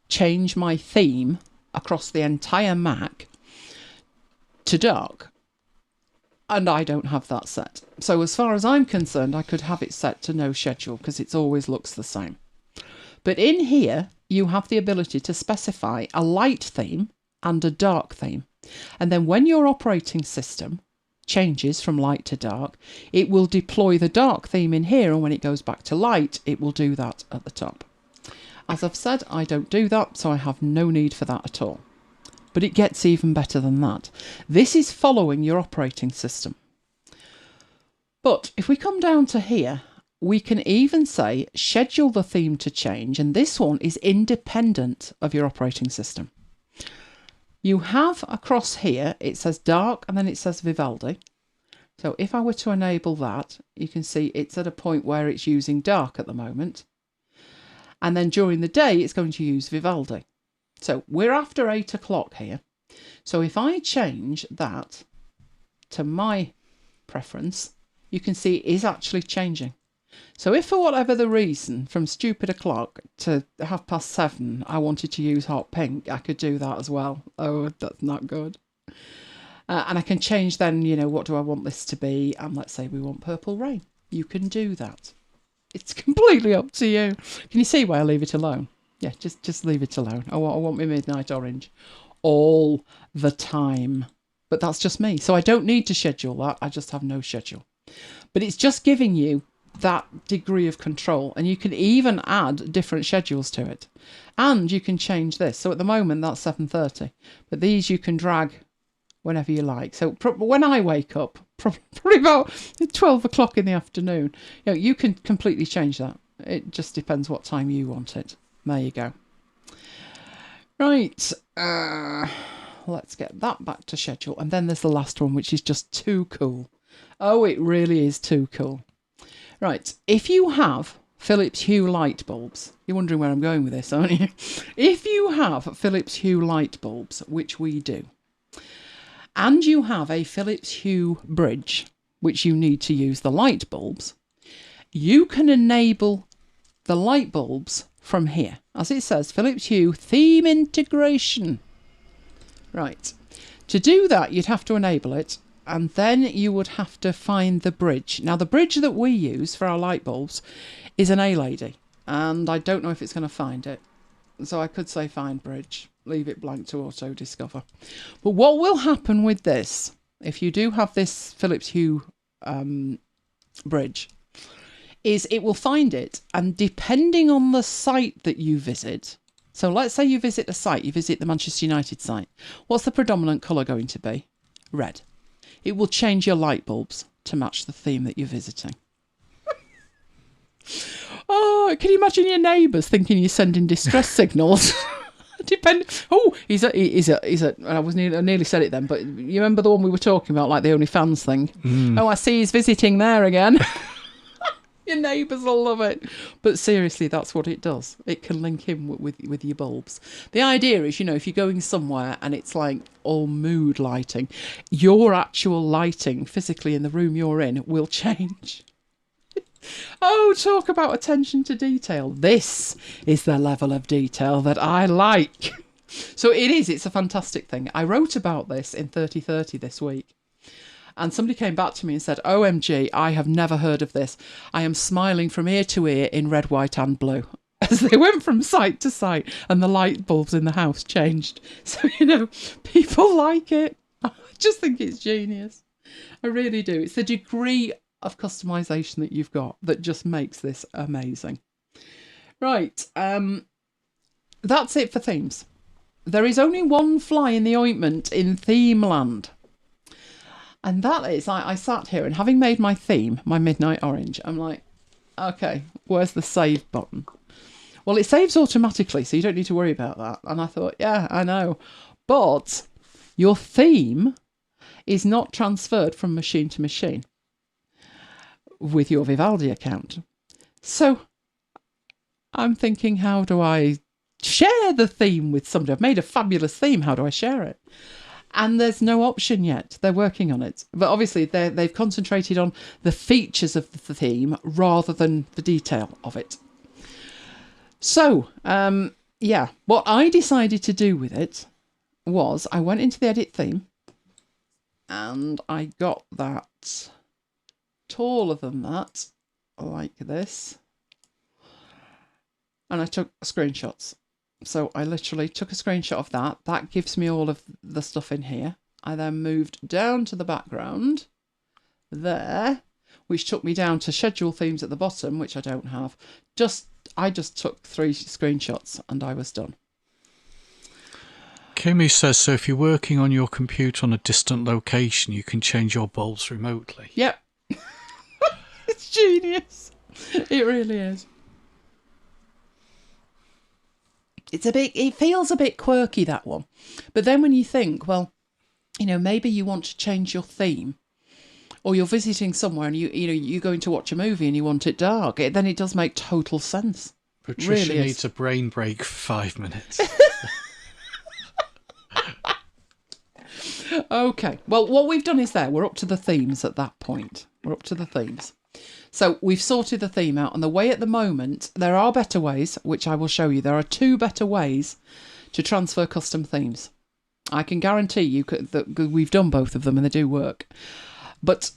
S1: change my theme across the entire Mac to dark. And I don't have that set. So as far as I'm concerned, I could have it set to no schedule because it always looks the same. But in here, you have the ability to specify a light theme and a dark theme. And then when your operating system changes from light to dark, it will deploy the dark theme in here, and when it goes back to light, it will do that at the top. As I've said, I don't do that, so I have no need for that at all. But it gets even better than that. This is following your operating system. But if we come down to here, we can even say schedule the theme to change, and this one is independent of your operating system. You have across here, it says dark and then it says Vivaldi. So if I were to enable that, you can see it's at a point where it's using dark at the moment. And then during the day, it's going to use Vivaldi. So we're after 8 o'clock here. So if I change that to my preference, you can see it is actually changing. So if for whatever the reason, from stupid o'clock to 7:30, I wanted to use hot pink, I could do that as well. Oh, that's not good. And I can change then, you know, what do I want this to be? And let's say we want purple rain. You can do that. It's completely up to you. Can you see why I leave it alone? Yeah, just leave it alone. I want my midnight orange all the time. But that's just me. So I don't need to schedule that. I just have no schedule. But it's just giving you that degree of control, and you can even add different schedules to it, and you can change this. So at the moment that's 7:30, but these you can drag whenever you like. So when I wake up, probably about 12 o'clock in the afternoon, you know, you can completely change that. It just depends what time you want it. There you go. Right, let's get that back to schedule, and then there's the last one, which is just too cool. Oh, it really is too cool. Right, if you have Philips Hue light bulbs, you're wondering where I'm going with this, aren't you? If you have Philips Hue light bulbs, which we do, and you have a Philips Hue bridge, which you need to use the light bulbs, you can enable the light bulbs from here. As it says, Philips Hue theme integration. Right, to do that, you'd have to enable it. And then you would have to find the bridge. Now, the bridge that we use for our light bulbs is an A-Lady. And I don't know if it's going to find it. So I could say find bridge. Leave it blank to auto-discover. But what will happen with this, if you do have this Philips Hue bridge, is it will find it. And depending on the site that you visit, so let's say you visit a site, you visit the Manchester United site. What's the predominant colour going to be? Red. It will change your light bulbs to match the theme that you're visiting. Oh, can you imagine your neighbours thinking you're sending distress signals? Oh, he's a. I nearly said it then, but you remember the one we were talking about, like the OnlyFans thing? Oh, I see he's visiting there again. Your neighbours will love it. But seriously, that's what it does. It can link in with your bulbs. The idea is, you know, if you're going somewhere and it's like all mood lighting, your actual lighting physically in the room you're in will change. Oh, talk about attention to detail. This is the level of detail that I like. So it's a fantastic thing. I wrote about this in 3030 this week. And somebody came back to me and said, OMG, I have never heard of this. I am smiling from ear to ear in red, white and blue. As they went from site to site and the light bulbs in the house changed. So, you know, people like it. I just think it's genius. I really do. It's the degree of customization that you've got that just makes this amazing. Right. That's it for themes. There is only one fly in the ointment in theme land. And that is, I sat here and having made my theme, my midnight orange, I'm like, okay, where's the save button? Well, it saves automatically, so you don't need to worry about that. And I thought, yeah, I know. But your theme is not transferred from machine to machine with your Vivaldi account. So I'm thinking, how do I share the theme with somebody? I've made a fabulous theme. How do I share it? And there's no option yet. They're working on it. But obviously they've concentrated on the features of the theme rather than the detail of it. So, yeah, what I decided to do with it was I went into the edit theme and I got that taller than that, like this. And I took screenshots. So I literally took a screenshot of that. That gives me all of the stuff in here. I then moved down to the background there, which took me down to schedule themes at the bottom, which I don't have. I just took 3 screenshots and I was done.
S2: Kimmy says, so if you're working on your computer on a distant location, you can change your bulbs remotely.
S1: Yep. It's genius. It really is. It feels a bit quirky, that one. But then when you think, well, maybe you want to change your theme, or you're visiting somewhere and you're going to watch a movie and you want it dark, then it does make total sense.
S2: Patricia
S1: really
S2: needs a brain break for 5 minutes.
S1: Okay. Well, what we've done is we're up to the themes at that point. We're up to the themes. So we've sorted the theme out, and the way at the moment, there are better ways, which I will show you. There are 2 better ways to transfer custom themes. I can guarantee you that we've done both of them and they do work. But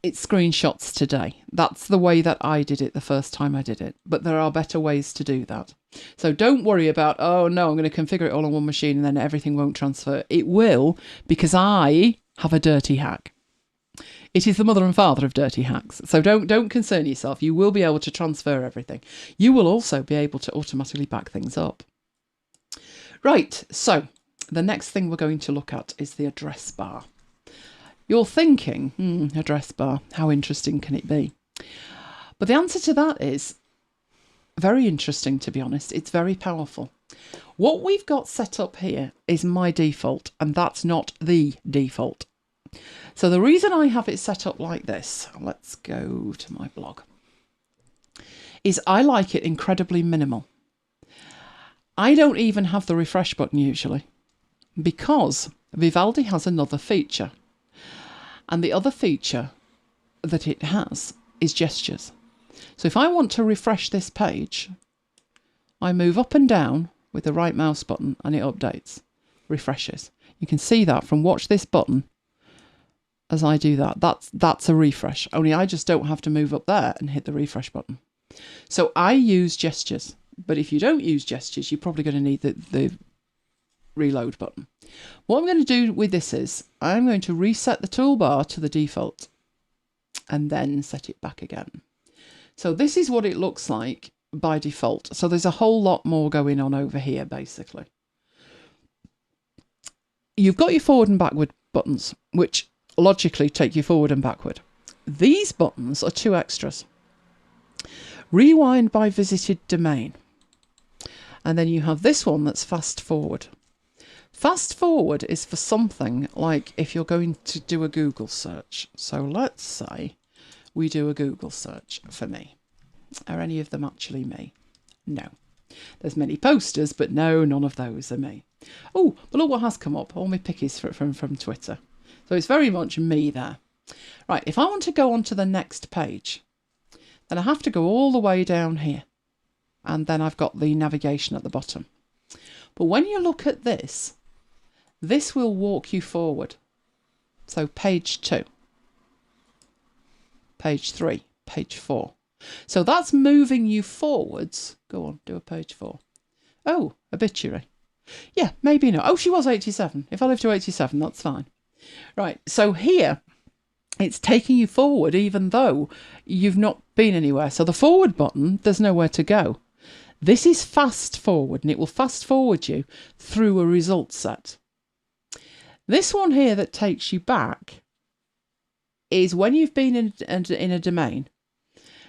S1: it's screenshots today. That's the way that I did it the first time I did it. But there are better ways to do that. So don't worry about, oh no, I'm going to configure it all on one machine and then everything won't transfer. It will, because I have a dirty hack. It is the mother and father of dirty hacks. So don't concern yourself. You will be able to transfer everything. You will also be able to automatically back things up. Right, so the next thing we're going to look at is the address bar. You're thinking, address bar, how interesting can it be? But the answer to that is very interesting, to be honest. It's very powerful. What we've got set up here is my default, and that's not the default. So the reason I have it set up like this, let's go to my blog, is I like it incredibly minimal. I don't even have the refresh button usually, because Vivaldi has another feature. And the other feature that it has is gestures. So if I want to refresh this page, I move up and down with the right mouse button and it updates, refreshes. You can see that from watch this button as I do that. That's a refresh, only I just don't have to move up there and hit the refresh button. So I use gestures, but if you don't use gestures, you're probably going to need the reload button. What I'm going to do with this is I'm going to reset the toolbar to the default and then set it back again. So this is what it looks like by default. So there's a whole lot more going on over here, basically. You've got your forward and backward buttons, which logically take you forward and backward. These buttons are 2 extras. Rewind by visited domain. And then you have this one that's fast forward. Fast forward is for something like if you're going to do a Google search. So let's say we do a Google search for me. Are any of them actually me? No. There's many posters, but no, none of those are me. Oh, but look what has come up. All my pickies from Twitter. So it's very much me there. Right, if I want to go on to the next page, then I have to go all the way down here. And then I've got the navigation at the bottom. But when you look at this, this will walk you forward. So page 2, page 3, page 4. So that's moving you forwards. Go on, do a page 4. Oh, obituary. Yeah, maybe not. Oh, she was 87. If I live to 87, that's fine. Right, so here it's taking you forward even though you've not been anywhere. So the forward button, there's nowhere to go. This is fast forward, and it will fast forward you through a result set. This one here that takes you back is when you've been in a domain.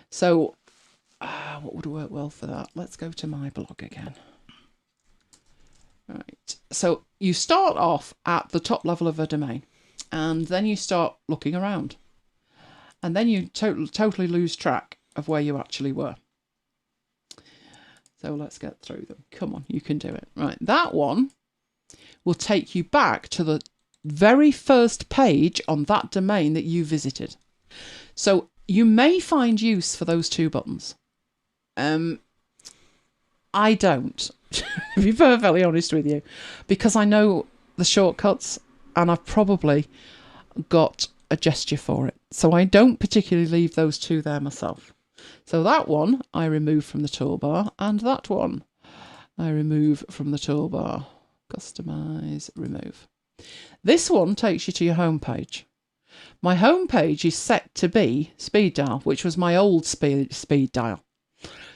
S1: So what would work well for that? Let's go to my blog again. Right. So you start off at the top level of a domain, and then you start looking around, and then you totally lose track of where you actually were. So let's get through them. Come on, you can do it. Right, that one will take you back to the very first page on that domain that you visited. So you may find use for those two buttons. I don't, to be perfectly honest with you, because I know the shortcuts and I've probably got a gesture for it. So I don't particularly leave those two there myself. So that one I remove from the toolbar, and that one I remove from the toolbar. Customize, remove. This one takes you to your home page. My home page is set to be speed dial, which was my old speed dial.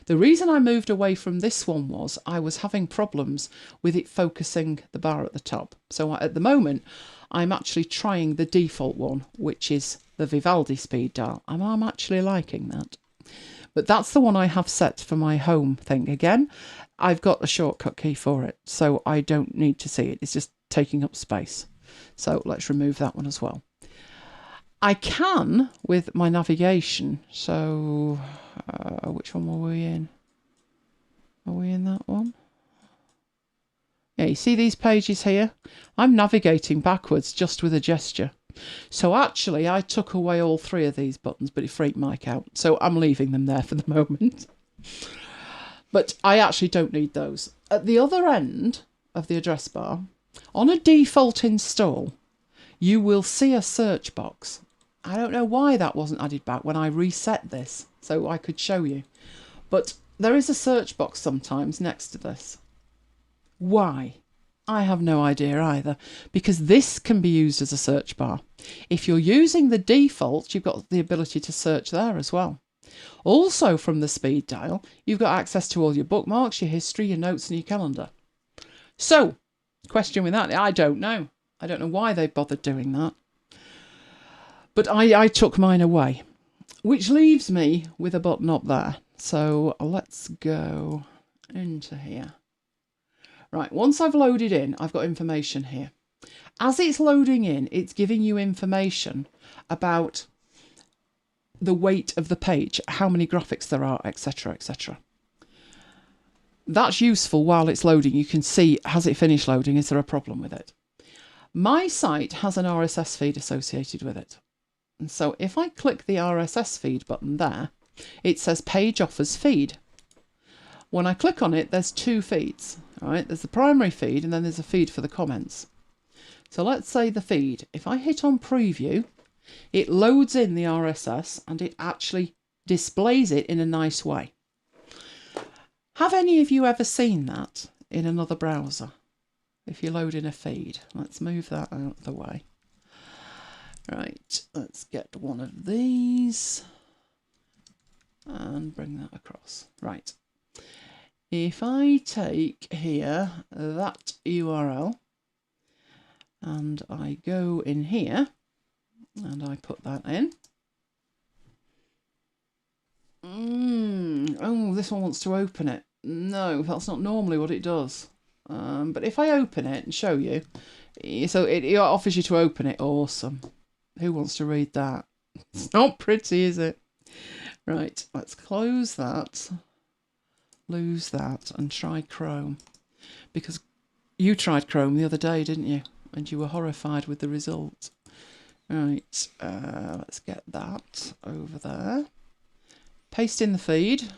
S1: The reason I moved away from this one was I was having problems with it focusing the bar at the top. So at the moment, I'm actually trying the default one, which is the Vivaldi speed dial, and I'm actually liking that. But that's the one I have set for my home thing. Again, I've got a shortcut key for it, so I don't need to see it. It's just taking up space. So let's remove that one as well. I can with my navigation. So which one were we in? Are we in that one? Yeah, you see these pages here? I'm navigating backwards just with a gesture. So actually, I took away all three of these buttons, but it freaked Mike out. So I'm leaving them there for the moment. But I actually don't need those. At the other end of the address bar, on a default install, you will see a search box. I don't know why that wasn't added back when I reset this, so I could show you. But there is a search box sometimes next to this. Why? I have no idea either, because this can be used as a search bar. If you're using the default, you've got the ability to search there as well. Also from the speed dial, you've got access to all your bookmarks, your history, your notes and your calendar. So, question with that, I don't know. I don't know why they bothered doing that. But I took mine away, which leaves me with a button up there. So let's go into here. Right, once I've loaded in, I've got information here. As it's loading in, it's giving you information about the weight of the page, how many graphics there are, etc., etc. That's useful while it's loading. You can see, has it finished loading? Is there a problem with it? My site has an RSS feed associated with it. And so if I click the RSS feed button there, it says page offers feed. When I click on it, there's two feeds. All right, there's the primary feed and then there's a feed for the comments. So let's say the feed. If I hit on preview, it loads in the RSS and it actually displays it in a nice way. Have any of you ever seen that in another browser? If you load in a feed, let's move that out of the way. Right, let's get one of these and bring that across. Right. If I take here that URL and I go in here and I put that in. Oh, this one wants to open it. No, that's not normally what it does. But if I open it and show you, so it offers you to open it. Awesome. Who wants to read that? It's not pretty, is it? Right, let's close that, lose that, and try Chrome. Because you tried Chrome the other day, didn't you? And you were horrified with the result. Right, let's get that over there. Paste in the feed.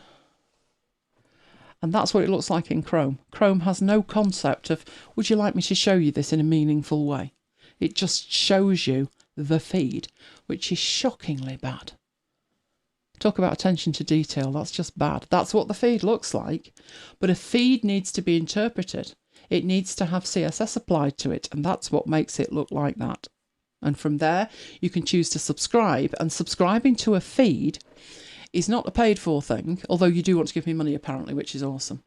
S1: And that's what it looks like in Chrome. Chrome has no concept of, would you like me to show you this in a meaningful way? It just shows you the feed, which is shockingly bad. Talk about attention to detail, that's just bad. That's what the feed looks like. But a feed needs to be interpreted. It needs to have CSS applied to it, and that's what makes it look like that. And from there, you can choose to subscribe, and subscribing to a feed is not a paid for thing, although you do want to give me money apparently, which is awesome.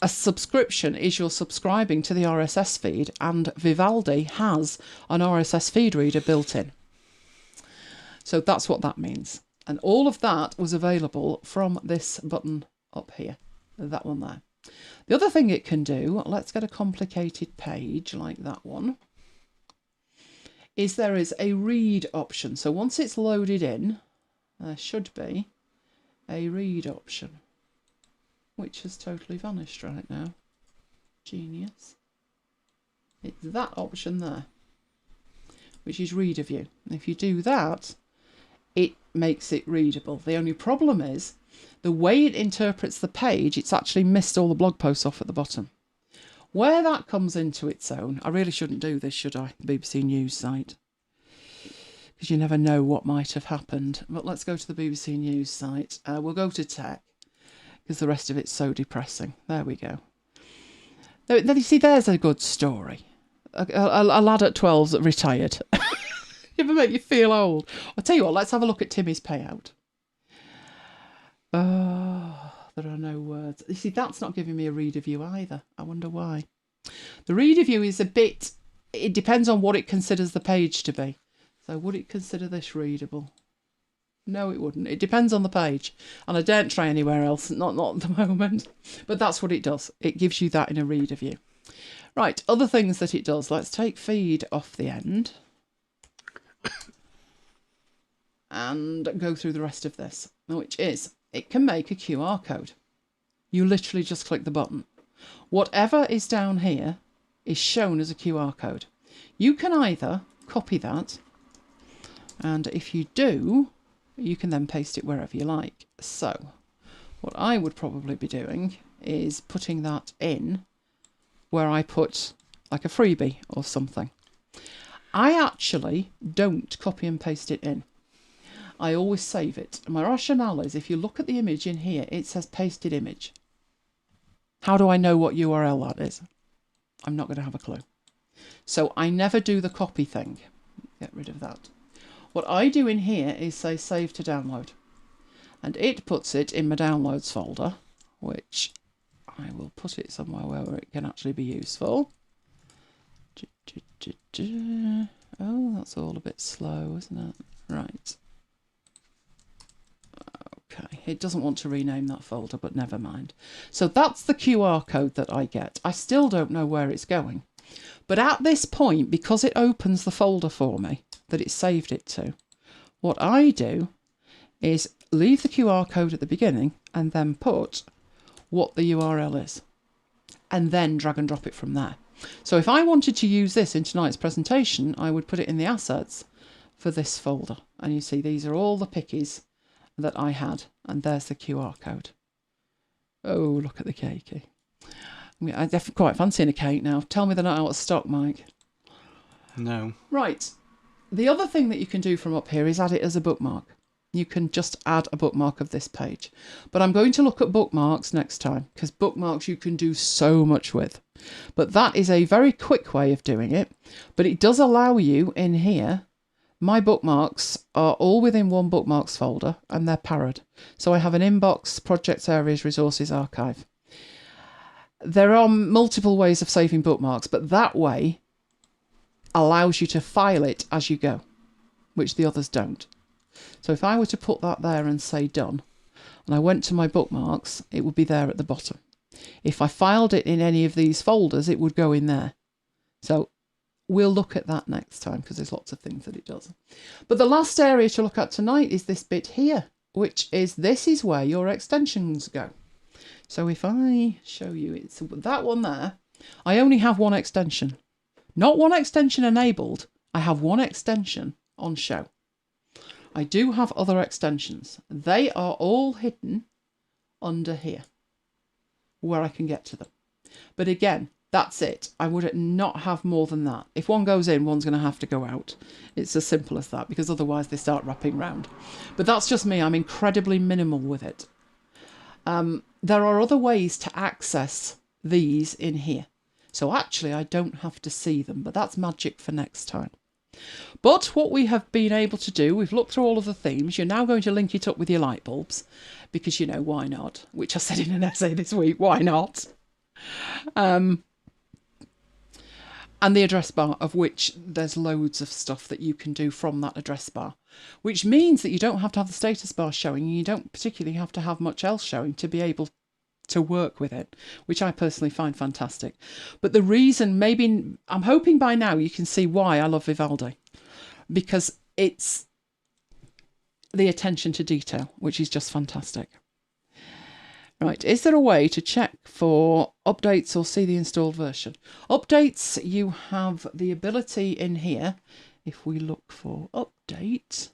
S1: A subscription is you're subscribing to the RSS feed, and Vivaldi has an RSS feed reader built in. So that's what that means. And all of that was available from this button up here, that one there. The other thing it can do, let's get a complicated page like that one, is there is a read option. So once it's loaded in, there should be a read option, which has totally vanished right now. Genius. It's that option there, which is reader view. And if you do that, it makes it readable. The only problem is the way it interprets the page, it's actually missed all the blog posts off at the bottom. Where that comes into its own, I really shouldn't do this, should I? The BBC News site. Because you never know what might have happened. But let's go to the BBC News site. We'll go to tech, because the rest of it's so depressing. There we go. Now, you see, there's a good story. A lad at 12's that retired. Ever make you feel old? I'll tell you what, let's have a look at Timmy's payout. Oh, there are no words. You see, that's not giving me a reader view either. I wonder why. The reader view is a bit, it depends on what it considers the page to be. So would it consider this readable? No, it wouldn't. It depends on the page. And I daren't try anywhere else, not at the moment. But that's what it does. It gives you that in a reader view. Right, other things that it does. Let's take feed off the end. And go through the rest of this, which is, it can make a QR code. You literally just click the button. Whatever is down here is shown as a QR code. You can either copy that, and if you do, you can then paste it wherever you like. So what I would probably be doing is putting that in where I put like a freebie or something. I actually don't copy and paste it in. I always save it. My rationale is, if you look at the image in here, it says pasted image. How do I know what URL that is? I'm not going to have a clue. So I never do the copy thing. Get rid of that. What I do in here is say save to download. And it puts it in my downloads folder, which I will put it somewhere where it can actually be useful. Oh, that's all a bit slow, isn't it? Right. Okay, it doesn't want to rename that folder, but never mind. So that's the QR code that I get. I still don't know where it's going. But at this point, because it opens the folder for me that it saved it to, what I do is leave the QR code at the beginning and then put what the URL is. And then drag and drop it from there. So if I wanted to use this in tonight's presentation, I would put it in the assets for this folder. And you see, these are all the pickies that I had, and there's the QR code. Oh, look at the cakey. I definitely quite fancying a cake now. Tell me they're not out of stock, Mike.
S2: No.
S1: Right. The other thing that you can do from up here is add it as a bookmark. You can just add a bookmark of this page. But I'm going to look at bookmarks next time, because bookmarks you can do so much with. But that is a very quick way of doing it. But it does allow you in here. My bookmarks are all within one bookmarks folder, and they're parallel. So I have an inbox, project areas, resources, archive. There are multiple ways of saving bookmarks, but that way allows you to file it as you go, which the others don't. So if I were to put that there and say done, and I went to my bookmarks, it would be there at the bottom. If I filed it in any of these folders, it would go in there. So we'll look at that next time, because there's lots of things that it does. But the last area to look at tonight is this bit here, which is, this is where your extensions go. So if I show you, it's that one there. I only have one extension. Not one extension enabled. I have one extension on show. I do have other extensions. They are all hidden under here, where I can get to them. But again, that's it. I would not have more than that. If one goes in, one's going to have to go out. It's as simple as that, because otherwise they start wrapping round. But that's just me. I'm incredibly minimal with it. There are other ways to access these in here. So actually, I don't have to see them, but that's magic for next time. But what we have been able to do, we've looked through all of the themes. You're now going to link it up with your light bulbs, because, you know, why not? Which I said in an essay this week, why not? And And the address bar, of which there's loads of stuff that you can do from that address bar, which means that you don't have to have the status bar showing, and you don't particularly have to have much else showing to be able to work with it, which I personally find fantastic. But the reason, maybe, I'm hoping by now you can see why I love Vivaldi, because it's the attention to detail, which is just fantastic. Right, is there a way to check for updates or see the installed version? Updates, you have the ability in here, if we look for update,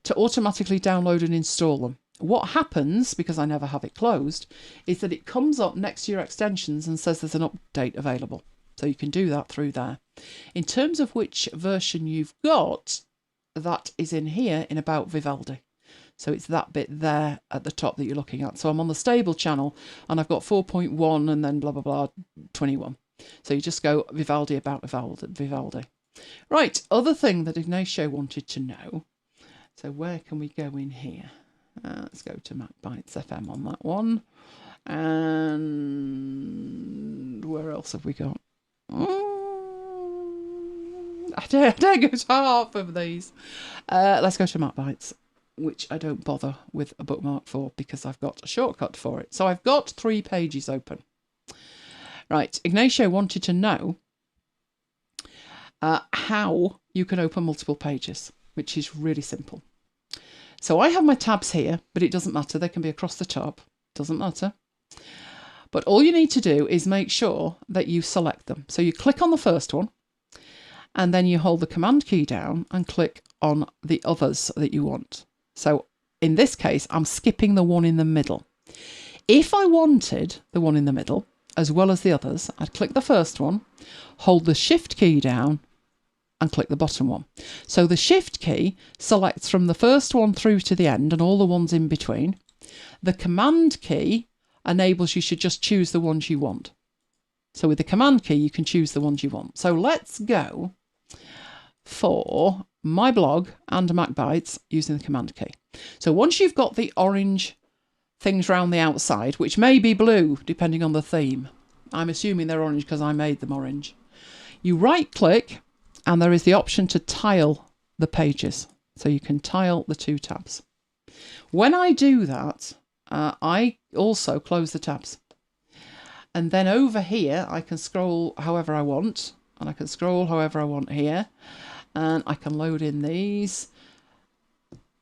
S1: to automatically download and install them. What happens, because I never have it closed, is that it comes up next to your extensions and says there's an update available. So you can do that through there. In terms of which version you've got, that is in here in About Vivaldi. So it's that bit there at the top that you're looking at. So I'm on the stable channel and I've got 4.1 and then blah, blah, blah, 21. So you just go Vivaldi, About Vivaldi. Right, other thing that Ignacio wanted to know. So where can we go in here? Let's go to MacBites FM on that one. And where else have we got? I dare go to half of these. Let's go to MacBites, which I don't bother with a bookmark for because I've got a shortcut for it. So I've got 3 pages open. Right, Ignacio wanted to know how you can open multiple pages, which is really simple. So I have my tabs here, but it doesn't matter. They can be across the top. Doesn't matter. But all you need to do is make sure that you select them. So you click on the first one, and then you hold the Command key down and click on the others that you want. So in this case, I'm skipping the one in the middle. If I wanted the one in the middle, as well as the others, I'd click the first one, hold the Shift key down, and click the bottom one. So the Shift key selects from the first one through to the end and all the ones in between. The Command key enables you to just choose the ones you want. So with the Command key, you can choose the ones you want. So let's go for my blog and MacBites using the Command key. So once you've got the orange things around the outside, which may be blue depending on the theme, I'm assuming they're orange because I made them orange, you right click and there is the option to tile the pages. So you can tile the 2 tabs. When I do that, I also close the tabs. And then over here, I can scroll however I want. And I can scroll however I want here. And I can load in these.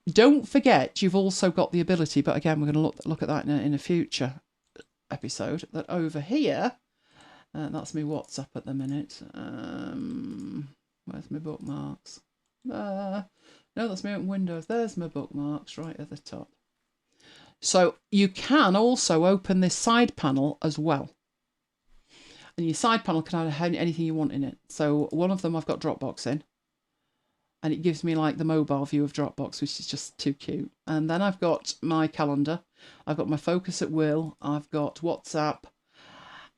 S1: Don't forget, you've also got the ability, but again, we're going to look at that in a future episode, that over here, that's me WhatsApp at the minute. Where's my bookmarks? No, that's me open Windows. There's my bookmarks right at the top. So you can also open this side panel as well. And your side panel can have anything you want in it. So one of them I've got Dropbox in. And it gives me like the mobile view of Dropbox, which is just too cute. And then I've got my calendar. I've got my Focus at Will. I've got WhatsApp.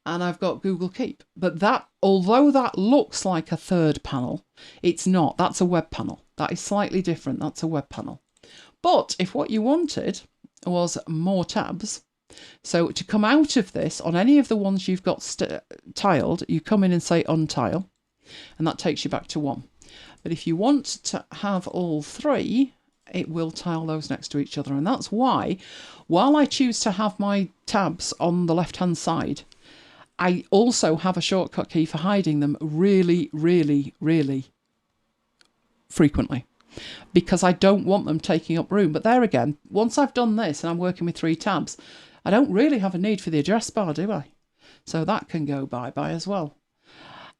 S1: And I've got Google Keep. But that, although that looks like a third panel, it's not. That's a web panel. That is slightly different. That's a web panel. But if what you wanted was more tabs, so to come out of this, on any of the ones you've got tiled, you come in and say untile, and that takes you back to 1. But if you want to have all 3, it will tile those next to each other. And that's why, while I choose to have my tabs on the left-hand side, I also have a shortcut key for hiding them really, really, really frequently, because I don't want them taking up room. But there again, once I've done this and I'm working with 3 tabs, I don't really have a need for the address bar, do I? So that can go bye-bye as well.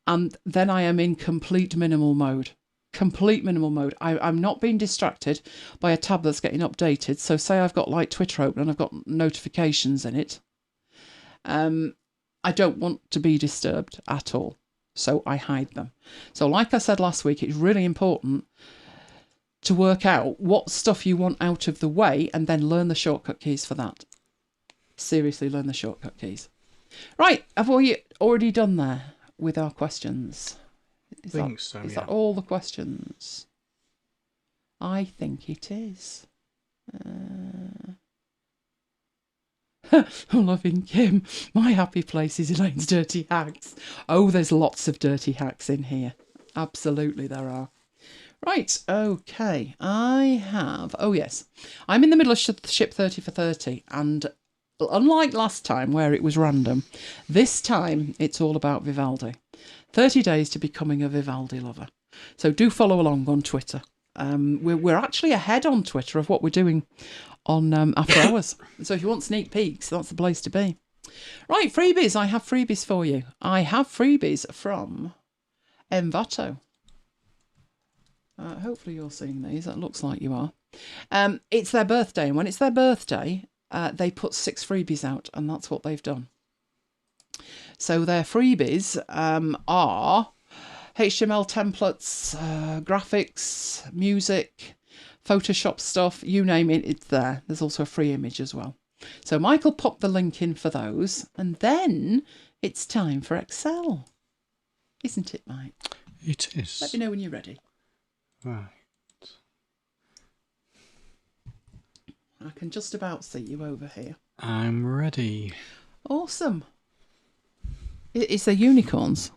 S1: And then I am in complete minimal mode. Complete minimal mode. I'm not being distracted by a tab that's getting updated. So say I've got like Twitter open and I've got notifications in it. I don't want to be disturbed at all. So I hide them. So like I said last week, it's really important to work out what stuff you want out of the way and then learn the shortcut keys for that. Seriously, learn the shortcut keys. Right, have we already done there with our questions? Is that all the questions? I think it is. Loving Kim. My happy place is Elaine's dirty hacks. Oh, there's lots of dirty hacks in here. Absolutely there are. Right, okay. Oh yes. I'm in the middle of ship 30 for 30, and unlike last time where it was random, this time it's all about Vivaldi. 30 days to becoming a Vivaldi lover. So do follow along on Twitter. We're actually ahead on Twitter of what we're doing on After Hours. So if you want sneak peeks, that's the place to be. Right, freebies. I have freebies for you. I have freebies from Envato. Hopefully you're seeing these. That looks like you are. It's their birthday, and when it's their birthday, they put 6 freebies out, and that's what they've done. So their freebies are HTML templates, graphics, music, Photoshop stuff, you name it, it's there. There's also a free image as well. So Michael popped the link in for those, and then it's time for Excel. Isn't it, Mike?
S2: It is.
S1: Let me know when you're ready.
S2: Right.
S1: I can just about see you over here.
S2: I'm ready.
S1: Awesome. Is there unicorns?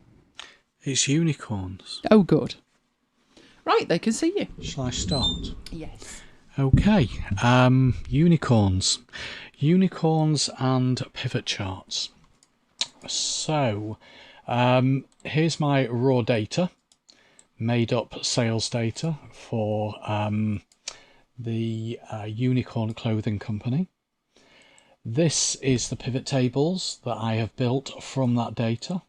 S2: It's unicorns.
S1: Oh, good. Right, they can see you.
S2: Shall I start?
S1: Yes.
S2: Okay. Unicorns. Unicorns and pivot charts. So, here's my raw data. Made up sales data for the Unicorn Clothing Company. This is the pivot tables that I have built from that data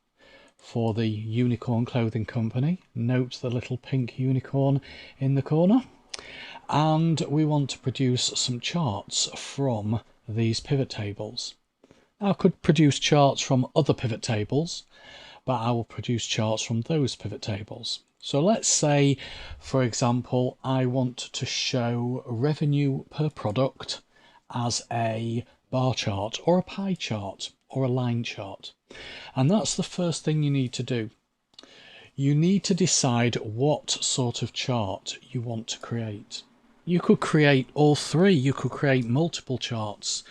S2: for the Unicorn Clothing Company. Note the little pink unicorn in the corner. And we want to produce some charts from these pivot tables. I could produce charts from other pivot tables, but I will produce charts from those pivot tables. So let's say, for example, I want to show revenue per product as a bar chart or a pie chart or a line chart. And that's the first thing you need to do. You need to decide what sort of chart you want to create. You could create all three. You could create multiple charts.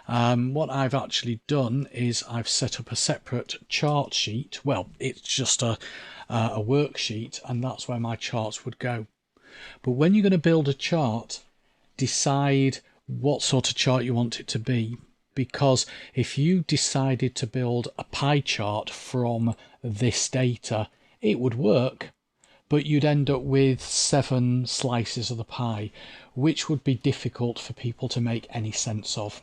S2: What I've actually done is I've set up a separate chart sheet. Well, it's just a worksheet, and that's where my charts would go. But when you're going to build a chart, decide what sort of chart you want it to be, because if you decided to build a pie chart from this data, it would work, but you'd end up with 7 slices of the pie, which would be difficult for people to make any sense of.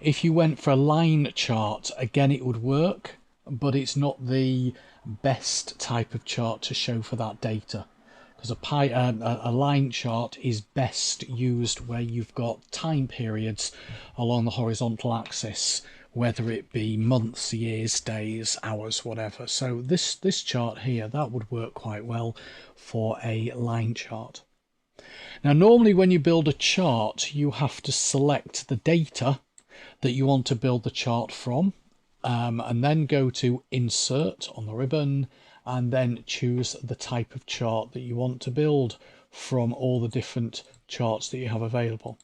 S2: If you went for a line chart, again, it would work, but it's not the best type of chart to show for that data, because a line chart is best used where you've got time periods along the horizontal axis, whether it be months, years, days, hours, whatever. So this chart here, that would work quite well for a line chart. Now, normally when you build a chart, you have to select the data that you want to build the chart from, and then go to Insert on the ribbon, and then choose the type of chart that you want to build from all the different charts that you have available.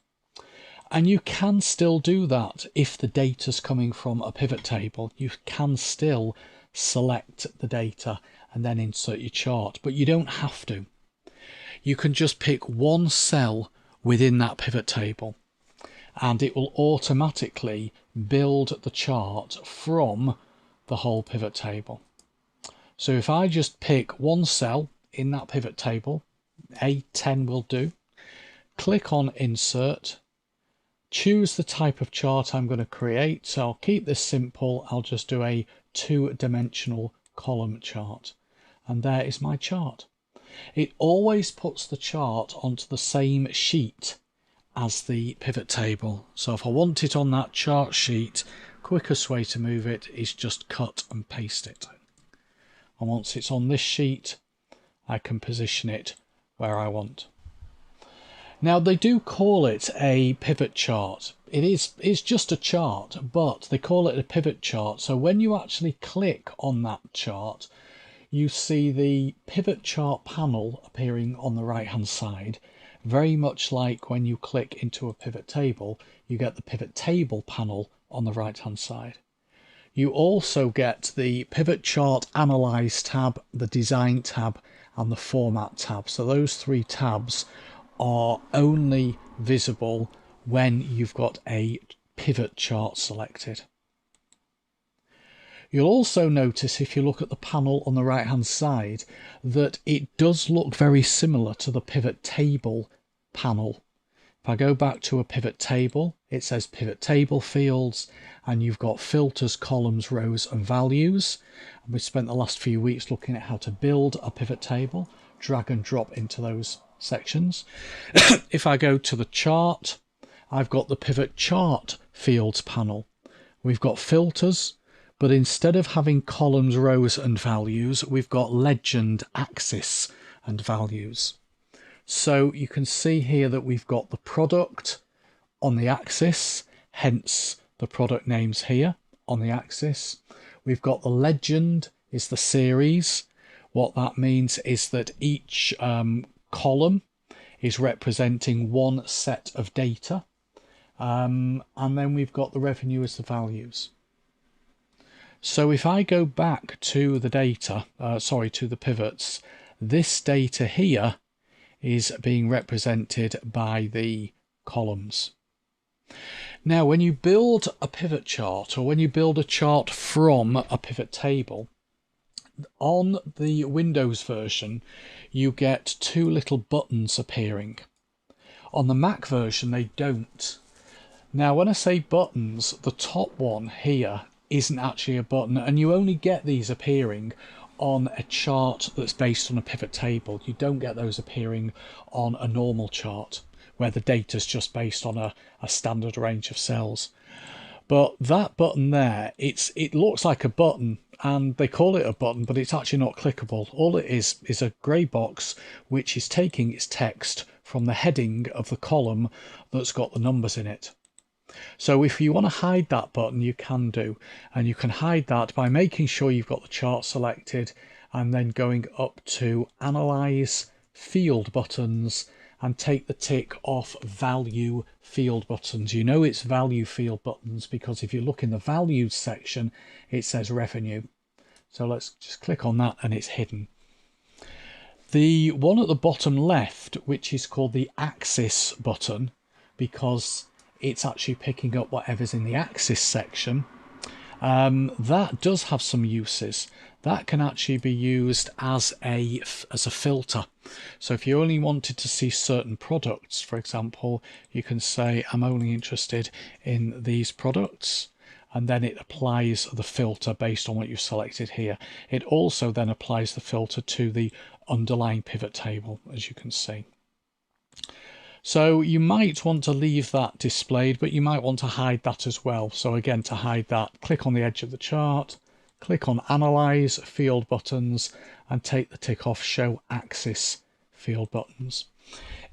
S2: And you can still do that if the data's coming from a pivot table. You can still select the data and then insert your chart, but you don't have to. You can just pick one cell within that pivot table, and it will automatically build the chart from the whole pivot table. So if I just pick one cell in that pivot table, A10 will do, click on Insert, choose the type of chart I'm going to create. So I'll keep this simple. I'll just do a 2-dimensional column chart. And there is my chart. It always puts the chart onto the same sheet as the pivot table. So if I want it on that chart sheet, quickest way to move it is just cut and paste it. And once it's on this sheet, I can position it where I want. Now, they do call it a pivot chart. It's just a chart, but they call it a pivot chart. So when you actually click on that chart, you see the pivot chart panel appearing on the right hand side. very much like when you click into a pivot table, you get the pivot table panel on the right hand side. You also get the pivot chart analyze tab, the design tab, and the format tab. So those 3 tabs are only visible when you've got a pivot chart selected. You'll also notice, if you look at the panel on the right hand side, that it does look very similar to the pivot table panel. If I go back to a pivot table, it says pivot table fields, and you've got filters, columns, rows and values. And we've spent the last few weeks looking at how to build a pivot table, drag and drop into those sections. If I go to the chart, I've got the pivot chart fields panel. We've got filters, but instead of having columns, rows and values, we've got legend, axis and values. So you can see here that we've got the product on the axis, hence the product names here on the axis. We've got the legend is the series. What that means is that each column is representing one set of data. And then we've got the revenue as the values. So if I go back to the data, to the pivots, this data here is being represented by the columns. Now, when you build a pivot chart, or when you build a chart from a pivot table, on the Windows version, you get 2 little buttons appearing. On the Mac version, they don't. Now, when I say buttons, the top one here isn't actually a button, and you only get these appearing on a chart that's based on a pivot table. You don't get those appearing on a normal chart where the data is just based on a standard range of cells. But that button there, it looks like a button, and they call it a button, but it's actually not clickable. All it is a grey box which is taking its text from the heading of the column that's got the numbers in it. So if you want to hide that button, you can do, and you can hide that by making sure you've got the chart selected and then going up to Analyze Field Buttons and take the tick off Value Field Buttons. You know it's Value Field Buttons because if you look in the Values section, it says Revenue. So let's just click on that and it's hidden. The one at the bottom left, which is called the Axis button, because it's actually picking up whatever's in the axis section, that does have some uses. That can actually be used as a filter. So if you only wanted to see certain products, for example, you can say I'm only interested in these products, and then it applies the filter based on what you've selected here. It also then applies the filter to the underlying pivot table, as you can see. So you might want to leave that displayed, but you might want to hide that as well. So again, to hide that, click on the edge of the chart, click on Analyze Field Buttons, and take the tick off Show Axis Field Buttons.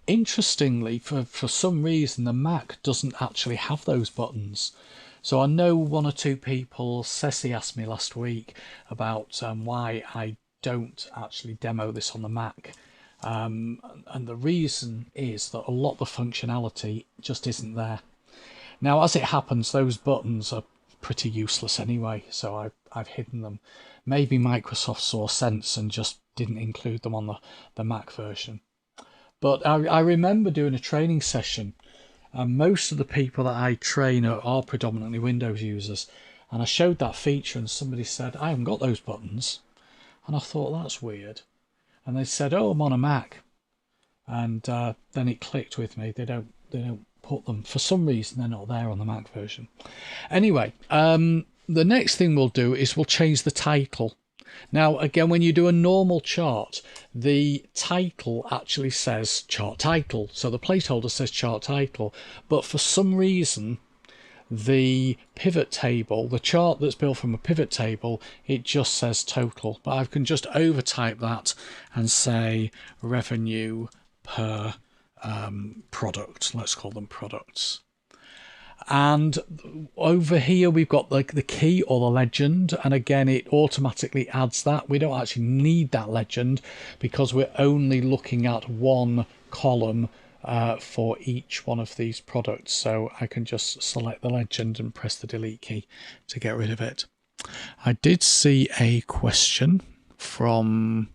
S2: Interestingly, for some reason, the Mac doesn't actually have those buttons. So I know 1 or 2 people, Ceci asked me last week about why I don't actually demo this on the Mac. And the reason is that a lot of the functionality just isn't there. Now, as it happens, those buttons are pretty useless anyway, so I've hidden them. Maybe Microsoft saw sense and just didn't include them on the Mac version. But I remember doing a training session, and most of the people that I train are predominantly Windows users, and I showed that feature and somebody said, I haven't got those buttons. And I thought, that's weird. And they said, oh, I'm on a Mac. And then it clicked with me. They don't put them. For some reason, they're not there on the Mac version. Anyway, the next thing we'll do is we'll change the title. Now, again, when you do a normal chart, the title actually says chart title. So the placeholder says chart title. But for some reason, the pivot table, the chart that's built from a pivot table, it just says total. But I can just overtype that and say revenue per product. Let's call them products. And over here we've got like the key or the legend, and again it automatically adds that. We don't actually need that legend because we're only looking at one column for each one of these products. So I can just select the legend and press the delete key to get rid of it. I did see a question from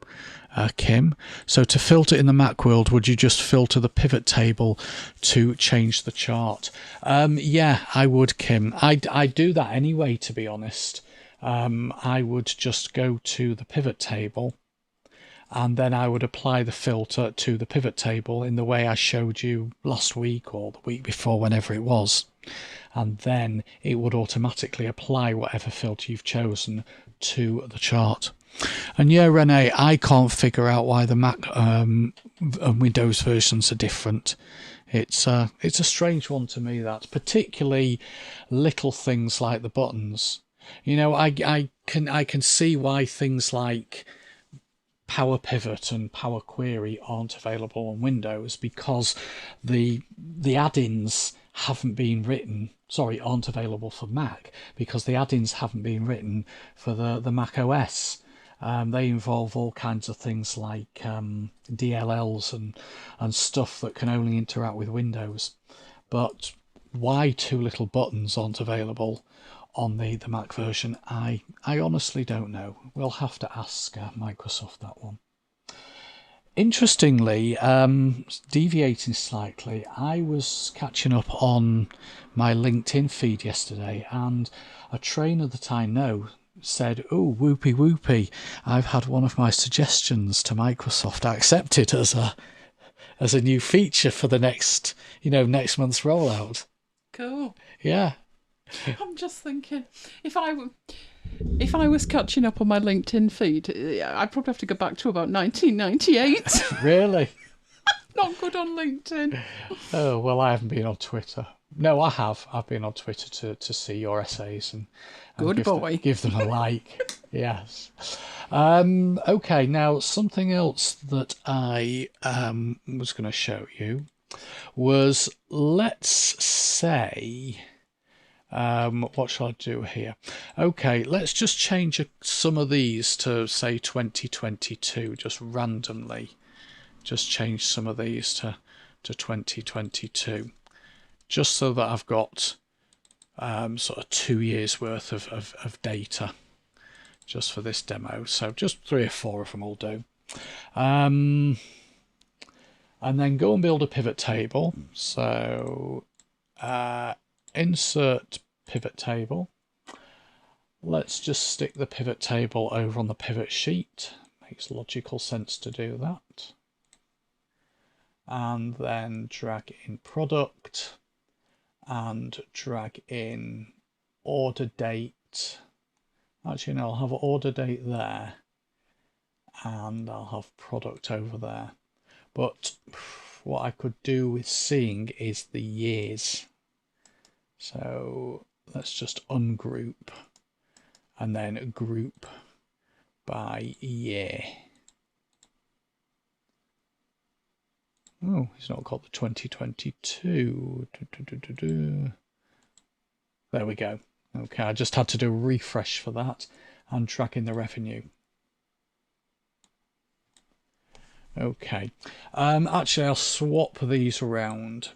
S2: Kim. So to filter in the Mac world, would you just filter the pivot table to change the chart? Yeah, I would, Kim. I do that anyway, to be honest. I would just go to the pivot table, and then I would apply the filter to the pivot table in the way I showed you last week or the week before, whenever it was. And then it would automatically apply whatever filter you've chosen to the chart. And yeah, Renee, I can't figure out why the Mac and Windows versions are different. It's a strange one to me, that, particularly little things like the buttons. You know, I can see why things like Power Pivot and Power Query aren't available on Windows, because the add-ins haven't been written, aren't available for Mac, because the add-ins haven't been written for the Mac OS. They involve all kinds of things like DLLs and stuff that can only interact with Windows. But why two little buttons aren't available on the Mac version, I honestly don't know. We'll have to ask Microsoft that one. Interestingly, deviating slightly, I was catching up on my LinkedIn feed yesterday, and a trainer that I know said, "Oh, whoopee whoopee, I've had one of my suggestions to Microsoft accepted as a new feature for the next month's rollout."
S1: Cool.
S2: Yeah.
S1: I'm just thinking, if I was catching up on my LinkedIn feed, I'd probably have to go back to about 1998.
S2: Really?
S1: Not good on LinkedIn.
S2: Oh, well, I haven't been on Twitter. No, I have. I've been on Twitter to see your essays and
S1: good boy.
S2: Give them a like. Yes. Okay, now something else that I was going to show you was, let's say, what shall I do here? Okay, let's just change some of these to, say, 2022, just randomly. Just change some of these to 2022, just so that I've got sort of 2 years worth of data just for this demo. So just 3 or 4 of them will do. And then go and build a pivot table. So insert pivot table. Let's just stick the pivot table over on the pivot sheet. Makes logical sense to do that. And then drag in product and drag in order date. Actually, no, I'll have order date there and I'll have product over there. But what I could do with seeing is the years. So let's just ungroup and then group by year. Oh, it's not got the 2022. There we go. Okay, I just had to do a refresh for that and track in the revenue. Okay, actually I'll swap these around.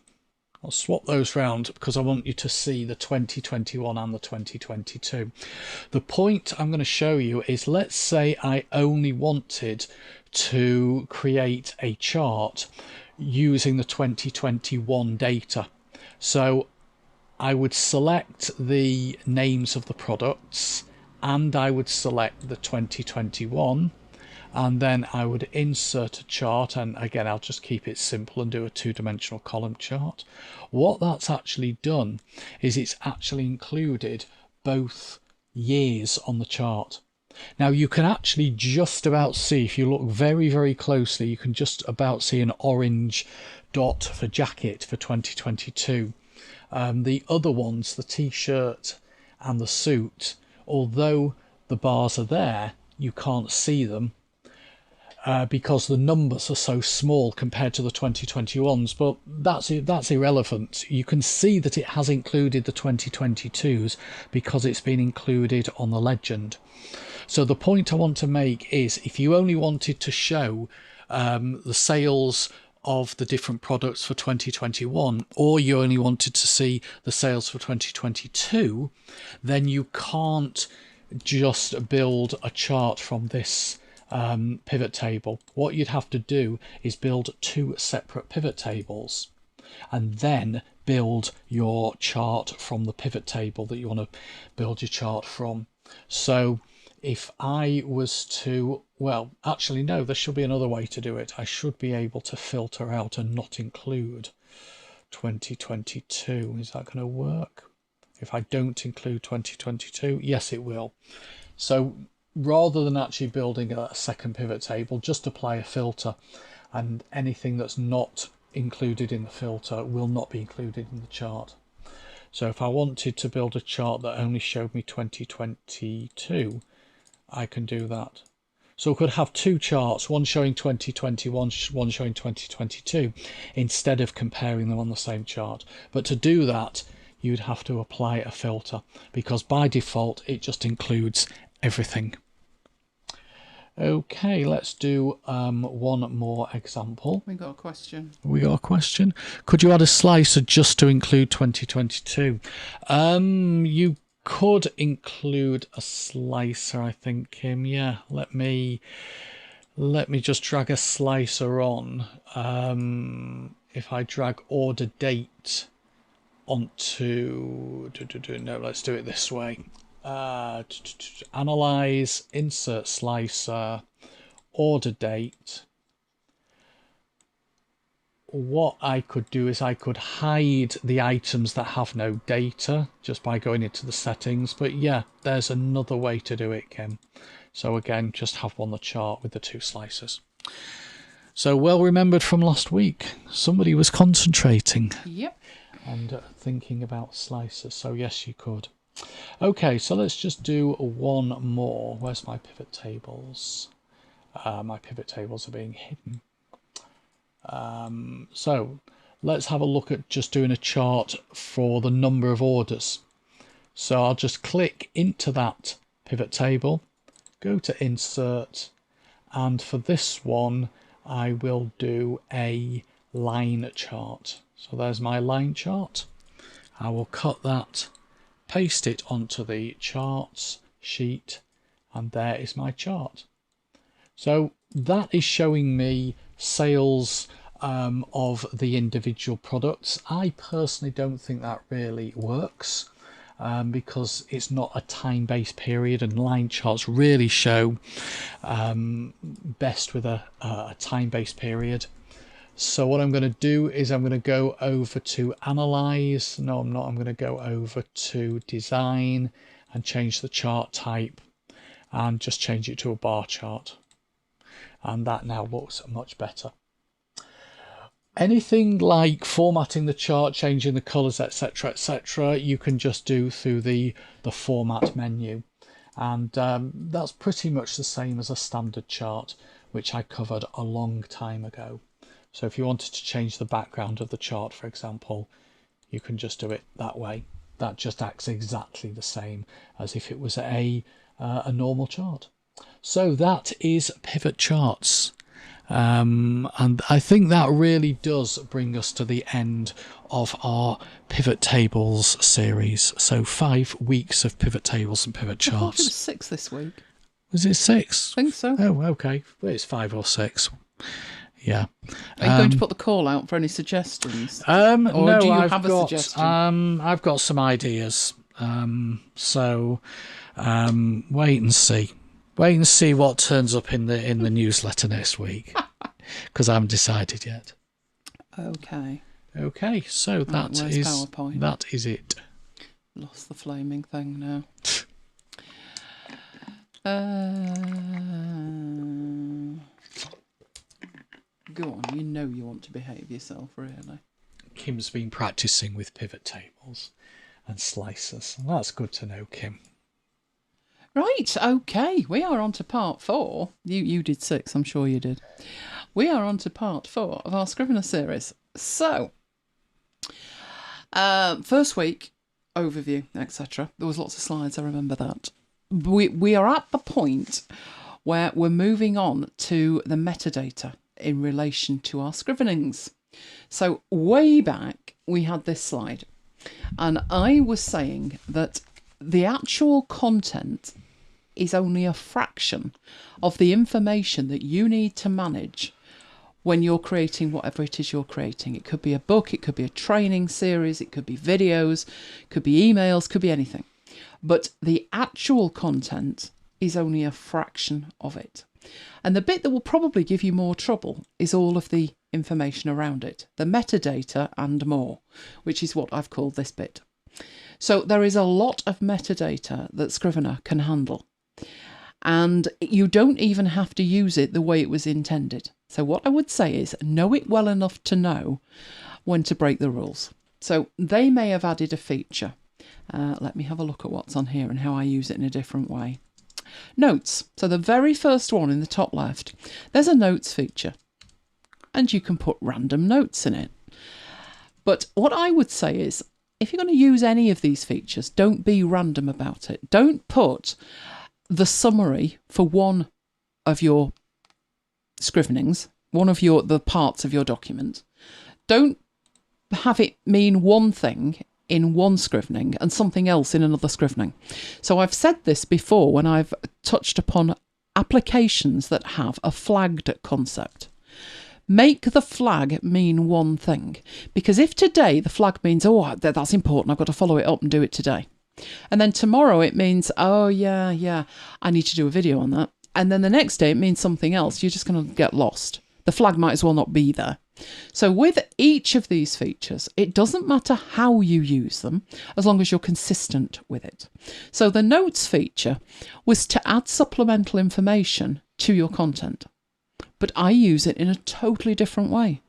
S2: I'll swap those round because I want you to see the 2021 and the 2022. The point I'm going to show you is, let's say I only wanted to create a chart using the 2021 data. So I would select the names of the products and I would select the 2021, and then I would insert a chart, and again I'll just keep it simple and do a 2-dimensional column chart. What that's actually done is it's actually included both years on the chart. Now you can actually just about see, if you look very, very closely, you can just about see an orange dot for jacket for 2022. The other ones, the t-shirt and the suit, although the bars are there, you can't see them because the numbers are so small compared to the 2021s, but that's irrelevant. You can see that it has included the 2022s because it's been included on the legend. So the point I want to make is, if you only wanted to show the sales of the different products for 2021, or you only wanted to see the sales for 2022, then you can't just build a chart from this pivot table. What you'd have to do is build 2 separate pivot tables and then build your chart from the pivot table that you want to build your chart from. So if I was to, well, actually no, there should be another way to do it. I should be able to filter out and not include 2022. Is that going to work? If I don't include 2022, yes, it will. So rather than actually building a second pivot table, just apply a filter, and anything that's not included in the filter will not be included in the chart. So if I wanted to build a chart that only showed me 2022, I can do that. So I could have 2 charts, one showing 2021, one showing 2022, instead of comparing them on the same chart. But to do that, you'd have to apply a filter, because by default it just includes everything. Okay, let's do one more example.
S1: We got a question.
S2: Could you add a slicer just to include 2022? You could include a slicer, I think, Kim. Yeah, let me just drag a slicer on. If I drag order date onto, no, let's do it this way. Analyze, insert slicer, order date. What I could do is I could hide the items that have no data just by going into the settings. But yeah, there's another way to do it, Kim. So again, just have on the chart with the 2 slicers. So well remembered from last week. Somebody was concentrating.
S1: Yep.
S2: And thinking about slicers. So yes, you could. Okay, so let's just do one more. Where's my pivot tables? My pivot tables are being hidden. So let's have a look at just doing a chart for the number of orders. So I'll just click into that pivot table, go to insert, and for this one I will do a line chart. So there's my line chart. I will cut that, paste it onto the charts sheet, and there is my chart. So that is showing me sales of the individual products. I personally don't think that really works because it's not a time-based period, and line charts really show best with a time-based period. So what I'm going to do is I'm going to go over to analyze. No, I'm not. I'm going to go over to design and change the chart type and just change it to a bar chart. And that now looks much better. Anything like formatting the chart, changing the colors, etc., etc., you can just do through the format menu. And that's pretty much the same as a standard chart, which I covered a long time ago. So if you wanted to change the background of the chart, for example, you can just do it that way. That just acts exactly the same as if it was a normal chart. So that is pivot charts. And I think that really does bring us to the end of our pivot tables series. So 5 weeks of pivot tables and pivot charts.
S1: I thought it was 6 this week.
S2: Was it 6?
S1: I think so.
S2: Oh, okay. Well, it's 5 or 6. Yeah.
S1: Are you going to put the call out for any suggestions?
S2: Or
S1: no, do you have a suggestion?
S2: I've got some ideas. So wait and see. Wait and see what turns up in the newsletter next week, because I haven't decided yet.
S1: Okay.
S2: Okay, so that is
S1: PowerPoint?
S2: That is it.
S1: Lost the flaming thing now. Go on, you know you want to behave yourself, really.
S2: Kim's been practicing with pivot tables and slicers. That's good to know, Kim.
S1: Right, okay, we are on to part 4. You did 6, I'm sure you did. We are on to part 4 of our Scrivener series. So, first week, overview, etc. There was lots of slides, I remember that. We are at the point where we're moving on to the metadata. in relation to our scrivenings. So way back, we had this slide, and I was saying that the actual content is only a fraction of the information that you need to manage when you're creating whatever it is you're creating. It could be a book, it could be a training series, it could be videos, it could be emails, could be anything. But the actual content is only a fraction of it. And the bit that will probably give you more trouble is all of the information around it, the metadata and more, which is what I've called this bit. So there is a lot of metadata that Scrivener can handle, and you don't even have to use it the way it was intended. So what I would say is know it well enough to know when to break the rules. So they may have added a feature. Let me have a look at what's on here and how I use it in a different way. Notes. So the very first one in the top left, there's a notes feature, and you can put random notes in it. But what I would say is, if you're going to use any of these features, don't be random about it. Don't put the summary for one of your scrivenings, one of the parts of your document. Don't have it mean one thing in one scrivening and something else in another scrivening. So I've said this before when I've touched upon applications that have a flagged concept. Make the flag mean one thing, because if today the flag means, oh, that's important, I've got to follow it up and do it today, and then tomorrow it means, oh yeah, I need to do a video on that, and then the next day it means something else, you're just going to get lost. The flag might as well not be there. So with each of these features, it doesn't matter how you use them, as long as you're consistent with it. So the notes feature was to add supplemental information to your content, but I use it in a totally different way.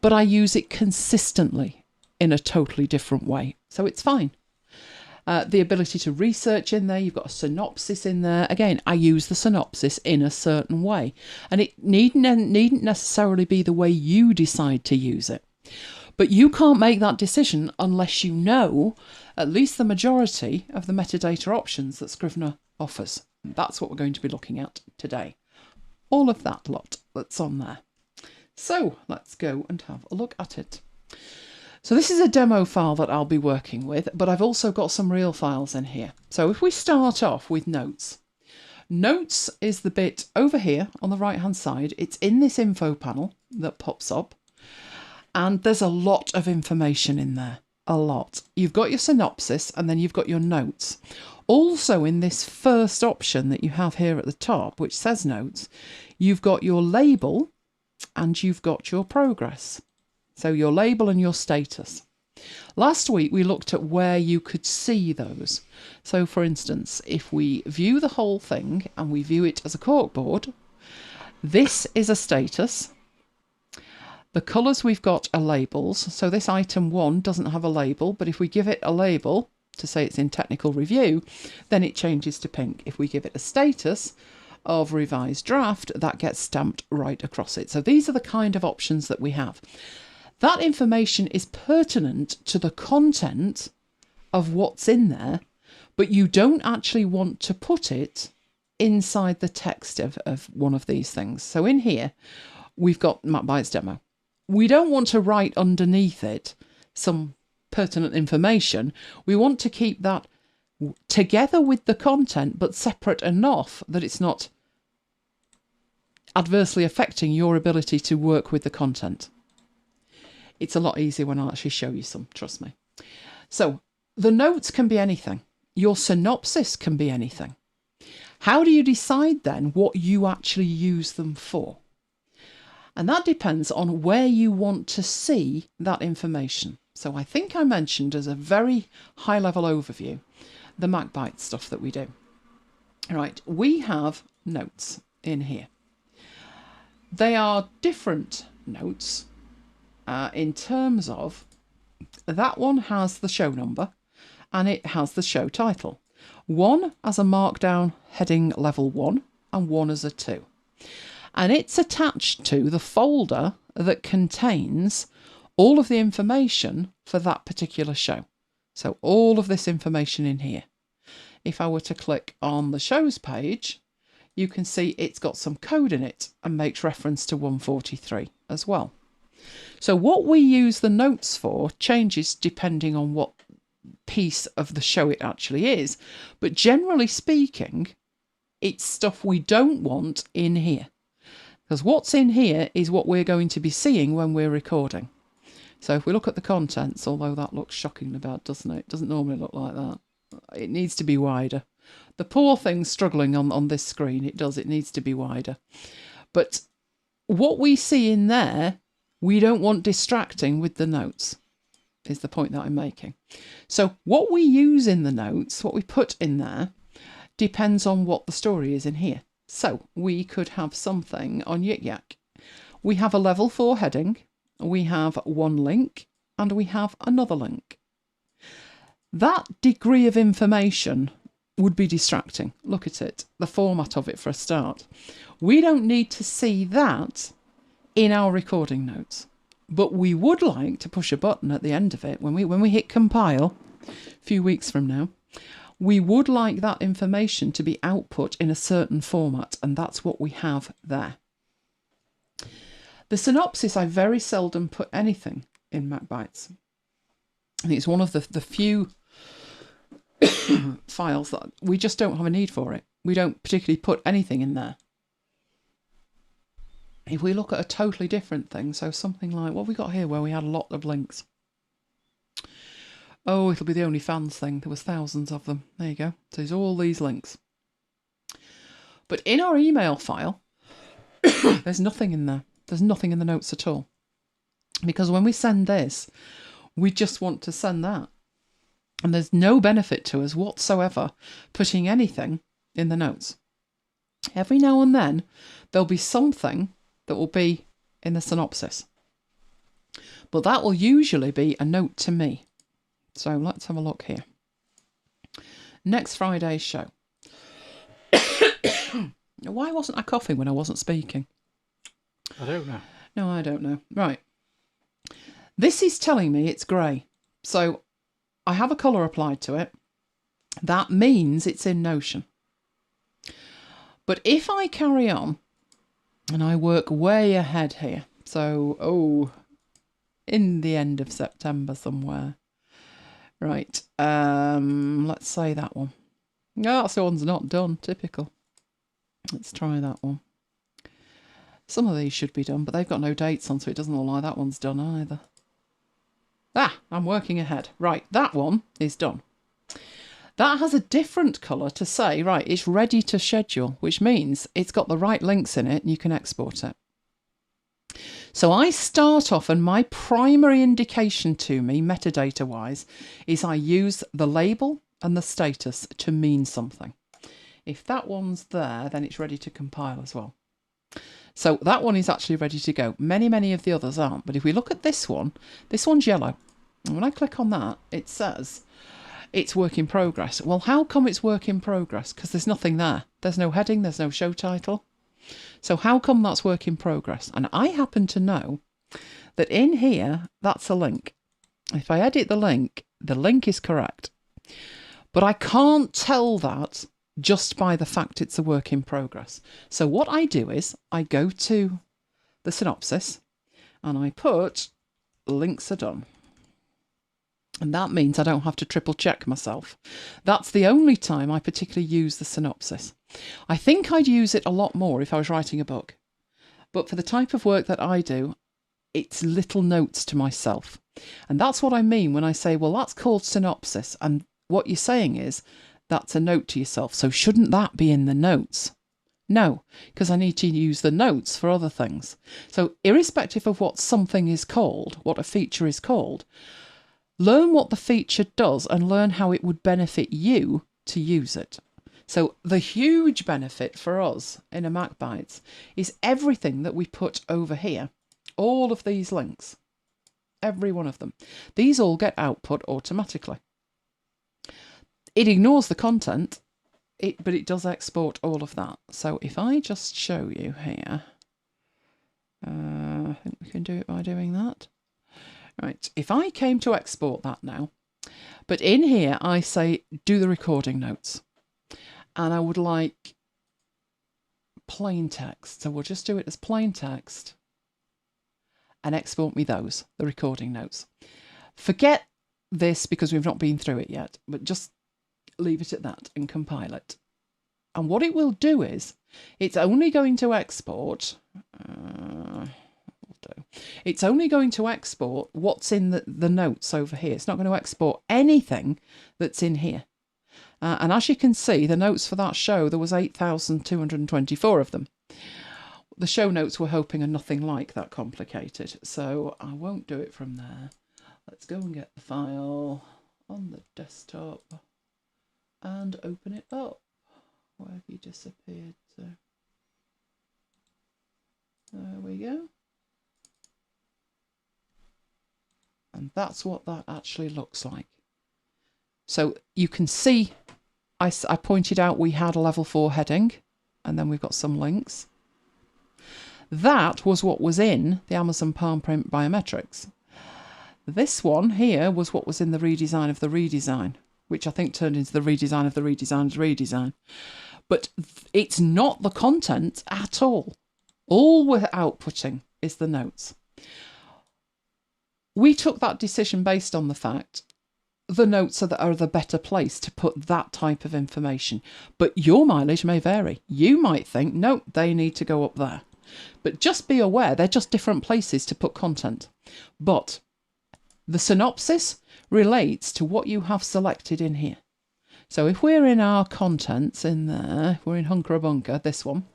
S1: But I use it consistently in a totally different way, so it's fine. The ability to research in there, you've got a synopsis in there. Again, I use the synopsis in a certain way, and it needn't necessarily be the way you decide to use it. But you can't make that decision unless you know at least the majority of the metadata options that Scrivener offers. That's what we're going to be looking at today. All of that lot that's on there. So let's go and have a look at it. So this is a demo file that I'll be working with, but I've also got some real files in here. So if we start off with notes. Notes is the bit over here on the right hand side. It's in this info panel that pops up, and there's a lot of information in there. A lot. You've got your synopsis and then you've got your notes. Also in this first option that you have here at the top, which says notes, you've got your label and you've got your progress. So your label and your status. Last week we looked at where you could see those. So for instance, if we view the whole thing and we view it as a corkboard, this is a status. The colours we've got are labels. So this item 1 doesn't have a label, but if we give it a label to say it's in technical review, then it changes to pink. If we give it a status of revised draft, that gets stamped right across it. So these are the kind of options that we have. That information is pertinent to the content of what's in there, but you don't actually want to put it inside the text of one of these things. So in here, we've got MacBites demo. We don't want to write underneath it some pertinent information. We want to keep that together with the content, but separate enough that it's not adversely affecting your ability to work with the content. It's a lot easier when I'll actually show you some, trust me. So the notes can be anything. Your synopsis can be anything. How do you decide then what you actually use them for? And that depends on where you want to see that information. So I think I mentioned as a very high level overview, the MacBites stuff that we do. Right, we have notes in here. They are different notes. In terms of, that one has the show number and it has the show title. One as a markdown heading level 1 and one as a 2. And it's attached to the folder that contains all of the information for that particular show. So all of this information in here. If I were to click on the shows page, you can see it's got some code in it and makes reference to 143 as well. So what we use the notes for changes depending on what piece of the show it actually is. But generally speaking, it's stuff we don't want in here. Because what's in here is what we're going to be seeing when we're recording. So if we look at the contents, although that looks shockingly bad, doesn't it? It doesn't normally look like that. It needs to be wider. The poor thing's struggling on this screen. It does. It needs to be wider. But what we see in there, we don't want distracting with the notes, is the point that I'm making. So what we use in the notes, what we put in there, depends on what the story is in here. So we could have something on Yik Yak. We have a level 4 heading, we have one link, and we have another link. That degree of information would be distracting. Look at it, the format of it for a start. We don't need to see that in our recording notes, but we would like to push a button at the end of it when we hit compile a few weeks from now. We would like that information to be output in a certain format, and that's what we have there. The synopsis, I very seldom put anything in MacBites. I think it's one of the few files that we just don't have a need for it. We don't particularly put anything in there. If we look at a totally different thing, so something like what we got here where we had a lot of links. Oh, it'll be the OnlyFans thing. There was thousands of them. There you go. So there's all these links. But in our email file, there's nothing in there. There's nothing in the notes at all. Because when we send this, we just want to send that. And there's no benefit to us whatsoever putting anything in the notes. Every now and then, there'll be something that will be in the synopsis. But that will usually be a note to me. So let's have a look here. Next Friday's show. Why wasn't I coughing when I wasn't speaking?
S2: I don't know.
S1: No, I don't know. Right. This is telling me it's grey. So I have a colour applied to it. That means it's in Notion. But if I carry on and I work way ahead here, so, in the end of September somewhere. Right, let's say that one. No, that's the one's not done, typical. Let's try that one. Some of these should be done, but they've got no dates on, so it doesn't look like that one's done either. I'm working ahead. Right, that one is done. That has a different colour to say, right, it's ready to schedule, which means it's got the right links in it and you can export it. So I start off, and my primary indication to me, metadata-wise, is I use the label and the status to mean something. If that one's there, then it's ready to compile as well. So that one is actually ready to go. Many of the others aren't. But if we look at this one's yellow. And when I click on that, it says it's work in progress. Well, how come it's work in progress? Because there's nothing there. There's no heading, there's no show title. So how come that's work in progress? And I happen to know that in here, that's a link. If I edit the link is correct. But I can't tell that just by the fact it's a work in progress. So what I do is I go to the synopsis and I put links are done. And that means I don't have to triple check myself. That's the only time I particularly use the synopsis. I think I'd use it a lot more if I was writing a book. But for the type of work that I do, it's little notes to myself. And that's what I mean when I say, well, that's called synopsis. And what you're saying is, that's a note to yourself. So shouldn't that be in the notes? No, because I need to use the notes for other things. So irrespective of what something is called, what a feature is called, learn what the feature does and learn how it would benefit you to use it. So the huge benefit for us in a MacBites is everything that we put over here. All of these links, every one of them. These all get output automatically. It ignores the content, but it does export all of that. So if I just show you here, I think we can do it by doing that. Right, if I came to export that now, but in here I say do the recording notes, and I would like plain text. So we'll just do it as plain text and export me those, the recording notes. Forget this because we've not been through it yet, but just leave it at that and compile it. And what it will do is, it's only going to export, it's only going to export what's in the notes over here. It's not going to export anything that's in here. And as you can see, the notes for that show, there was 8,224 of them. The show notes we're hoping are nothing like that complicated, so I won't do it from there. Let's go and get the file on the desktop and open it up. Where have you disappeared to? There we go. And that's what that actually looks like. So you can see I pointed out we had a level 4 heading, and then we've got some links. That was what was in the Amazon Palm Print Biometrics. This one here was what was in the redesign of the redesign, which I think turned into the redesign of the redesign's redesign. But it's not the content at all. All we're outputting is the notes. We took that decision based on the fact the notes are the better place to put that type of information. But your mileage may vary. You might think, no, they need to go up there. But just be aware, they're just different places to put content. But the synopsis relates to what you have selected in here. So if we're in our contents in there, if we're in Hunker Bunker, this one,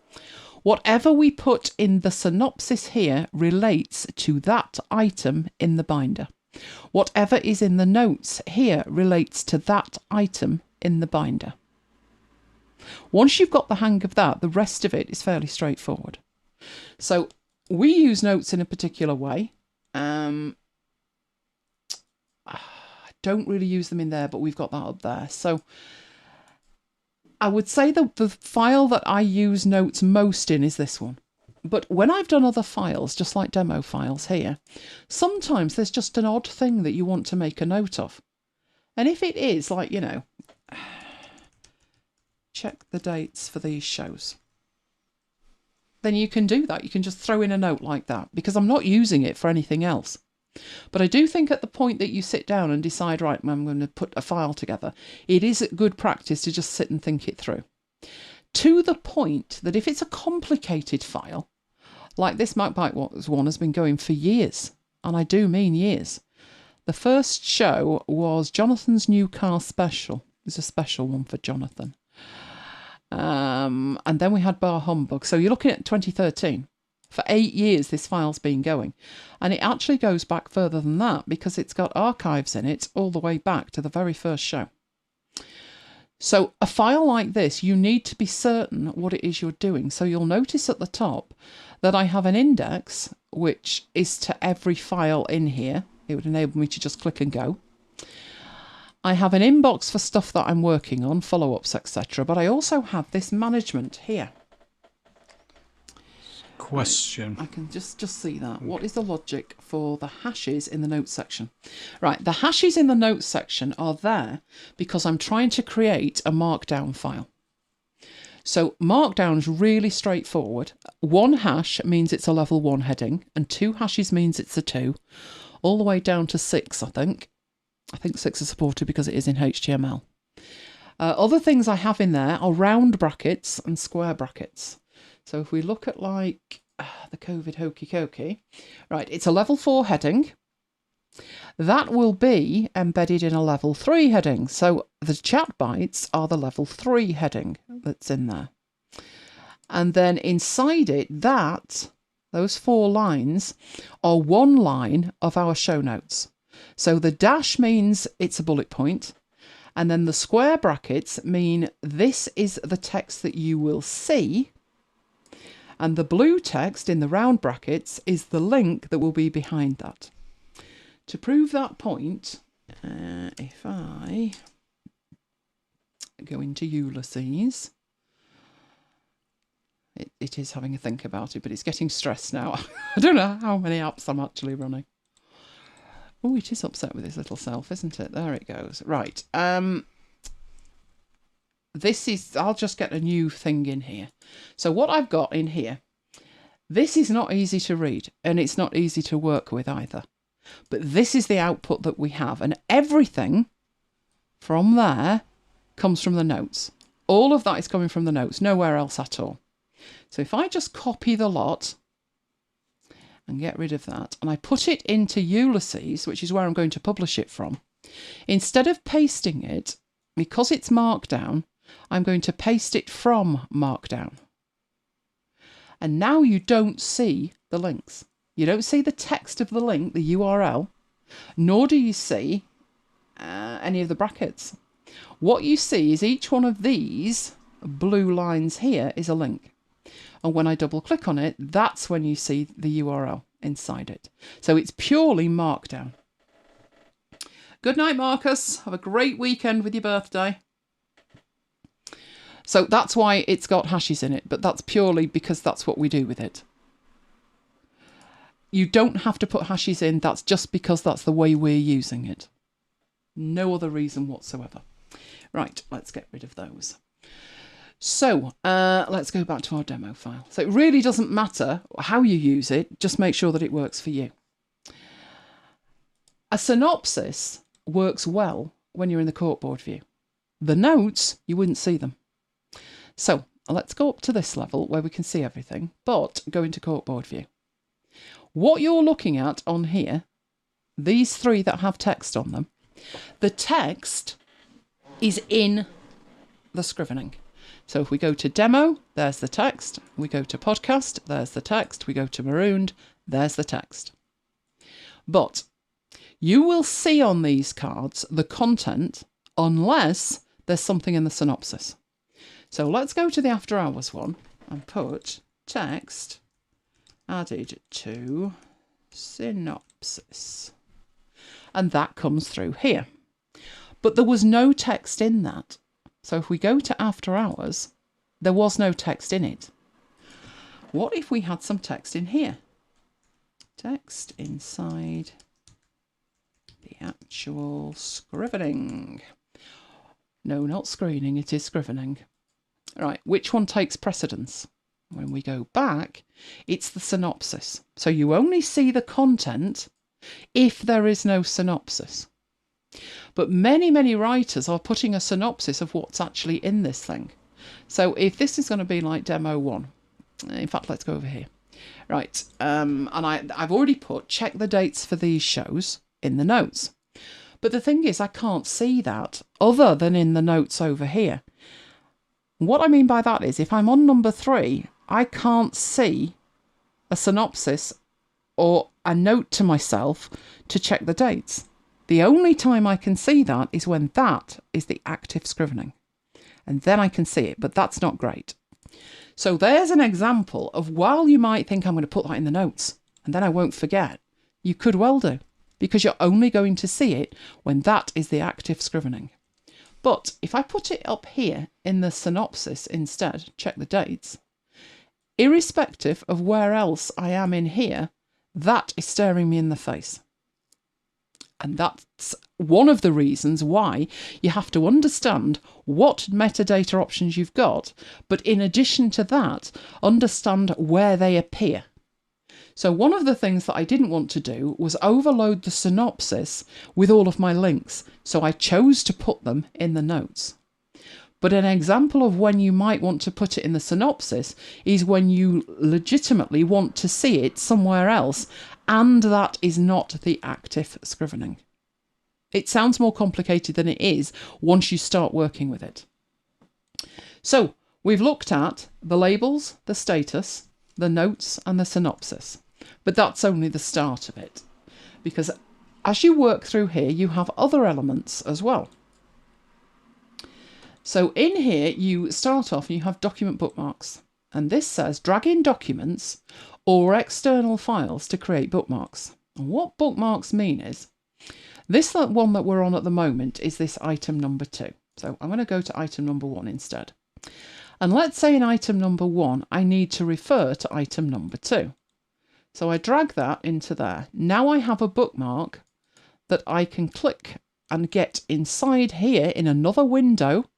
S1: whatever we put in the synopsis here relates to that item in the binder. Whatever is in the notes here relates to that item in the binder. Once you've got the hang of that, the rest of it is fairly straightforward. So we use notes in a particular way. I don't really use them in there, but we've got that up there. So I would say that the file that I use notes most in is this one. But when I've done other files, just like demo files here, sometimes there's just an odd thing that you want to make a note of. And if it is like, you know, check the dates for these shows, then you can do that. You can just throw in a note like that, because I'm not using it for anything else. But I do think at the point that you sit down and decide, right, I'm going to put a file together, it is good practice to just sit and think it through. To the point that if it's a complicated file, like this MacBites one has been going for years, and I do mean years. The first show was Jonathan's new car special. It's a special one for Jonathan. And then we had Bar Humbug. So you're looking at 2013. For 8 years, this file's been going. And it actually goes back further than that, because it's got archives in it all the way back to the very first show. So a file like this, you need to be certain what it is you're doing. So you'll notice at the top that I have an index, which is to every file in here. It would enable me to just click and go. I have an inbox for stuff that I'm working on, follow-ups, etc. But I also have this management here.
S2: Question.
S1: I can just see that. What is the logic for the hashes in the notes section? Right, the hashes in the notes section are there because I'm trying to create a markdown file. So markdown's really straightforward. 1 hash means it's a level 1 heading, and 2 hashes means it's a 2, all the way down to 6, I think. I think 6 is supported because it is in HTML. Other things I have in there are round brackets and square brackets. So if we look at like the COVID hokey cokey, right, it's a level 4 heading. That will be embedded in a level 3 heading. So the chat bytes are the level 3 heading that's in there. And then inside it, those 4 lines are 1 line of our show notes. So the dash means it's a bullet point. And then the square brackets mean this is the text that you will see. And the blue text in the round brackets is the link that will be behind that. To prove that point, if I go into Ulysses, it is having a think about it, but it's getting stressed now. I don't know how many apps I'm actually running. Oh, it is upset with its little self, isn't it? There it goes. Right. I'll just get a new thing in here. So what I've got in here, this is not easy to read and it's not easy to work with either. But this is the output that we have, and everything from there comes from the notes. All of that is coming from the notes, nowhere else at all. So if I just copy the lot and get rid of that, and I put it into Ulysses, which is where I'm going to publish it from, instead of pasting it, because it's Markdown, I'm going to paste it from Markdown. And now you don't see the links. You don't see the text of the link, the URL, nor do you see any of the brackets. What you see is each one of these blue lines here is a link. And when I double click on it, that's when you see the URL inside it. So it's purely Markdown. Good night, Marcus. Have a great weekend with your birthday. So that's why it's got hashes in it, but that's purely because that's what we do with it. You don't have to put hashes in. That's just because that's the way we're using it. No other reason whatsoever. Right, let's get rid of those. So let's go back to our demo file. So it really doesn't matter how you use it, just make sure that it works for you. A synopsis works well when you're in the corkboard view. The notes, you wouldn't see them. So let's go up to this level where we can see everything, but go into corkboard view. What you're looking at on here, these three that have text on them, the text is in the scrivening. So if we go to demo, there's the text. We go to podcast, there's the text. We go to marooned, there's the text. But you will see on these cards the content unless there's something in the synopsis. So let's go to the after hours one and put text added to synopsis. And that comes through here. But there was no text in that. So if we go to after hours, there was no text in it. What if we had some text in here? Text inside the actual scrivening. No, not screening, it is scrivening. Right, which one takes precedence? When we go back, it's the synopsis. So you only see the content if there is no synopsis. But many, many writers are putting a synopsis of what's actually in this thing. So if this is going to be like demo 1, in fact, let's go over here. Right, and I've already put check the dates for these shows in the notes. But the thing is, I can't see that other than in the notes over here. What I mean by that is if I'm on number 3, I can't see a synopsis or a note to myself to check the dates. The only time I can see that is when that is the active scrivening. And then I can see it, but that's not great. So there's an example of while you might think I'm going to put that in the notes and then I won't forget, you could well do, because you're only going to see it when that is the active scrivening. But if I put it up here in the synopsis instead, check the dates, irrespective of where else I am in here, that is staring me in the face. And that's one of the reasons why you have to understand what metadata options you've got, but in addition to that, understand where they appear. So one of the things that I didn't want to do was overload the synopsis with all of my links, so I chose to put them in the notes. But an example of when you might want to put it in the synopsis is when you legitimately want to see it somewhere else, and that is not the active scrivening. It sounds more complicated than it is once you start working with it. So we've looked at the labels, the status, the notes and the synopsis, but that's only the start of it, because as you work through here, you have other elements as well. So in here, you start off and you have document bookmarks, and this says drag in documents or external files to create bookmarks. And what bookmarks mean is, this one that we're on at the moment is this item number 2. So I'm going to go to item number 1 instead. And let's say in item number 1, I need to refer to item number 2. So I drag that into there. Now I have a bookmark that I can click and get inside here in another window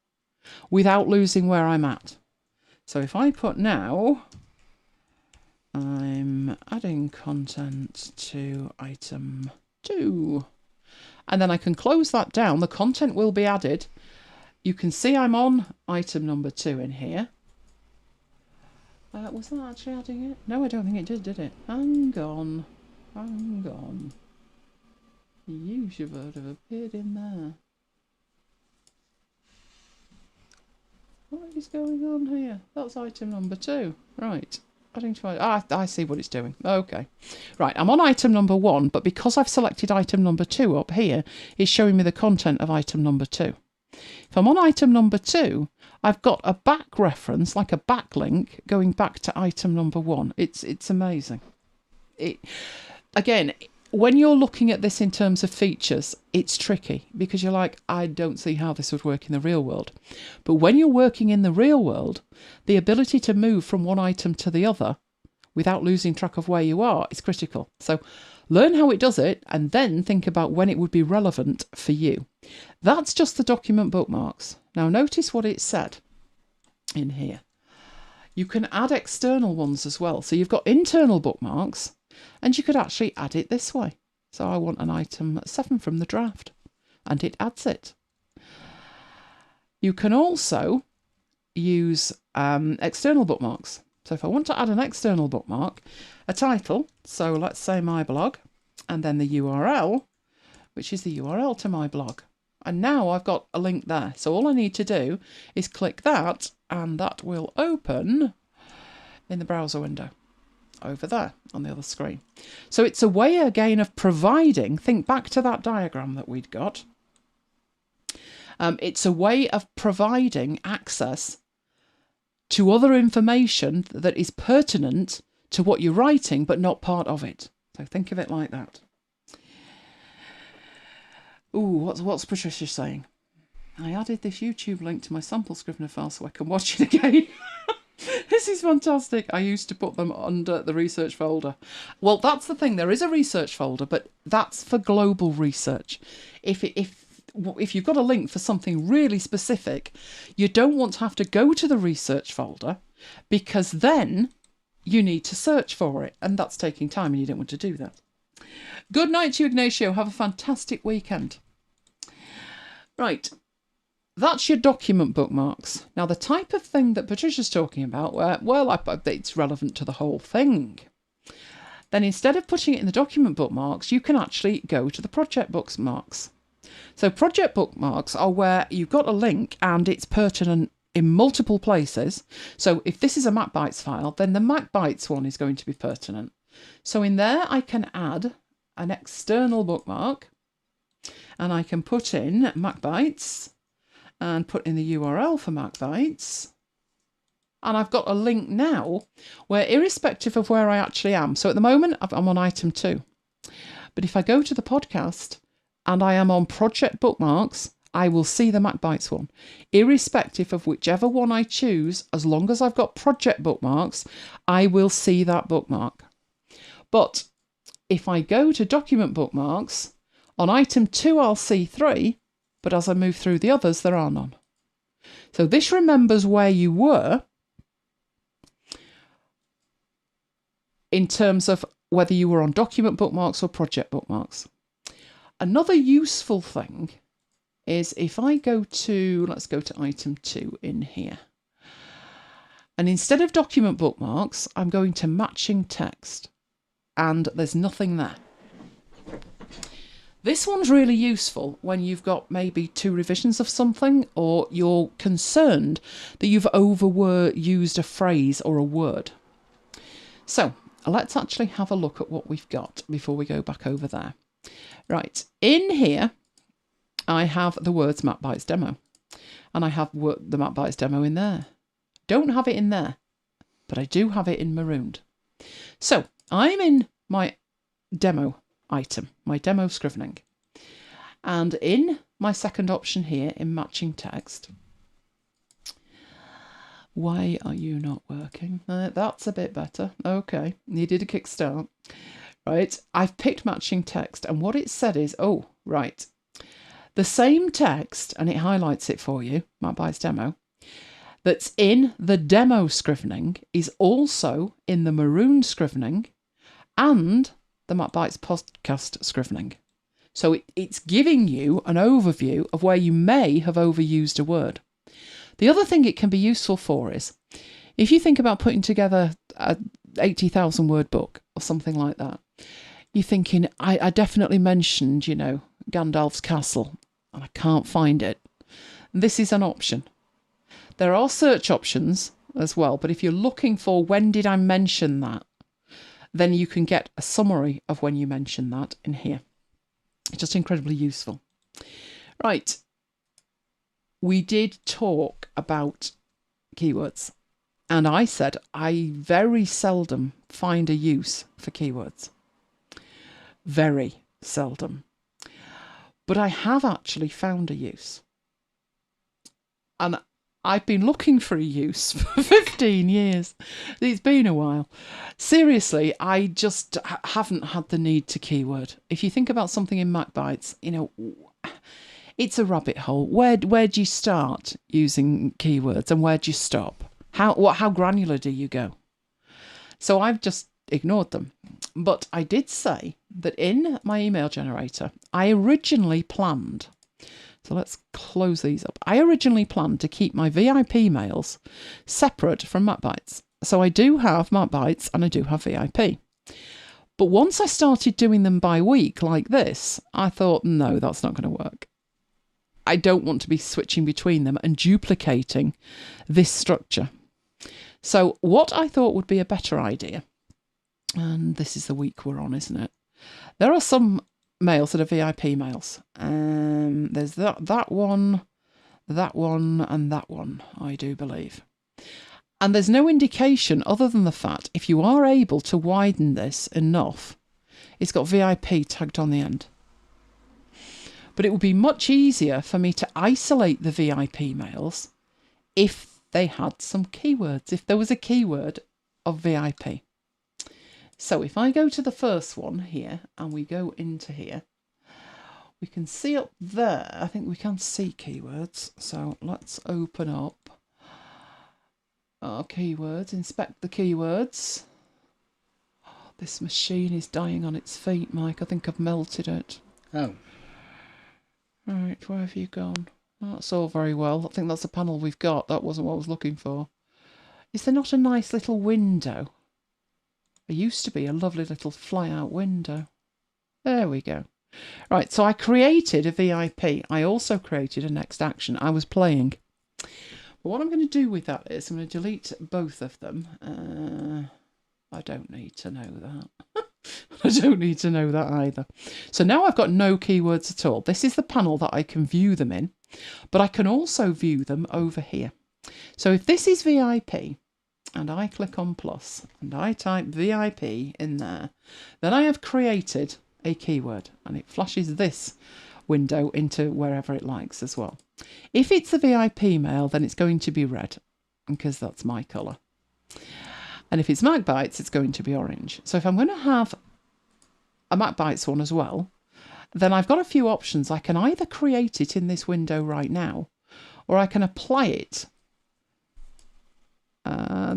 S1: without losing where I'm at. So if I put now, I'm adding content to item 2. And then I can close that down. The content will be added. You can see I'm on item number 2 in here. Was that actually adding it? No, I don't think it did it? Hang on. You should have appeared in there. What is going on here? That's item number 2. Right. Adding to I see what it's doing. Okay. Right, I'm on item number 1, but because I've selected item number 2 up here, it's showing me the content of item number 2. If I'm on item number 2, I've got a back reference, like a backlink, going back to item number 1. It's amazing. Again, when you're looking at this in terms of features, it's tricky because you're like, I don't see how this would work in the real world. But when you're working in the real world, the ability to move from one item to the other without losing track of where you are is critical. So learn how it does it and then think about when it would be relevant for you. That's just the document bookmarks. Now notice what it said in here. You can add external ones as well. So you've got internal bookmarks, and you could actually add it this way. So I want an item 7 from the draft, and it adds it. You can also use external bookmarks. So if I want to add an external bookmark, a title, so let's say my blog, and then the URL, which is the URL to my blog. And now I've got a link there. So all I need to do is click that, and that will open in the browser window over there on the other screen. So it's a way again of providing, think back to that diagram that we'd got. It's a way of providing access to other information that is pertinent to what you're writing, but not part of it. So think of it like that. Ooh, what's Patricia saying? I added this YouTube link to my sample Scrivener file so I can watch it again. This is fantastic. I used to put them under the research folder. Well, that's the thing. There is a research folder, but that's for global research. If you've got a link for something really specific, you don't want to have to go to the research folder because then you need to search for it. And that's taking time and you don't want to do that. Good night to you, Ignacio. Have a fantastic weekend. Right. That's your document bookmarks. Now, the type of thing that Patricia's talking about, it's relevant to the whole thing. Then instead of putting it in the document bookmarks, you can actually go to the project bookmarks. So project bookmarks are where you've got a link and it's pertinent in multiple places. So if this is a MacBites file, then the MacBites one is going to be pertinent. So in there, I can add an external bookmark and I can put in MacBites and put in the URL for MacBites. And I've got a link now where irrespective of where I actually am. So at the moment, I'm on item 2. But if I go to the podcast and I am on project bookmarks, I will see the MacBites one. Irrespective of whichever one I choose, as long as I've got project bookmarks, I will see that bookmark. But if I go to document bookmarks, on item 2 I'll see 3, but as I move through the others, there are none. So this remembers where you were in terms of whether you were on document bookmarks or project bookmarks. Another useful thing is if I go to, let's go to item 2 in here. And instead of document bookmarks, I'm going to matching text. And there's nothing there. This one's really useful when you've got maybe 2 revisions of something or you're concerned that you've overused a phrase or a word. So let's actually have a look at what we've got before we go back over there. Right, in here, I have the words MacBites Demo. And I have the MacBites Demo in there. Don't have it in there, but I do have it in marooned. So I'm in my demo item, my demo scrivening. And in my second option here in matching text, why are you not working? That's a bit better. Okay, needed a kickstart. Right, I've picked matching text and what it said is, oh, right, The same text, and it highlights it for you, MacBites demo, that's in the demo scrivening is also in the maroon scrivening and the MacBites Podcast scrivening. So it's giving you an overview of where you may have overused a word. The other thing it can be useful for is, if you think about putting together a 80,000 word book or something like that, you're thinking, I definitely mentioned, Gandalf's castle, and I can't find it. This is an option. There are search options as well, but if you're looking for when did I mention that, then you can get a summary of when you mentioned that in here. It's just incredibly useful. Right. We did talk about keywords, and I said I very seldom find a use for keywords. Very seldom. But I have actually found a use. And I've been looking for a use for 15 years. It's been a while. Seriously, I just haven't had the need to keyword. If you think about something in MacBites, it's a rabbit hole. Where do you start using keywords and where do you stop? How granular do you go? So I've just ignored them. But I did say that in my email generator, I originally planned, so let's close these up. I originally planned to keep my VIP mails separate from MacBites. So I do have MacBites and I do have VIP. But once I started doing them by week like this, I thought, no, that's not going to work. I don't want to be switching between them and duplicating this structure. So what I thought would be a better idea, and this is the week we're on, isn't it? There are some mails that are VIP mails. There's that one, and that one, I do believe. And there's no indication other than the fact if you are able to widen this enough, it's got VIP tagged on the end. But it would be much easier for me to isolate the VIP mails if they had some keywords, if there was a keyword of VIP. So if I go to the first one here and we go into here, we can see up there, I think we can see keywords. So let's open up our keywords, inspect the keywords. Oh, this machine is dying on its feet, Mike. I think I've melted it.
S2: Oh.
S1: Right, where have you gone? That's all very well. I think that's the panel we've got. That wasn't what I was looking for. Is there not a nice little window? There used to be a lovely little fly-out window. There we go. Right, so I created a VIP. I also created a next action. I was playing. But what I'm going to do with that is I'm going to delete both of them. I don't need to know that. I don't need to know that either. So now I've got no keywords at all. This is the panel that I can view them in, but I can also view them over here. So if this is VIP, and I click on plus, and I type VIP in there, then I have created a keyword, and it flashes this window into wherever it likes as well. If it's a VIP mail, then it's going to be red, because that's my colour. And if it's MacBites, it's going to be orange. So if I'm going to have a MacBites one as well, then I've got a few options. I can either create it in this window right now, or I can apply it.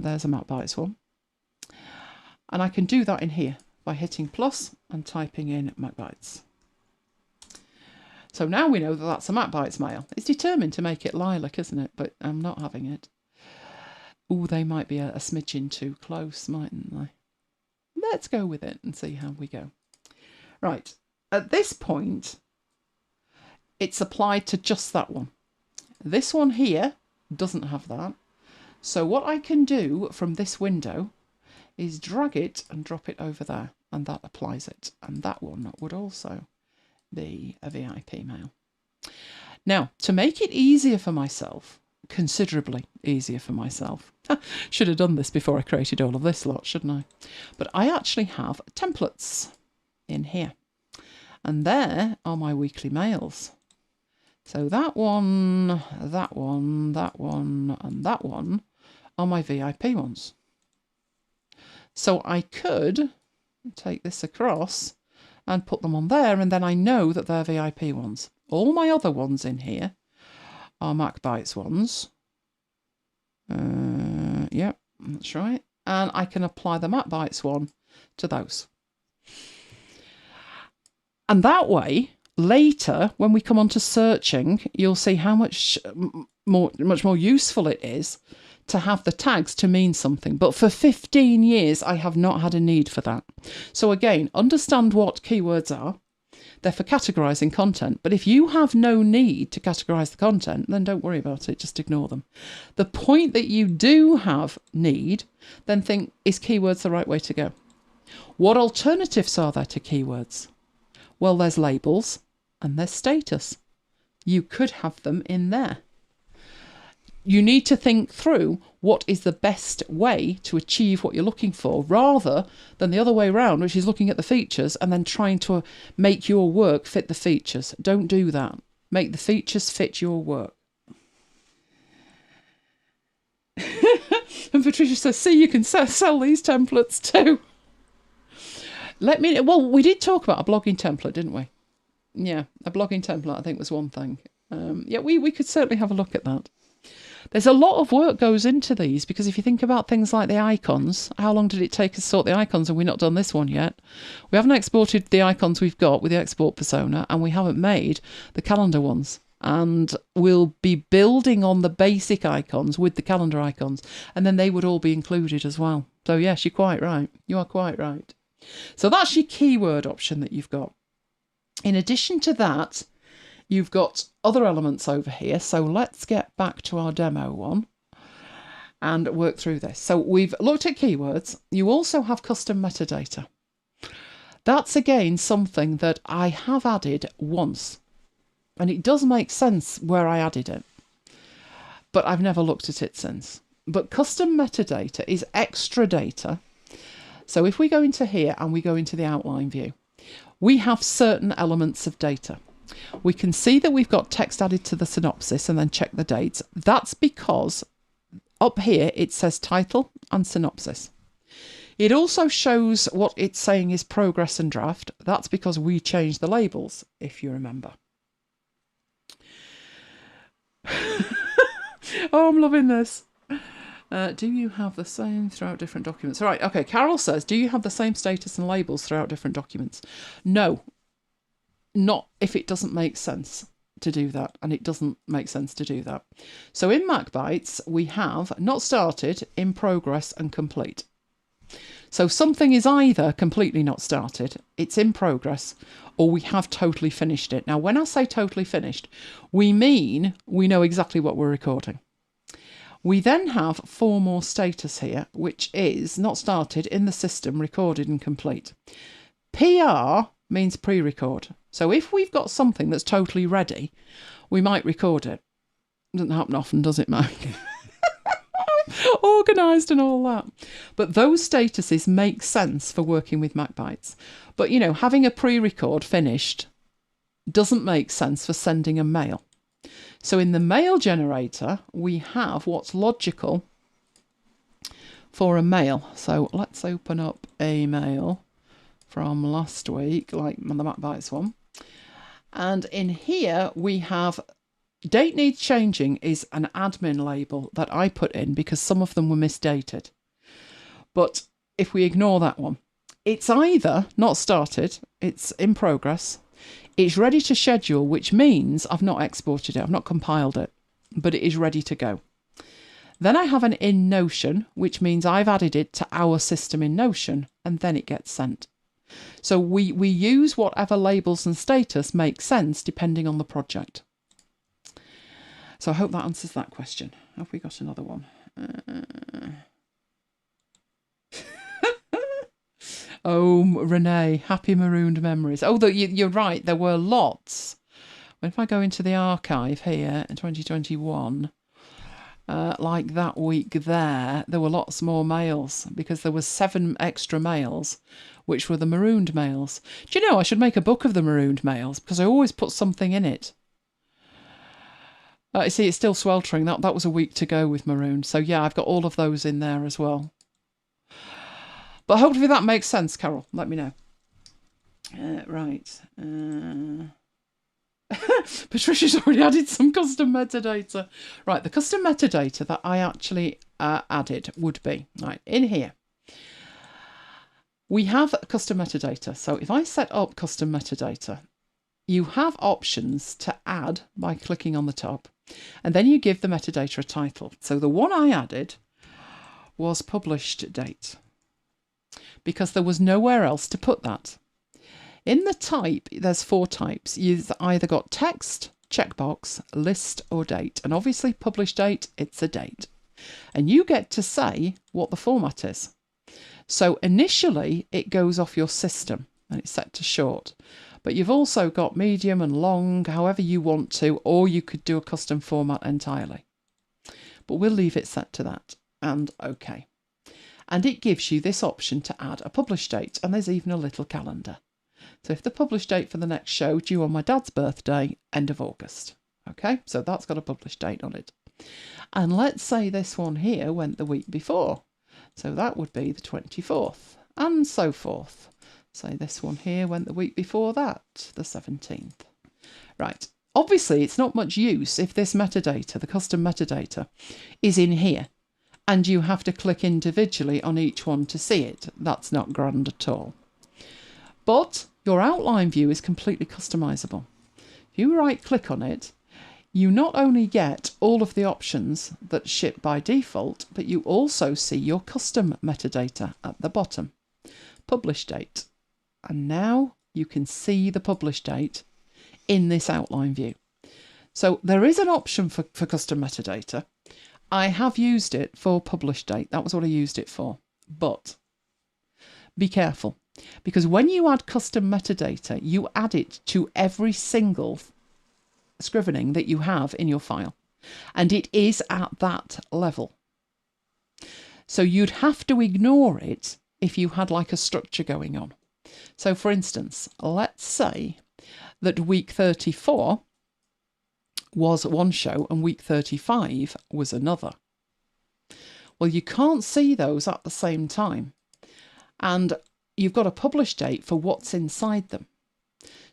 S1: There's a MacBites one. And I can do that in here by hitting plus and typing in MacBites. So now we know that that's a MacBites mail. It's determined to make it lilac, isn't it? But I'm not having it. Oh, they might be a smidgen too close, mightn't they? Let's go with it and see how we go. Right, at this point, it's applied to just that one. This one here doesn't have that. So what I can do from this window is drag it and drop it over there, and that applies it. And that one would also be a VIP mail. Now, to make it easier for myself, considerably easier for myself, should have done this before I created all of this lot, shouldn't I? But I actually have templates in here, and there are my weekly mails. So that one, that one, that one, and that one are my VIP ones. So I could take this across and put them on there, and then I know that they're VIP ones. All my other ones in here are MacBites ones. Yep, that's right. And I can apply the MacBites one to those. And that way, later, when we come on to searching, you'll see how much more useful it is to have the tags to mean something. But for 15 years, I have not had a need for that. So again, understand what keywords are. They're for categorising content. But if you have no need to categorise the content, then don't worry about it. Just ignore them. The point that you do have need, then think, is keywords the right way to go? What alternatives are there to keywords? Well, there's labels and there's status. You could have them in there. You need to think through what is the best way to achieve what you're looking for, rather than the other way around, which is looking at the features and then trying to make your work fit the features. Don't do that. Make the features fit your work. And Patricia says, see, you can sell these templates too. Well, we did talk about a blogging template, didn't we? Yeah, a blogging template, I think, was one thing. Yeah, we could certainly have a look at that. There's a lot of work goes into these, because if you think about things like the icons, how long did it take us to sort the icons, and we've not done this one yet? We haven't exported the icons we've got with the export persona, and we haven't made the calendar ones. And we'll be building on the basic icons with the calendar icons, and then they would all be included as well. So yes, you're quite right. You are quite right. So that's your keyword option that you've got. In addition to that, you've got other elements over here. So let's get back to our demo one and work through this. So we've looked at keywords. You also have custom metadata. That's again something that I have added once, and it does make sense where I added it, but I've never looked at it since. But custom metadata is extra data. So if we go into here and we go into the outline view, we have certain elements of data. We can see that we've got text added to the synopsis and then check the dates. That's because up here it says title and synopsis. It also shows what it's saying is progress and draft. That's because we changed the labels, if you remember. Oh, I'm loving this. Do you have the same throughout different documents? All right, okay, Carol says, do you have the same status and labels throughout different documents? No, not if it doesn't make sense to do that, and it doesn't make sense to do that. So in MacBites, we have not started, in progress, and complete. So something is either completely not started, it's in progress, or we have totally finished it. Now, when I say totally finished, we mean we know exactly what we're recording. We then have 4 more status here, which is not started, in the system, recorded and complete. PR means pre-record. So if we've got something that's totally ready, we might record it. Doesn't happen often, does it, Mac? Organised and all that. But those statuses make sense for working with MacBites. But, you know, having a pre-record finished doesn't make sense for sending a mail. So in the mail generator, we have what's logical for a mail. So let's open up a mail from last week, like the MacBites one. And in here, we have date needs changing is an admin label that I put in because some of them were misdated. But if we ignore that one, it's either not started, it's in progress, it's ready to schedule, which means I've not exported it, I've not compiled it, but it is ready to go. Then I have an in Notion, which means I've added it to our system in Notion, and then it gets sent. So we use whatever labels and status make sense depending on the project. So I hope that answers that question. Have we got another one? Oh, Renee, happy marooned memories. Oh, you're right. There were lots. If I go into the archive here in 2021, like that week there were lots more mails because there was 7 extra mails, which were the marooned mails. Do you know, I should make a book of the marooned mails because I always put something in it. You see, it's still sweltering. That was a week to go with marooned. So yeah, I've got all of those in there as well. But hopefully that makes sense, Carol. Let me know. Right. Patricia's already added some custom metadata. Right, the custom metadata that I actually added would be, right, in here, we have custom metadata. So if I set up custom metadata, you have options to add by clicking on the top, and then you give the metadata a title. So the one I added was published date, because there was nowhere else to put that. In the type, there's 4 types. You've either got text, checkbox, list, or date. And obviously, published date, it's a date. And you get to say what the format is. So initially, it goes off your system and it's set to short. But you've also got medium and long, however you want to, or you could do a custom format entirely. But we'll leave it set to that. And OK. And it gives you this option to add a published date. And there's even a little calendar. So if the published date for the next show due on my dad's birthday, end of August. Okay, so that's got a published date on it. And let's say this one here went the week before. So that would be the 24th and so forth. Say this one here went the week before that, the 17th. Right, obviously it's not much use if this metadata, the custom metadata, is in here and you have to click individually on each one to see it. That's not grand at all. But your outline view is completely customizable. If you right click on it, you not only get all of the options that ship by default, but you also see your custom metadata at the bottom. Publish date. And now you can see the publish date in this outline view. So there is an option for custom metadata. I have used it for publish date. That was what I used it for. But be careful. Because when you add custom metadata, you add it to every single scrivening that you have in your file. And it is at that level. So you'd have to ignore it if you had like a structure going on. So for instance, let's say that week 34 was one show and week 35 was another. Well, you can't see those at the same time. And you've got a publish date for what's inside them.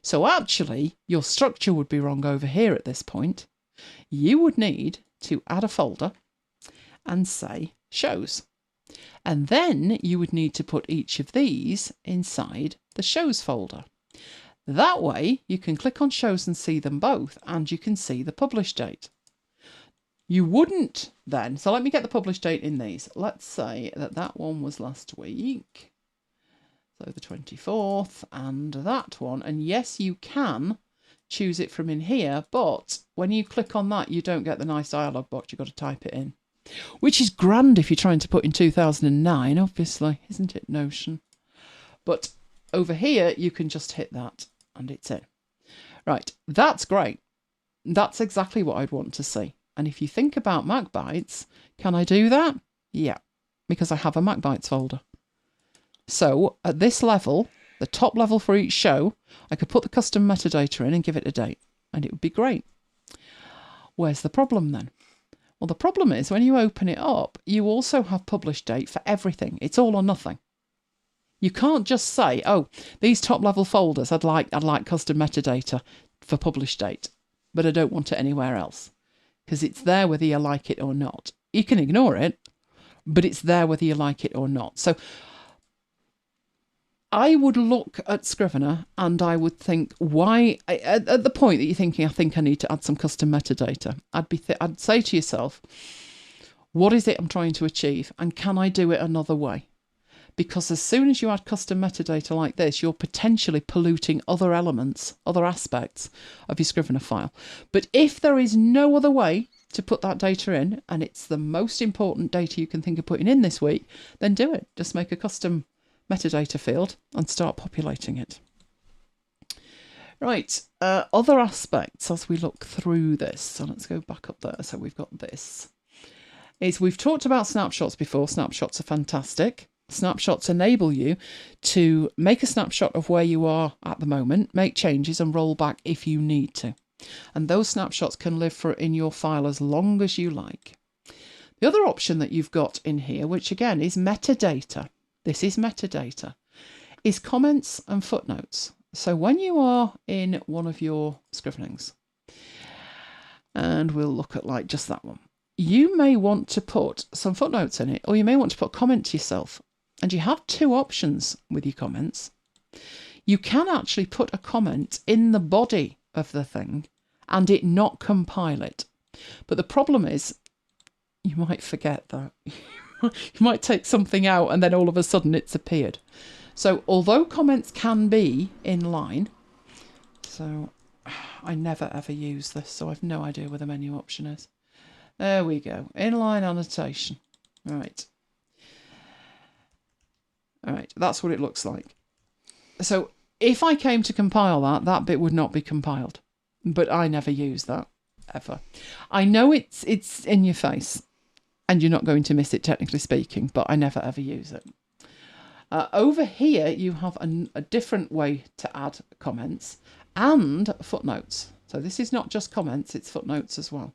S1: So actually, your structure would be wrong over here at this point. You would need to add a folder and say shows. And then you would need to put each of these inside the shows folder. That way, you can click on shows and see them both, and you can see the publish date. You wouldn't then, so let me get the publish date in these. Let's say that that one was last week. So the 24th and that one. And yes, you can choose it from in here, but when you click on that, you don't get the nice dialog box. You've got to type it in, which is grand if you're trying to put in 2009, obviously, isn't it, Notion? But over here, you can just hit that and it's in. Right, that's great. That's exactly what I'd want to see. And if you think about MacBites, can I do that? Yeah, because I have a MacBites folder. So at this level, the top level for each show, I could put the custom metadata in and give it a date, and it would be great. Where's the problem then? Well, the problem is when you open it up, you also have published date for everything. It's all or nothing. You can't just say, oh, these top level folders, I'd like custom metadata for published date, but I don't want it anywhere else, because it's there whether you like it or not. You can ignore it, but it's there whether you like it or not. So I would look at Scrivener and I would think, why, at the point that you're thinking, I think I need to add some custom metadata, I'd say to yourself, what is it I'm trying to achieve? And can I do it another way? Because as soon as you add custom metadata like this, you're potentially polluting other elements, other aspects of your Scrivener file. But if there is no other way to put that data in, and it's the most important data you can think of putting in this week, then do it. Just make a custom metadata field and start populating it. Right, other aspects as we look through this. So let's go back up there. So we've got this. We've talked about snapshots before. Snapshots are fantastic. Snapshots enable you to make a snapshot of where you are at the moment, make changes and roll back if you need to. And those snapshots can live in your file as long as you like. The other option that you've got in here, which again is metadata, this is metadata, is comments and footnotes. So when you are in one of your scrivenings, and we'll look at like just that one, you may want to put some footnotes in it, or you may want to put a comment to yourself. And you have two options with your comments. You can actually put a comment in the body of the thing and it not compile it. But the problem is you might forget that. You might take something out and then all of a sudden it's appeared. So although comments can be in line, so I never ever use this, so I've no idea where the menu option is. There we go. Inline annotation. Right. All right, that's what it looks like. So if I came to compile that, that bit would not be compiled. But I never use that, ever. I know it's in your face, and you're not going to miss it, technically speaking, but I never ever use it. Over here, you have a different way to add comments and footnotes. So this is not just comments, it's footnotes as well.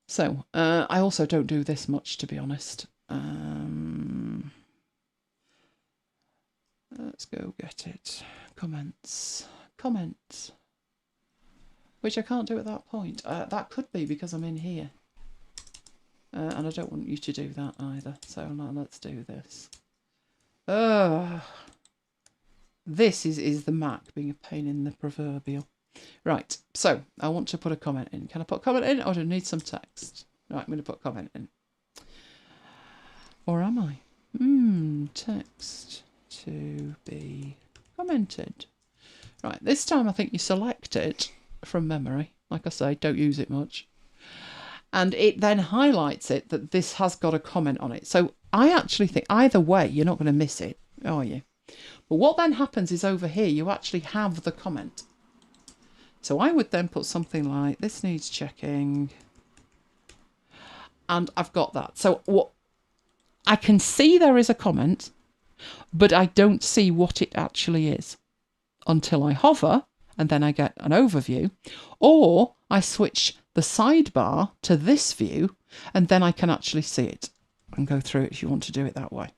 S1: So I also don't do this much, to be honest. Let's go get it. Comments. Comments. Which I can't do at that point. That could be because I'm in here. And I don't want you to do that either. So now let's do this. This is the Mac being a pain in the proverbial. Right, so I want to put a comment in. Can I put a comment in, or do I need some text? Right, I'm going to put a comment in. Or am I? Text to be commented. Right, this time I think you select it from memory. Like I say, don't use it much. And it then highlights it that this has got a comment on it. So I actually think either way, you're not going to miss it, are you? But what then happens is over here, you actually have the comment. So I would then put something like, this needs checking. And I've got that. So what I can see there is a comment, but I don't see what it actually is until I hover and then I get an overview, or I switch the sidebar to this view and then I can actually see it and go through it if you want to do it that way.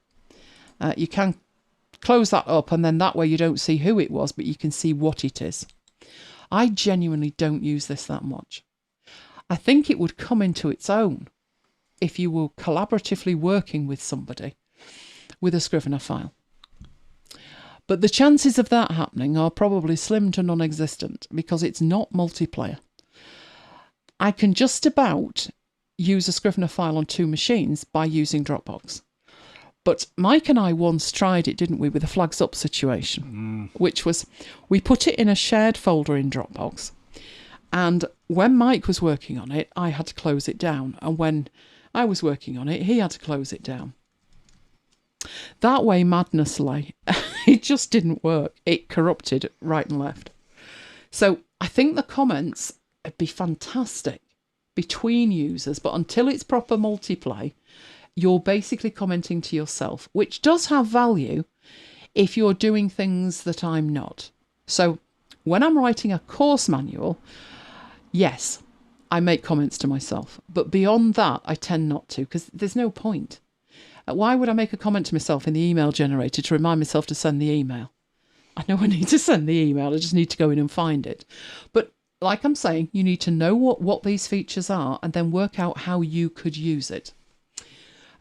S1: You can close that up and then that way you don't see who it was, but you can see what it is. I genuinely don't use this that much. I think it would come into its own if you were collaboratively working with somebody with a Scrivener file. But the chances of that happening are probably slim to non-existent because it's not multiplayer. I can just about use a Scrivener file on two machines by using Dropbox. But Mike and I once tried it, didn't we, with a flags up situation, which was we put it in a shared folder in Dropbox. And when Mike was working on it, I had to close it down. And when I was working on it, he had to close it down. That way madness lay. It just didn't work. It corrupted right and left. So I think the comments would be fantastic between users, but until it's proper multiplay, you're basically commenting to yourself, which does have value if you're doing things that I'm not. So when I'm writing a course manual, yes, I make comments to myself. But beyond that, I tend not to because there's no point. Why would I make a comment to myself in the email generator to remind myself to send the email? I know I need to send the email. I just need to go in and find it. But like I'm saying, you need to know what these features are and then work out how you could use it.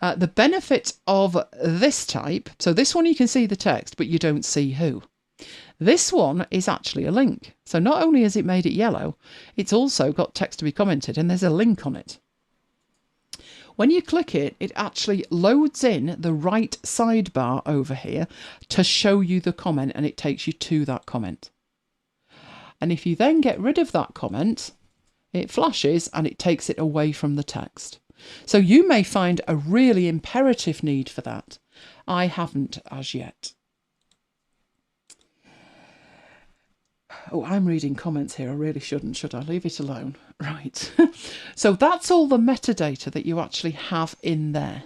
S1: The benefit of this type, so this one you can see the text, but you don't see who. This one is actually a link. So not only has it made it yellow, it's also got text to be commented and there's a link on it. When you click it, it actually loads in the right sidebar over here to show you the comment and it takes you to that comment. And if you then get rid of that comment, it flashes and it takes it away from the text. So you may find a really imperative need for that. I haven't as yet. Oh, I'm reading comments here. I really shouldn't, should I? Leave it alone. Right. So that's all the metadata that you actually have in there.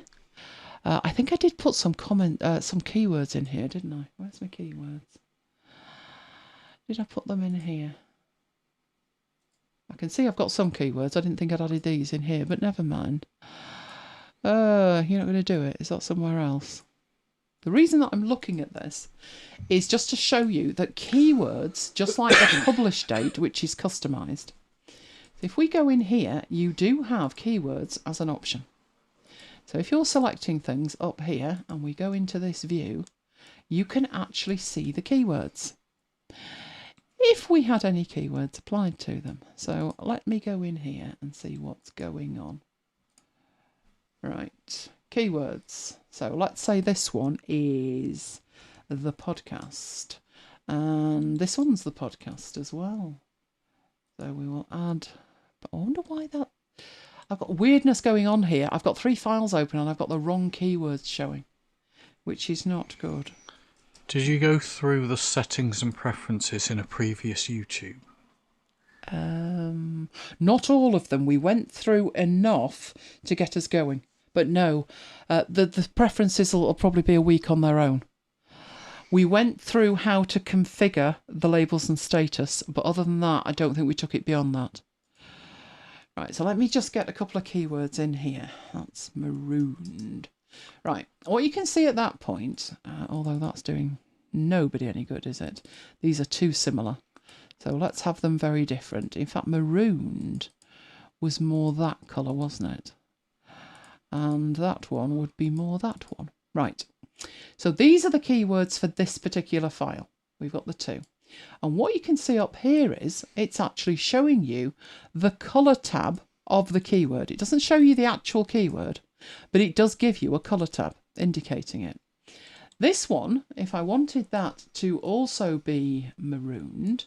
S1: I think I did put some keywords in here, didn't I? Where's my keywords? Did I put them in here? I can see I've got some keywords. I didn't think I'd added these in here, but never mind. You're not going to do it. Is that somewhere else? The reason that I'm looking at this is just to show you that keywords, just like the publish date, which is customized, if we go in here, you do have keywords as an option. So if you're selecting things up here and we go into this view, you can actually see the keywords if we had any keywords applied to them. So let me go in here and see what's going on. Right, keywords. So let's say this one is the podcast, and this one's the podcast as well. So we will add, but I wonder why that, I've got weirdness going on here. I've got 3 files open and I've got the wrong keywords showing, which is not good.
S2: Did you go through the settings and preferences in a previous YouTube?
S1: Not all of them. We went through enough to get us going. But no, the preferences will probably be a week on their own. We went through how to configure the labels and status, but other than that, I don't think we took it beyond that. Right, so let me just get a couple of keywords in here. That's marooned. Right, what you can see at that point, although that's doing nobody any good, is it? These are too similar. So let's have them very different. In fact, marooned was more that colour, wasn't it? And that one would be more that one. Right, so these are the keywords for this particular file. We've got the 2. And what you can see up here is it's actually showing you the colour tab of the keyword. It doesn't show you the actual keyword, but it does give you a colour tab indicating it. This one, if I wanted that to also be marooned,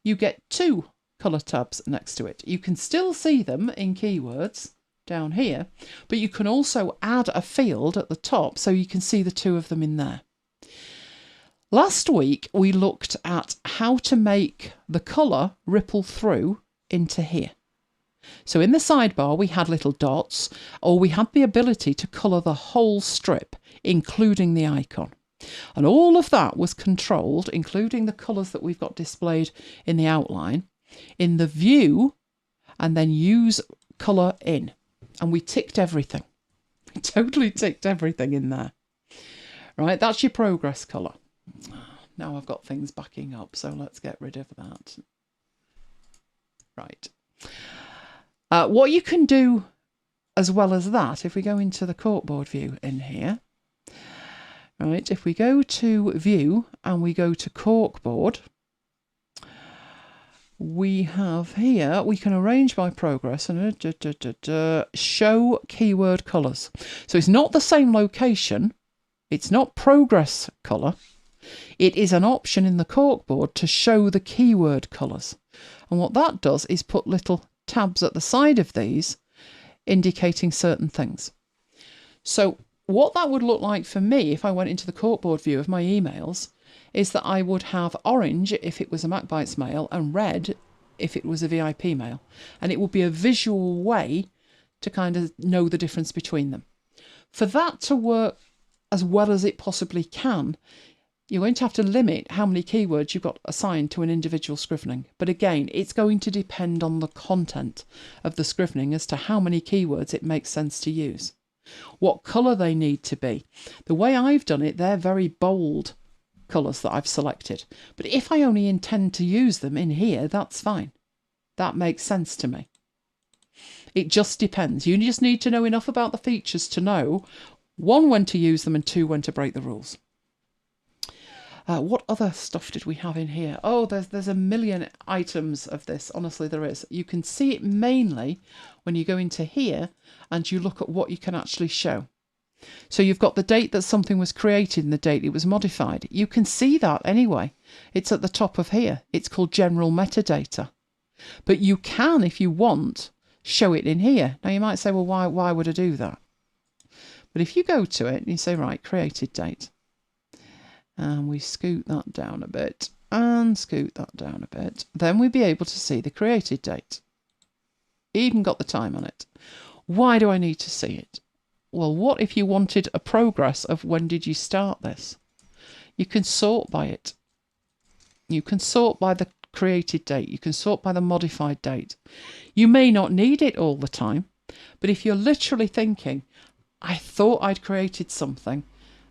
S1: you get 2 colour tabs next to it. You can still see them in keywords down here, but you can also add a field at the top so you can see the 2 of them in there. Last week we looked at how to make the colour ripple through into here. So in the sidebar we had little dots, or we had the ability to colour the whole strip, including the icon. And all of that was controlled, including the colours that we've got displayed in the outline, in the view, and then use colour in. And we ticked everything. We totally ticked everything in there. Right, that's your progress colour. Now I've got things backing up, so let's get rid of that. Right. What you can do as well as that, if we go into the corkboard view in here, right, if we go to view and we go to corkboard, we have here, we can arrange by progress and show keyword colours. So it's not the same location, it's not progress colour, it is an option in the corkboard to show the keyword colours. And what that does is put little tabs at the side of these indicating certain things. So what that would look like for me if I went into the corkboard view of my emails is that I would have orange if it was a MacBites mail and red if it was a VIP mail. And it would be a visual way to kind of know the difference between them. For that to work as well as it possibly can, you're going to have to limit how many keywords you've got assigned to an individual scrivening. But again, it's going to depend on the content of the scrivening as to how many keywords it makes sense to use. What colour they need to be. The way I've done it, they're very bold colours that I've selected. But if I only intend to use them in here, that's fine. That makes sense to me. It just depends. You just need to know enough about the features to know, 1, when to use them, and 2, when to break the rules. What other stuff did we have in here? Oh, there's a million items of this. Honestly, there is. You can see it mainly when you go into here and you look at what you can actually show. So you've got the date that something was created and the date it was modified. You can see that anyway. It's at the top of here. It's called general metadata. But you can, if you want, show it in here. Now you might say, well, why would I do that? But if you go to it and you say, right, created date, and we scoot that down a bit and scoot that down a bit, then we'd be able to see the created date. Even got the time on it. Why do I need to see it? Well, what if you wanted a progress of when did you start this? You can sort by it. You can sort by the created date. You can sort by the modified date. You may not need it all the time, but if you're literally thinking, I thought I'd created something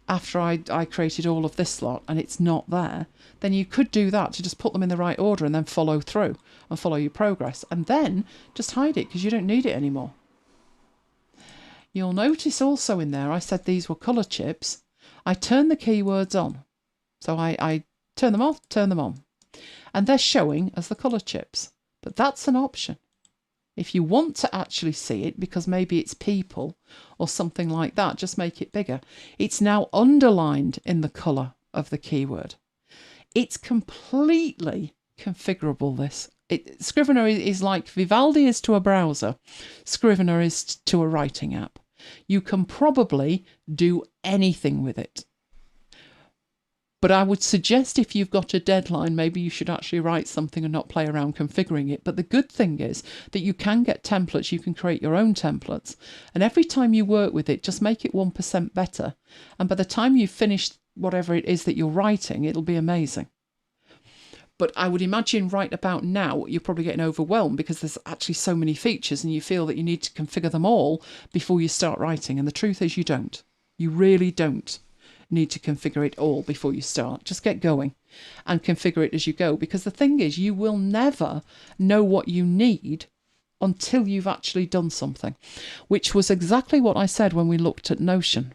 S1: after I created all of this lot and it's not there, then you could do that to just put them in the right order and then follow through and follow your progress, and then just hide it because you don't need it anymore. You'll notice also in there I said these were colour chips. I turn the keywords on. So I turn them off, turn them on. And they're showing as the colour chips. But that's an option. If you want to actually see it, because maybe it's people or something like that, just make it bigger. It's now underlined in the colour of the keyword. It's completely configurable, this. Scrivener is like Vivaldi is to a browser. Scrivener is to a writing app. You can probably do anything with it. But I would suggest if you've got a deadline, maybe you should actually write something and not play around configuring it. But the good thing is that you can get templates, you can create your own templates. And every time you work with it, just make it 1% better. And by the time you've finished whatever it is that you're writing, it'll be amazing. But I would imagine right about now, you're probably getting overwhelmed because there's actually so many features and you feel that you need to configure them all before you start writing. And the truth is you don't. You really don't need to configure it all before you start. Just get going and configure it as you go, because the thing is you will never know what you need until you've actually done something, which was exactly what I said when we looked at Notion.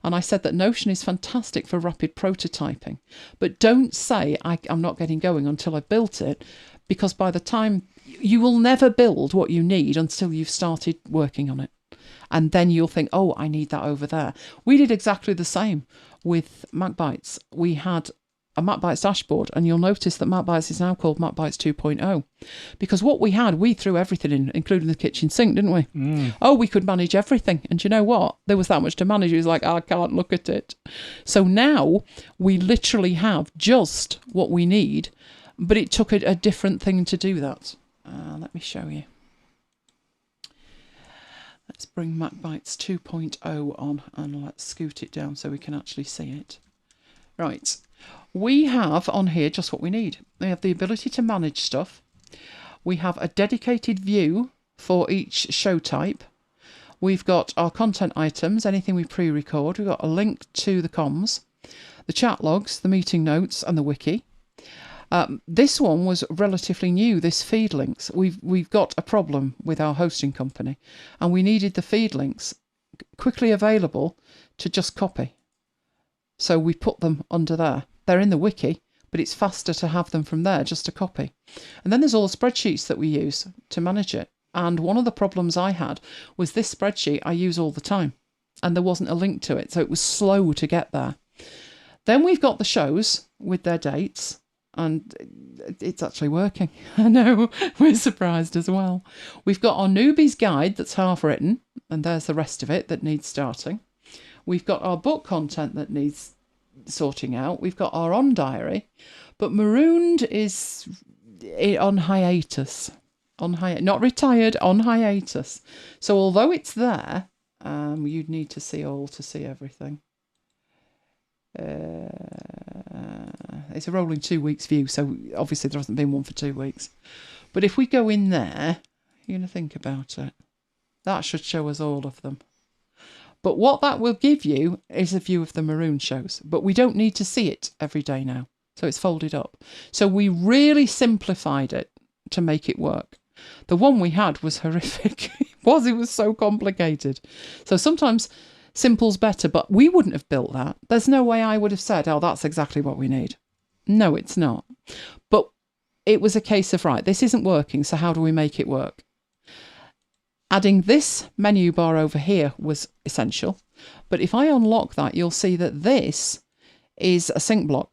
S1: And I said that Notion is fantastic for rapid prototyping, but don't say I'm not getting going until I've built it, because by the time you will never build what you need until you've started working on it. And then you'll think, oh, I need that over there. We did exactly the same with MacBites. We had a MacBites dashboard, and you'll notice that MacBites is now called MacBites 2.0. Because what we had, we threw everything in, including the kitchen sink, didn't we? Oh, we could manage everything. And you know what? There was that much to manage. It was like, I can't look at it. So now we literally have just what we need, but it took a different thing to do that. Let me show you. Let's bring MacBites 2.0 on and let's scoot it down so we can actually see it. Right, we have on here just what we need. We have the ability to manage stuff. We have a dedicated view for each show type. We've got our content items, anything we pre-record. We've got a link to the comms, the chat logs, the meeting notes and the wiki. This one was relatively new, this feed links. We've got a problem with our hosting company and we needed the feed links quickly available to just copy. So we put them under there. They're in the wiki, but it's faster to have them from there just to copy. And then there's all the spreadsheets that we use to manage it. And one of the problems I had was this spreadsheet I use all the time and there wasn't a link to it. So it was slow to get there. Then we've got the shows with their dates. And it's actually working. I know, we're surprised as well. We've got our newbies guide that's half written, and there's the rest of it that needs starting. We've got our book content that needs sorting out. We've got our on diary, but Marooned is on hiatus. Not retired, on hiatus. So although it's there, you'd need to see everything. It's a rolling 2 weeks view, so obviously there hasn't been one for 2 weeks. But if we go in there, you're going to think about it. That should show us all of them. But what that will give you is a view of the Maroon shows. But we don't need to see it every day now. So it's folded up. So we really simplified it to make it work. The one we had was horrific. It was so complicated. So sometimes simple's better, but we wouldn't have built that. There's no way I would have said, oh, that's exactly what we need. No, it's not. But it was a case of, right, this isn't working, so how do we make it work? Adding this menu bar over here was essential. But if I unlock that, you'll see that this is a sync block.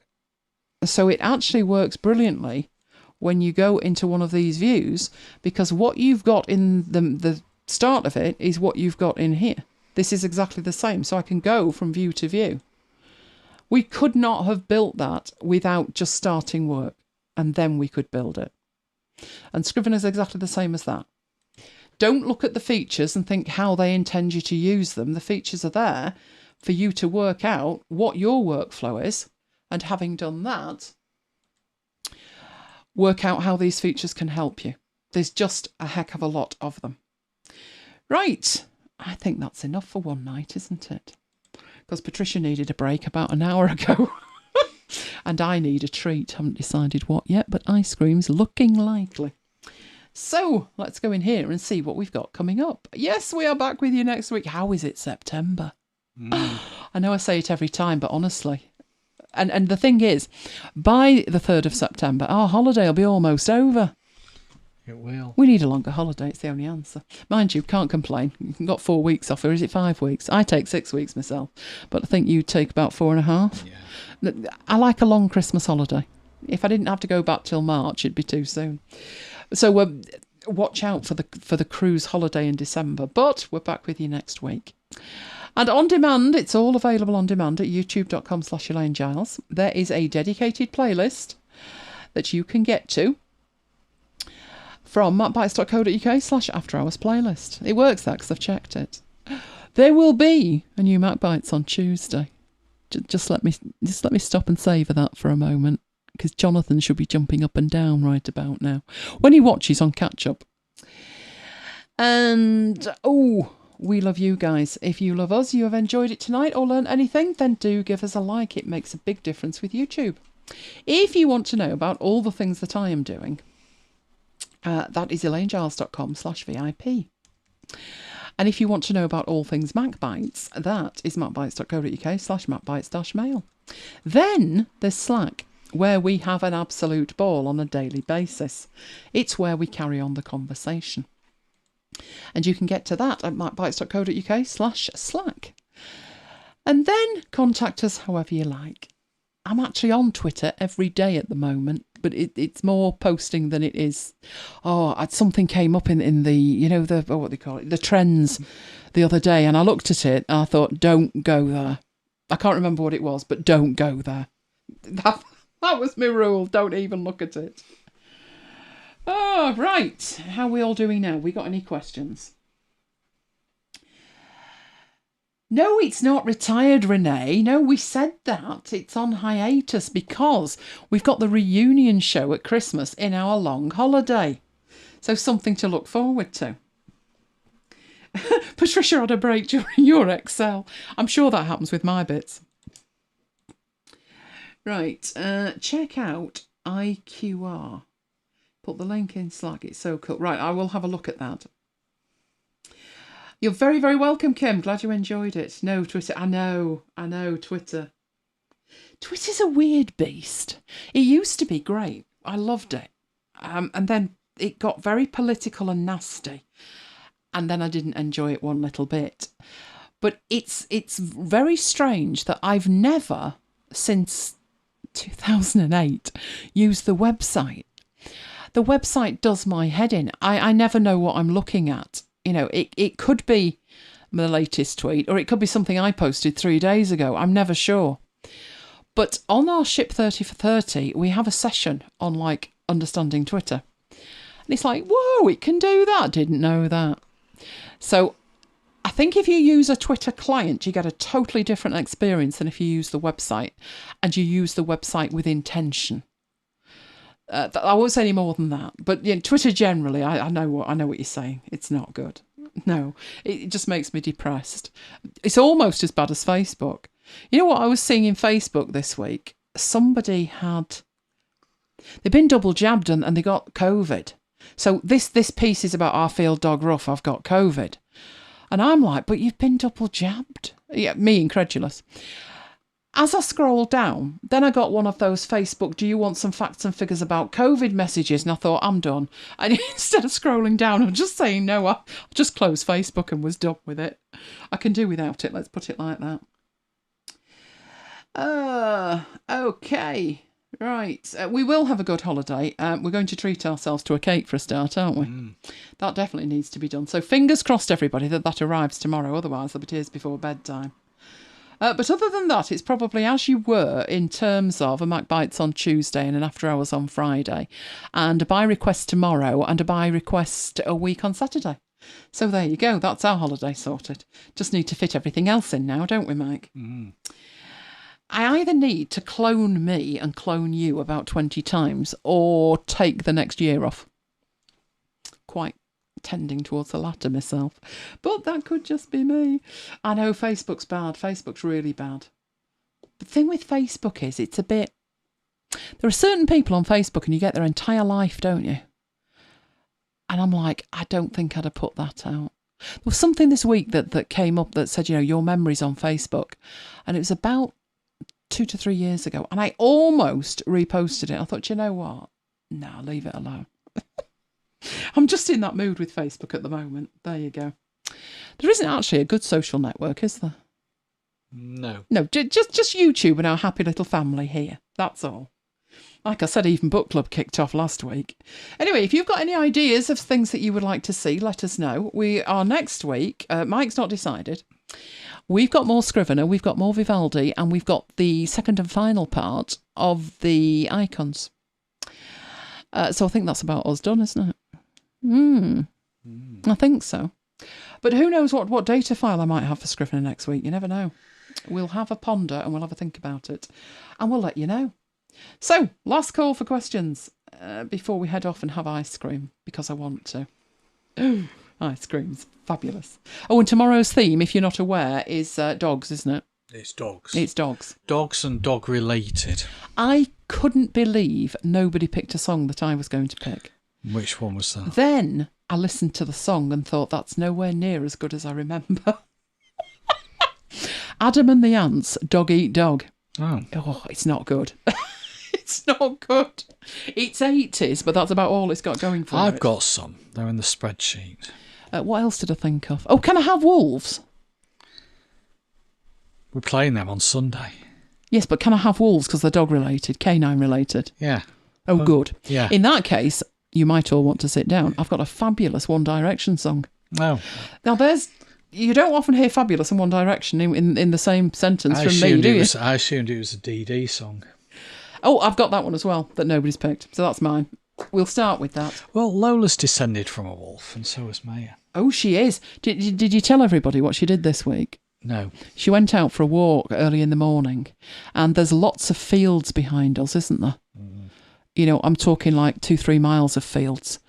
S1: So it actually works brilliantly when you go into one of these views, because what you've got in the start of it is what you've got in here. This is exactly the same, so I can go from view to view. We could not have built that without just starting work, and then we could build it. And Scrivener is exactly the same as that. Don't look at the features and think how they intend you to use them. The features are there for you to work out what your workflow is, and having done that, work out how these features can help you. There's just a heck of a lot of them. Right. I think that's enough for one night, isn't it? because Patricia needed a break about an hour ago. And I need a treat. Haven't decided what yet, but ice cream's looking likely. So let's go in here and see what we've got coming up. Yes, we are back with you next week. How is it September? I know I say it every time, but honestly. And the thing is, by the 3rd of September, our holiday will be almost over.
S2: It will.
S1: We need a longer holiday, it's the only answer. Mind you, can't complain. You've got 4 weeks off, or is it 5 weeks? I take 6 weeks myself, but I think you take about 4.5.
S2: Yeah.
S1: I like a long Christmas holiday. If I didn't have to go back till March, it'd be too soon. So watch out for the cruise holiday in December, but we're back with you next week. And on demand, it's all available on demand at youtube.com/ElaineGiles. There is a dedicated playlist that you can get to from MacBites.co.uk/afterhours playlist. It works that because I've checked it. There will be a new MacBites on Tuesday. Just let me stop and savour that for a moment, because Jonathan should be jumping up and down right about now when he watches on catch up. And we love you guys. If you love us, you have enjoyed it tonight or learned anything, then do give us a like. It makes a big difference with YouTube. If you want to know about all the things that I am doing, that is elainegiles.com/VIP. And if you want to know about all things MacBites, that is macbites.co.uk/macbites-mail. Then there's Slack, where we have an absolute ball on a daily basis. It's where we carry on the conversation. And you can get to that at macbites.co.uk/Slack. And then contact us however you like. I'm actually on Twitter every day at the moment, but it's more posting than it is. Something came up in the, what they call it, the trends the other day, and I looked at it and I thought, don't go there. I can't remember what it was, but don't go there. That was my rule. Don't even look at it. Oh, right. How are we all doing now? We got any questions? No, it's not retired, Renee. No, we said that. It's on hiatus because we've got the reunion show at Christmas in our long holiday. So something to look forward to. Patricia had a break during your Excel. I'm sure that happens with my bits. Right, check out IQR. Put the link in Slack. It's so cool. Right, I will have a look at that. You're very, very welcome, Kim. Glad you enjoyed it. No, Twitter. I know, Twitter. Twitter's a weird beast. It used to be great. I loved it. And then it got very political and nasty. And then I didn't enjoy it one little bit. But it's very strange that I've never, since 2008, used the website. The website does my head in. I never know what I'm looking at. It could be the latest tweet, or it could be something I posted 3 days ago. I'm never sure. But on our Ship 30 for 30, we have a session on, understanding Twitter. And it's like, whoa, it can do that. Didn't know that. So I think if you use a Twitter client, you get a totally different experience than if you use the website, and you use the website with intention. I won't say any more than that, but Twitter generally, I know what you're saying. It's not good. No, it just makes me depressed. It's almost as bad as Facebook. You know what I was seeing in Facebook this week? Somebody they've been double jabbed and they got COVID. So this piece is about, I feel dog rough, I've got COVID. And I'm like, but you've been double jabbed? Yeah, me incredulous. As I scrolled down, then I got one of those Facebook, do you want some facts and figures about COVID messages? And I thought, I'm done. And instead of scrolling down and just saying no, I just closed Facebook and was done with it. I can do without it, let's put it like that. Okay. Right. We will have a good holiday. We're going to treat ourselves to a cake for a start, aren't we? That definitely needs to be done. So fingers crossed, everybody, that arrives tomorrow. Otherwise, there'll be tears before bedtime. But other than that, it's probably as you were in terms of a MacBites on Tuesday and an After Hours on Friday, and a buy request tomorrow and a buy request a week on Saturday. So there you go. That's our holiday sorted. Just need to fit everything else in now, don't we, Mike? I either need to clone me and clone you about 20 times or take the next year off. Quite tending towards the latter myself. But that could just be me. I know Facebook's bad. Facebook's really bad. The thing with Facebook is it's a bit... There are certain people on Facebook and you get their entire life, don't you? And I'm like, I don't think I'd have put that out. There was something this week that came up that said, your memories on Facebook. And it was about 2 to 3 years ago. And I almost reposted it. I thought, you know what? No, leave it alone. I'm just in that mood with Facebook at the moment. There you go. There isn't actually a good social network, is there?
S2: No.
S1: No, just YouTube and our happy little family here. That's all. Like I said, even book club kicked off last week. Anyway, if you've got any ideas of things that you would like to see, let us know. We are next week. Mike's not decided. We've got more Scrivener, we've got more Vivaldi, and we've got the second and final part of the icons. So I think that's about us done, isn't it? I think so. But who knows what data file I might have for Scrivener next week. You never know. We'll have a ponder and we'll have a think about it. And we'll let you know. So, last call for questions before we head off and have ice cream, because I want to. Oh, ice cream's fabulous. Oh, and tomorrow's theme, if you're not aware, is dogs, isn't it?
S2: It's dogs.
S1: It's dogs.
S2: Dogs and dog-related.
S1: I couldn't believe nobody picked a song that I was going to pick.
S2: Which one was that?
S1: Then I listened to the song and thought, that's nowhere near as good as I remember. Adam and the Ants, Dog Eat Dog. Oh, it's not good. It's not good. It's 80s, but that's about all it's got going for it.
S2: I've got some. They're in the spreadsheet.
S1: What else did I think of? Oh, Can I Have Wolves?
S2: We're playing them on Sunday.
S1: Yes, but Can I Have Wolves? Because they're dog-related, canine-related.
S2: Yeah.
S1: Oh, good.
S2: Yeah.
S1: In that case, you might all want to sit down. I've got a fabulous One Direction song.
S2: Oh.
S1: Now, you don't often hear fabulous and One Direction in the same sentence from me, do you?
S2: I assumed it was a DD song.
S1: Oh, I've got that one as well that nobody's picked, so that's mine. We'll start with that.
S2: Well, Lola's descended from a wolf, and so is Maya.
S1: Oh, she is. Did you tell everybody what she did this week?
S2: No.
S1: She went out for a walk early in the morning, and there's lots of fields behind us, isn't there? Mm. I'm talking like 2-3 miles of fields.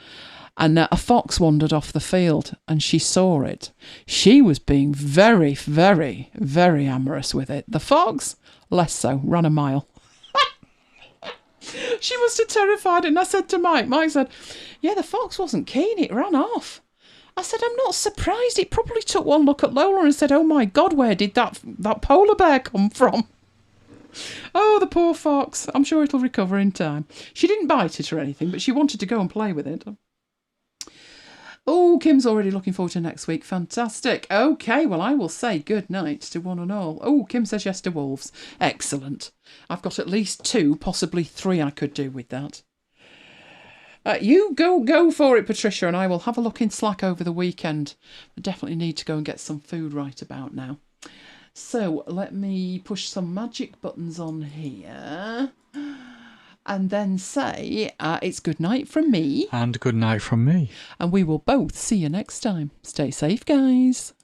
S1: And a fox wandered off the field, and she saw it. She was being very, very, very amorous with it. The fox, less so, ran a mile. She must have terrified it. And I said to Mike said, yeah, the fox wasn't keen. It ran off. I said, I'm not surprised. It probably took one look at Lola and said, oh, my God, where did that polar bear come from? Oh, the poor fox. I'm sure it'll recover in time. She didn't bite it or anything, but she wanted to go and play with it. Oh, Kim's already looking forward to next week. Fantastic. Okay, well, I will say good night to one and all. Oh, Kim says yes to wolves. Excellent. I've got at least 2, possibly 3 I could do with that. You go for it, Patricia, and I will have a look in Slack over the weekend. I definitely need to go and get some food right about now. So let me push some magic buttons on here. And then say, it's good night from me.
S2: And good night from me.
S1: And we will both see you next time. Stay safe, guys.